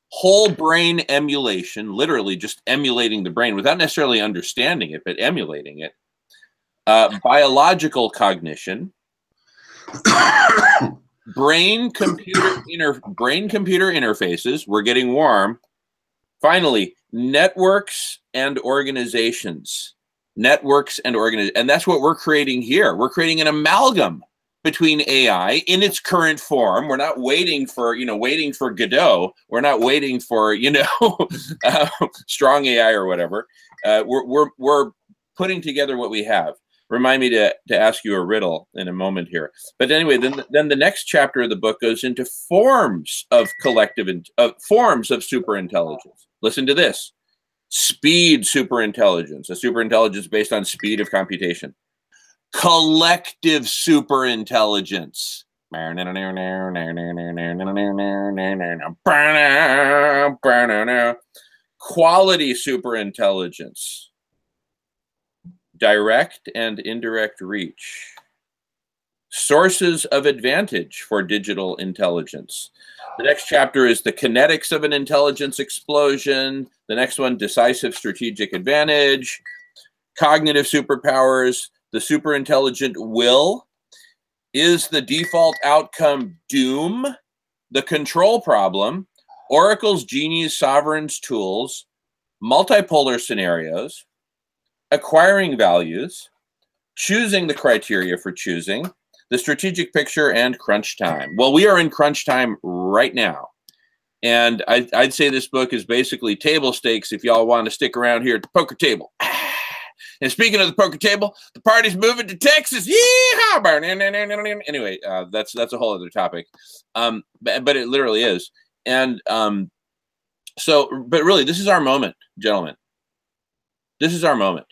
whole brain emulation, literally just emulating the brain without necessarily understanding it, but emulating it. Biological cognition. Brain-computer interfaces. We're getting warm. Finally, networks and organizations. And that's what we're creating here. We're creating an amalgam between AI in its current form. We're not waiting for Godot. We're not waiting for strong AI or whatever. We're putting together what we have. Remind me to ask you a riddle in a moment here. But anyway, then the next chapter of the book goes into forms of forms of superintelligence. Listen to this. Speed superintelligence, a superintelligence based on speed of computation. Collective superintelligence. Quality superintelligence. Direct and indirect reach. Sources of advantage for digital intelligence. The next chapter is the kinetics of an intelligence explosion. The next one, decisive strategic advantage. Cognitive superpowers. The superintelligent will. Is the default outcome doom? The control problem. Oracle's genies, sovereigns, tools. Multipolar scenarios. Acquiring values, choosing the criteria for choosing, the strategic picture, and crunch time. Well, we are in crunch time right now. And I'd say this book is basically table stakes if y'all want to stick around here at the poker table. And speaking of the poker table, the party's moving to Texas. Yeehaw! Anyway, that's a whole other topic. But it literally is. And but really, this is our moment, gentlemen. This is our moment.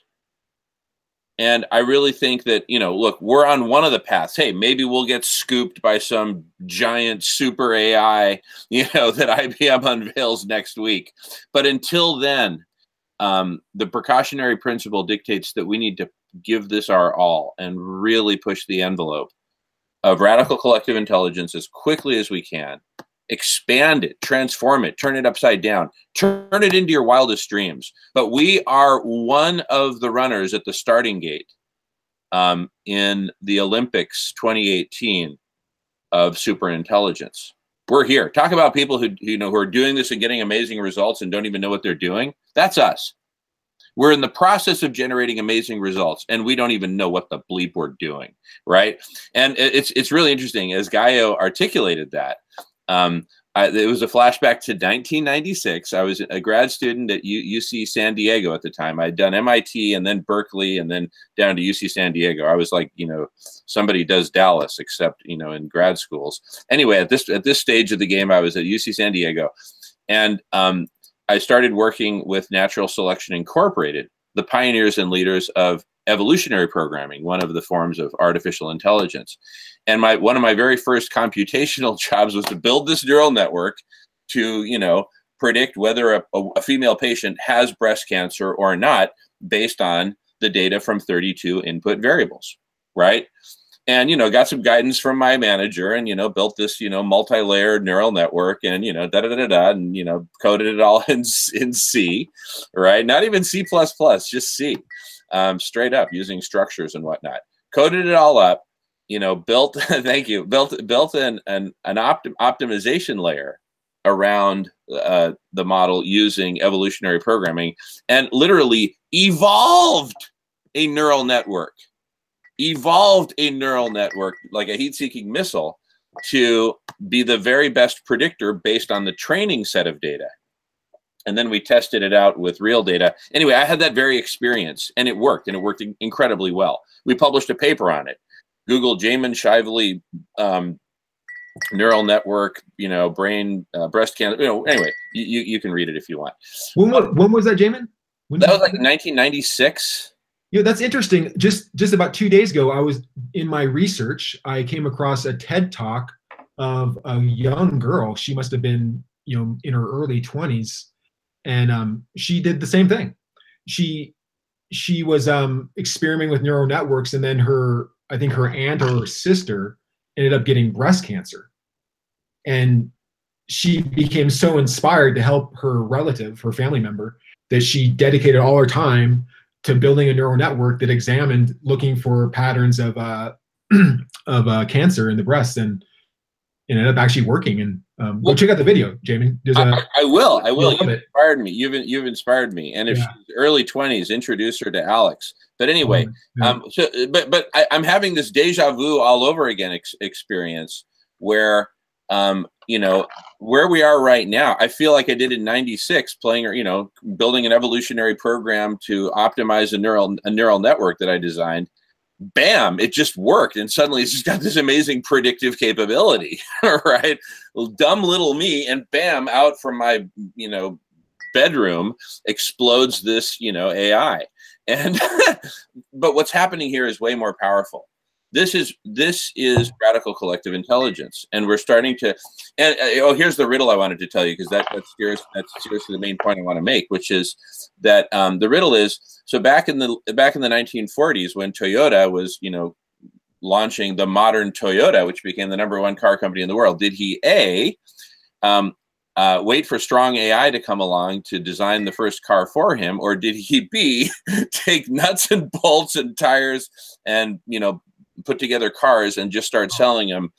And I really think that, look, we're on one of the paths. Hey, maybe we'll get scooped by some giant super AI, that IBM unveils next week. But until then, the precautionary principle dictates that we need to give this our all and really push the envelope of radical collective intelligence as quickly as we can. Expand it, transform it, turn it upside down, turn it into your wildest dreams. But we are one of the runners at the starting gate in the Olympics 2018 of superintelligence. We're here. Talk about people who are doing this and getting amazing results and don't even know what they're doing. That's us. We're in the process of generating amazing results, and we don't even know what the bleep we're doing, right? And it's really interesting as Gaio articulated that. It was a flashback to 1996. I was a grad student at UC San Diego at the time. I'd done MIT and then Berkeley and then down to UC San Diego. I was like, you know, somebody does Dallas, except, you know, in grad schools. Anyway, at this stage of the game, I was at UC San Diego, and I started working with Natural Selection Incorporated, the pioneers and leaders of evolutionary programming, one of the forms of artificial intelligence. And one of my very first computational jobs was to build this neural network to, you know, predict whether a female patient has breast cancer or not based on the data from 32 input variables, right? And, you know, got some guidance from my manager and, you know, built this, you know, multi-layered neural network and, you know, and, you know, coded it all in C, right? Not even C++, just C, straight up using structures and whatnot. Coded it all up, you know, built, thank you, built an optimization layer around the model using evolutionary programming, and literally evolved a neural network like a heat-seeking missile to be the very best predictor based on the training set of data. And then we tested it out with real data. Anyway, I had that very experience, and it worked incredibly well. We published a paper on it. Google Jamin Shively neural network, you know, brain, breast cancer, you know, anyway, you can read it if you want. When was that, Jamin? That was like 1996. You know, that's interesting. Just about 2 days ago, I was in my research, I came across a TED Talk of a young girl. She must have been, you know, in her early 20s. And she did the same thing. She was experimenting with neural networks, and then I think her aunt or her sister ended up getting breast cancer. And she became so inspired to help her relative, her family member, that she dedicated all her time to building a neural network that examined, looking for patterns of cancer in the breast, and it ended up actually working. And go check out the video, Jamin. I will. You've inspired me. You've inspired me. And if she's early 20s, introduce her to Alex. But anyway, but I'm having this deja vu all over again experience where, you know, where we are right now, I feel like I did in 96, playing, or, you know, building an evolutionary program to optimize a neural network that I designed. Bam, it just worked. And suddenly it's just got this amazing predictive capability, right? Well, dumb little me, and bam, out from my, you know, bedroom explodes this, you know, AI. And, but what's happening here is way more powerful. This is radical collective intelligence, and we're starting to. And here's the riddle I wanted to tell you, because that's seriously the main point I want to make, which is that the riddle is, so back in the 1940s, when Toyota was, you know, launching the modern Toyota, which became the #1 car company in the world, did he wait for strong AI to come along to design the first car for him, or did he B, take nuts and bolts and tires and, you know, put together cars and just start selling them,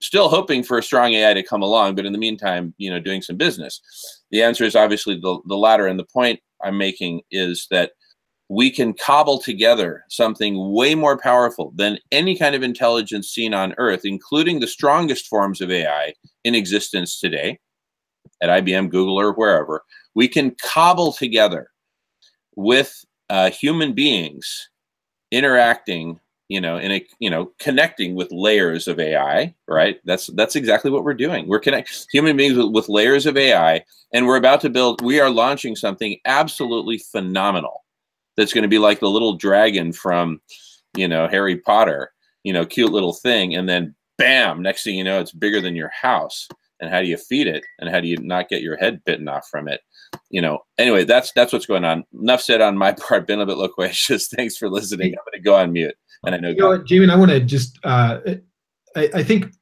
still hoping for a strong AI to come along, but in the meantime, you know, doing some business? The answer is obviously the latter. And the point I'm making is that we can cobble together something way more powerful than any kind of intelligence seen on Earth, including the strongest forms of AI in existence today at IBM, Google, or wherever. We can cobble together with human beings interacting, you know, in a, you know, connecting with layers of AI, right? That's exactly what we're doing. We're connecting human beings with layers of AI, and we are launching something absolutely phenomenal that's going to be like the little dragon from, you know, Harry Potter, you know, cute little thing, and then bam, next thing you know, it's bigger than your house. And how do you feed it? And how do you not get your head bitten off from it? You know, anyway, that's what's going on. Enough said on my part. Been a bit loquacious. Thanks for listening. I'm going to go on mute. And I know, you know what, Jamin, I want to just, I think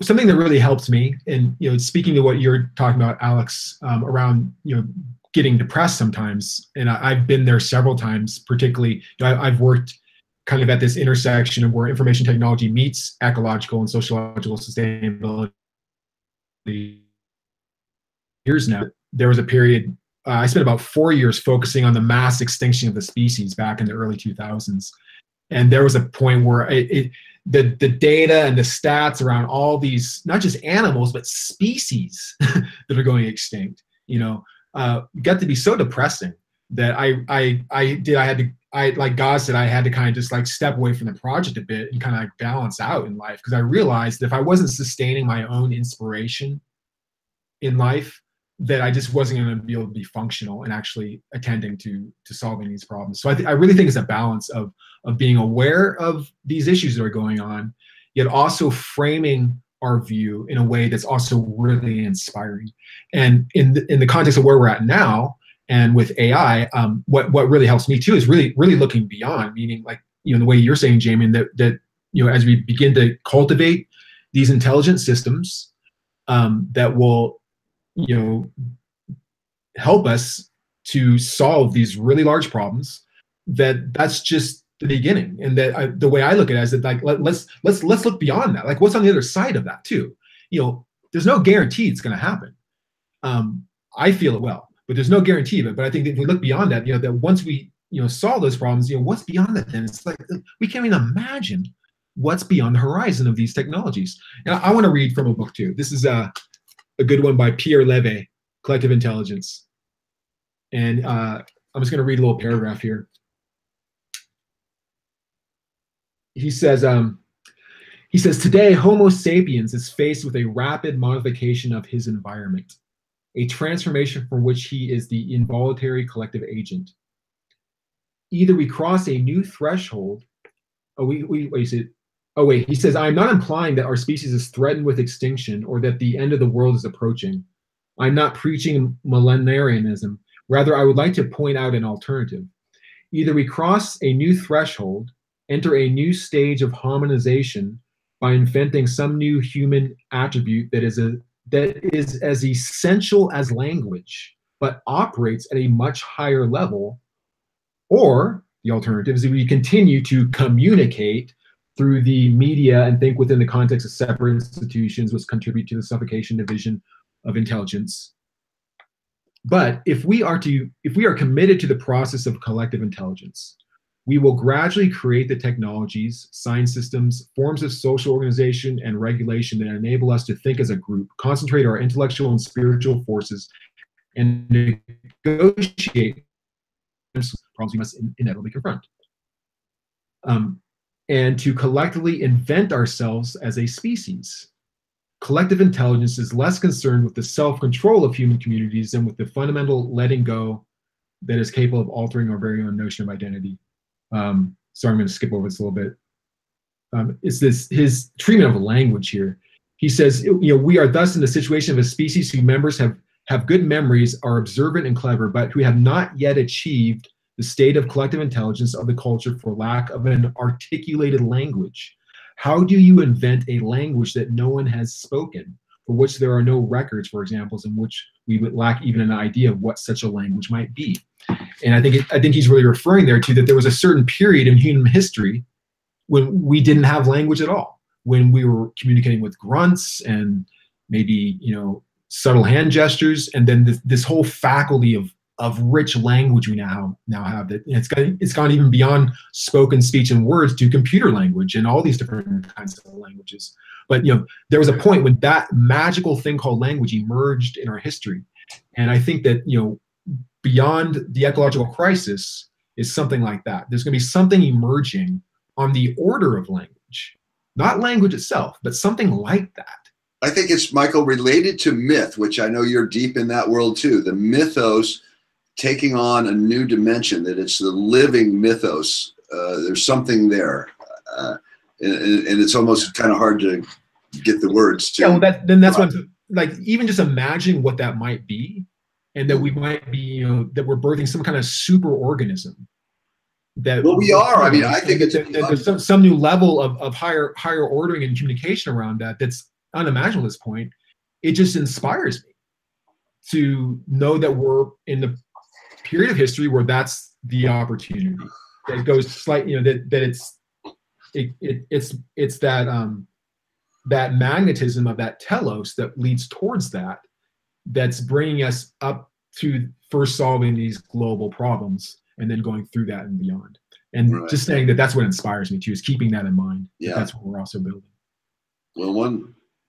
something that really helps me, and, you know, speaking to what you're talking about, Alex, around, you know, getting depressed sometimes, and I've been there several times, particularly, you know, I've worked kind of at this intersection of where information technology meets ecological and sociological sustainability. Years now, there was a period I spent about 4 years focusing on the mass extinction of the species back in the early 2000s. And there was a point where the data and the stats around all these, not just animals, but species that are going extinct, got to be so depressing that like God said, I had to kind of just like step away from the project a bit and kind of like balance out in life, because I realized that if I wasn't sustaining my own inspiration in life, that I just wasn't going to be able to be functional and actually attending to solving these problems. So I really think it's a balance of being aware of these issues that are going on, yet also framing our view in a way that's also really inspiring. And in the context of where we're at now, and with AI, what really helps me too is really looking beyond, meaning like, the way you're saying, Jamin, that as we begin to cultivate these intelligent systems that will help us to solve these really large problems, that's just the beginning. And that the way I look at it is that, like, let's look beyond that. Like, what's on the other side of that too? There's no guarantee it's going to happen. I feel it well, but there's no guarantee of it. But I think that if we look beyond that, that once we solve those problems, what's beyond that? Then it's like we can't even imagine what's beyond the horizon of these technologies. Now, I want to read from a book too. This is a good one by Pierre Levy, Collective Intelligence. And I'm just going to read a little paragraph here. He says, today, Homo sapiens is faced with a rapid modification of his environment, a transformation for which he is the involuntary collective agent. Either we cross a new threshold. He says, I am not implying that our species is threatened with extinction or that the end of the world is approaching. I'm not preaching millenarianism. Rather, I would like to point out an alternative. Either we cross a new threshold, enter a new stage of harmonization by inventing some new human attribute that is as essential as language, but operates at a much higher level, or the alternative is that we continue to communicate through the media and think within the context of separate institutions, which contribute to the suffocation division of intelligence. But if we are committed to the process of collective intelligence, we will gradually create the technologies, science systems, forms of social organization, and regulation that enable us to think as a group, concentrate our intellectual and spiritual forces, and negotiate problems we must inevitably confront. And to collectively invent ourselves as a species. Collective intelligence is less concerned with the self-control of human communities than with the fundamental letting go that is capable of altering our very own notion of identity. So I'm going to skip over this a little bit. It's his treatment of language here. He says, we are thus in the situation of a species whose members have good memories, are observant and clever, but who have not yet achieved the state of collective intelligence of the culture for lack of an articulated language. How do you invent a language that no one has spoken, for which there are no records, for examples, in which we would lack even an idea of what such a language might be? And I think he's really referring there to that there was a certain period in human history when we didn't have language at all, when we were communicating with grunts and maybe subtle hand gestures, and then this whole faculty of rich language we now have, that it's gone even beyond spoken speech and words to computer language and all these different kinds of languages. But there was a point when that magical thing called language emerged in our history, and I think that beyond the ecological crisis is something like that. There's going to be something emerging on the order of language, not language itself, but something like that. I think it's, Michael, related to myth, which I know you're deep in that world too. The mythos taking on a new dimension, that it's the living mythos. There's something there. And it's almost kind of hard to get the words to. Yeah, well, that's what, like, even just imagine what that might be, and that we might be, that we're birthing some kind of super organism. Well, we are. I mean, I think there's some new level of higher ordering and communication around that that's unimaginable at this point. It just inspires me to know that we're in the period of history where that's the opportunity. That goes slightly, that it's that magnetism of that telos that leads towards that's bringing us up to first solving these global problems and then going through that and beyond. And Right. just saying that that's what inspires me too, is keeping that in mind. Yeah. That's what we're also building. Well,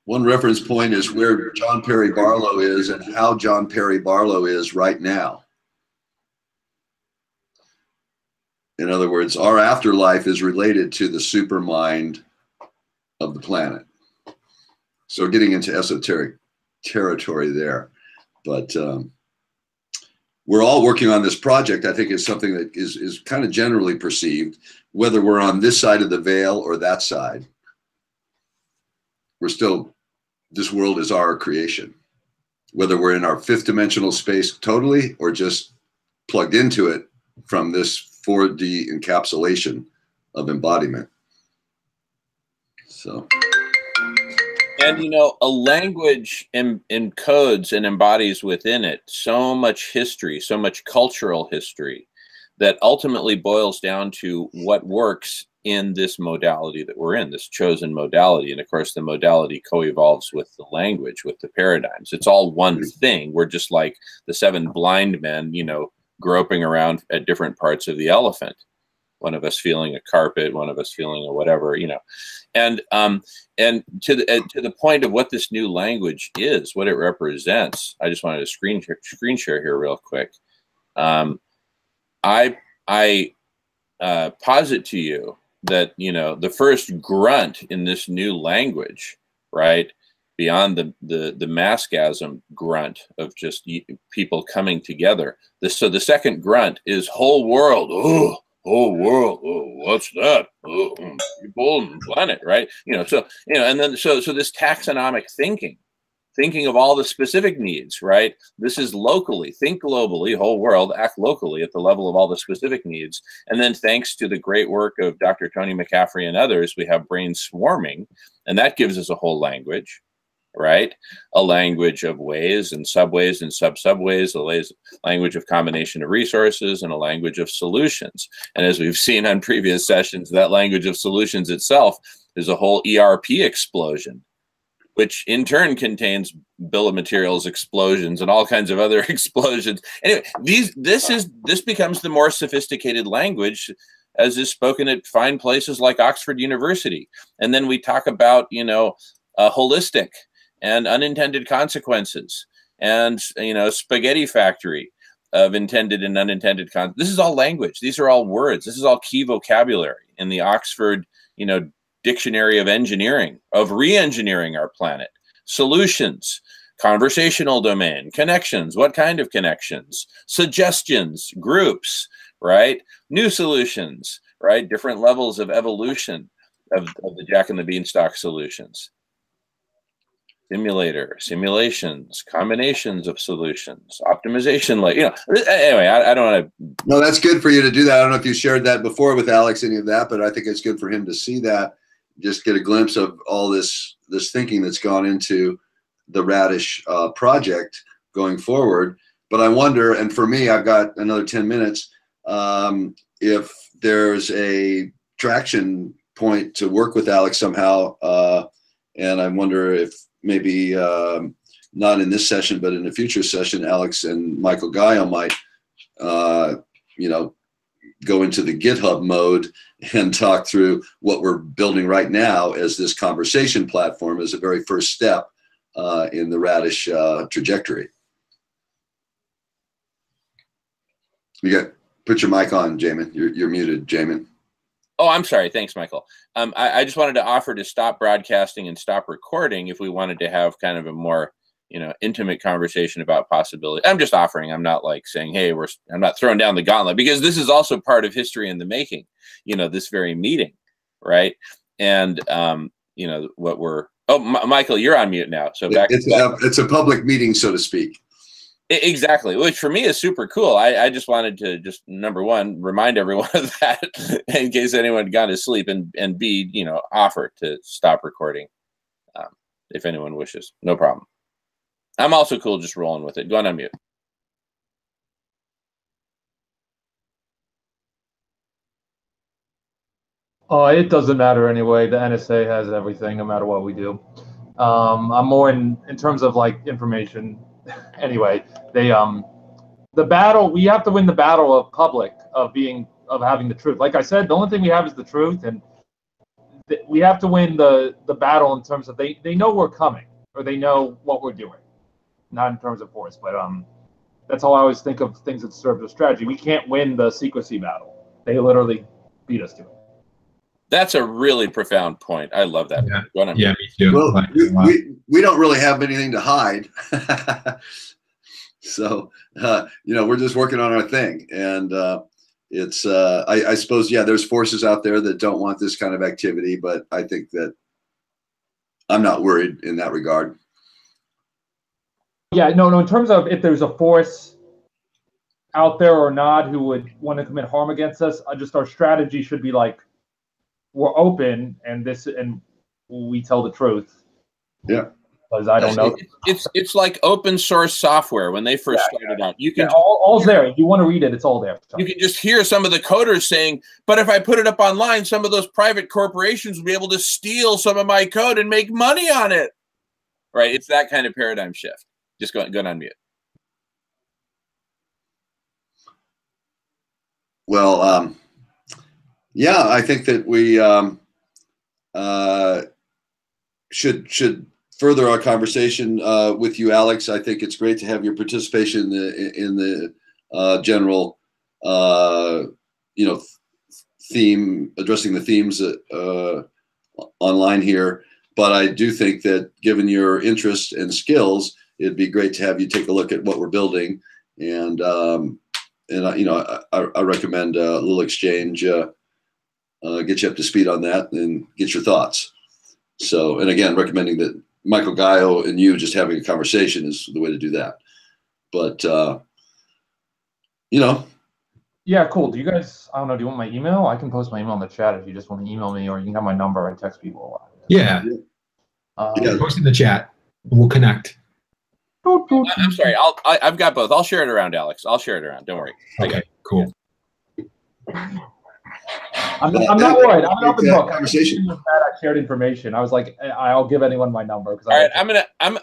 one reference point is where John Perry Barlow is and how John Perry Barlow is right now. In other words, our afterlife is related to the supermind of the planet. So getting into esoteric territory there. But we're all working on this project. I think it's something that is kind of generally perceived, whether we're on this side of the veil or that side. We're still, this world is our creation. Whether we're in our fifth dimensional space totally or just plugged into it from this 4D encapsulation of embodiment. So. And, you know, a language encodes and embodies within it so much history, so much cultural history, that ultimately boils down to what works in this modality that we're in, this chosen modality. And of course, the modality co-evolves with the language, with the paradigms. It's all one thing. We're just like the 7 blind men, you know, groping around at different parts of the elephant. One of us feeling a carpet, one of us feeling a whatever, you know. And to the point of what this new language is, what it represents, I just wanted to screen share here real quick. I posit to you that, you know, the first grunt in this new language, right, beyond the massgasm grunt of just people coming together. So the second grunt is whole world. Oh, whole world. Oh, what's that? Oh, people and planet, right? You know, so, you know, and then so this taxonomic thinking of all the specific needs, right? This is locally, think globally, whole world, act locally at the level of all the specific needs. And then thanks to the great work of Dr. Tony McCaffrey and others, we have brain swarming, and that gives us a whole language, right? A language of ways and subways and sub-subways, a language of combination of resources, and a language of solutions. And as we've seen on previous sessions, that language of solutions itself is a whole ERP explosion, which in turn contains bill of materials explosions and all kinds of other explosions. Anyway, this becomes the more sophisticated language as is spoken at fine places like Oxford University. And then we talk about, you know, holistic and unintended consequences and, you know, spaghetti factory of intended and unintended This is all language. These are all words. This is all key vocabulary in the Oxford, you know, Dictionary of Engineering, of re-engineering our planet. Solutions, conversational domain, connections, what kind of connections, suggestions, groups, right? New solutions, right? Different levels of evolution of the Jack and the Beanstalk solutions. Simulator, simulations, combinations of solutions, optimization, like, you know, anyway, I don't want to. No, that's good for you to do that. I don't know if you shared that before with Alex, any of that, but I think it's good for him to see that, just get a glimpse of all this thinking that's gone into the Radish project going forward. But I wonder, and for me, I've got another 10 minutes, if there's a traction point to work with Alex somehow. And I wonder if maybe not in this session, but in a future session, Alex and Michael Gaia might, you know, go into the GitHub mode and talk through what we're building right now as this conversation platform as a very first step in the Radish trajectory. Put your mic on, Jamin. You're muted, Jamin. Oh, I'm sorry. Thanks, Michael. I just wanted to offer to stop broadcasting and stop recording if we wanted to have kind of a more, you know, intimate conversation about possibility. I'm just offering. I'm not like saying, hey, I'm not throwing down the gauntlet, because this is also part of history in the making, you know, this very meeting, right? And, you know, what we're, Michael, you're on mute now. So back. It's a public meeting, so to speak. Exactly, which for me is super cool. I just wanted to just, number one, remind everyone of that in case anyone got to sleep, and B, you know, offer to stop recording if anyone wishes. No problem. I'm also cool just rolling with it. Go on mute. It doesn't matter anyway. The NSA has everything, no matter what we do. I'm more in terms of like information. Anyway, they the battle. We have to win the battle of having the truth. Like I said, the only thing we have is the truth, and we have to win the battle in terms of they know we're coming, or they know what we're doing, not in terms of force, but that's how I always think of things that serve as strategy. We can't win the secrecy battle. They literally beat us to it. That's a really profound point. I love that. Yeah, me too. Well, we don't really have anything to hide. So, we're just working on our thing. And it's, I suppose, there's forces out there that don't want this kind of activity, but I think that I'm not worried in that regard. Yeah, no, in terms of if there's a force out there or not who would want to commit harm against us, just our strategy should be like, we're open and we tell the truth. Yeah. Because I don't know. It's like open source software when they first started out. You can all's there. If you want to read it, it's all there. You can just hear some of the coders saying, but if I put it up online, some of those private corporations will be able to steal some of my code and make money on it. Right? It's that kind of paradigm shift. Just go on mute. Well, I think that we should further our conversation with you, Alex. I think it's great to have your participation in the general, theme, addressing the themes online here. But I do think that given your interest and skills, it'd be great to have you take a look at what we're building. And I recommend a little exchange, get you up to speed on that and get your thoughts. So, and again, recommending that Michael Gaio and you just having a conversation is the way to do that. But, Yeah, cool. Do you guys, I don't know, do you want my email? I can post my email in the chat if you just want to email me, or you can have my number. I text people a lot. Yeah. Post in the chat. We'll connect. I'm sorry. I've got both. I'll share it around, Alex. I'll share it around. Don't worry. Okay, cool. I'm not worried. I'm an open book. Conversation. I shared information. I was like, I'll give anyone my number. All right,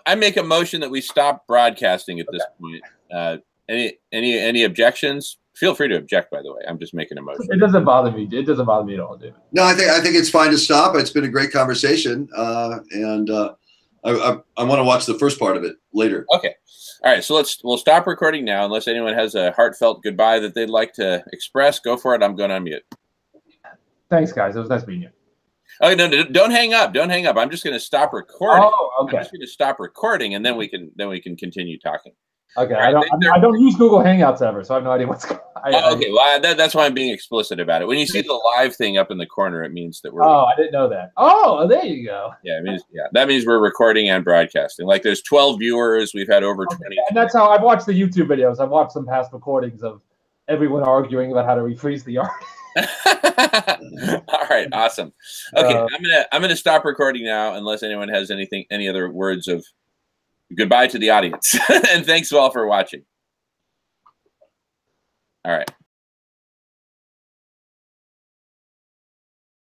I make a motion that we stop broadcasting at this point. Any objections? Feel free to object, by the way. I'm just making a motion. It doesn't bother me. It doesn't bother me at all, David. No, I think it's fine to stop. It's been a great conversation, and I want to watch the first part of it later. Okay. All right. So we'll stop recording now, unless anyone has a heartfelt goodbye that they'd like to express. Go for it. I'm going on mute. Thanks, guys. It was nice meeting you. Oh, no, don't hang up. Don't hang up. I'm just going to stop recording. Oh, okay. I'm just going to stop recording, and then we can continue talking. Okay. Right, I don't use Google Hangouts ever, so I have no idea what's going on. Okay. Well, that's why I'm being explicit about it. When you see the live thing up in the corner, it means that we're. Oh, I didn't know that. Oh, there you go. Yeah, that means we're recording and broadcasting. Like there's 12 viewers. We've had over 20. And that's how I've watched the YouTube videos. I've watched some past recordings of everyone arguing about how to refreeze the art. All right, awesome. Okay, I'm gonna stop recording now, unless anyone has any other words of goodbye to the audience. And thanks all for watching. All right.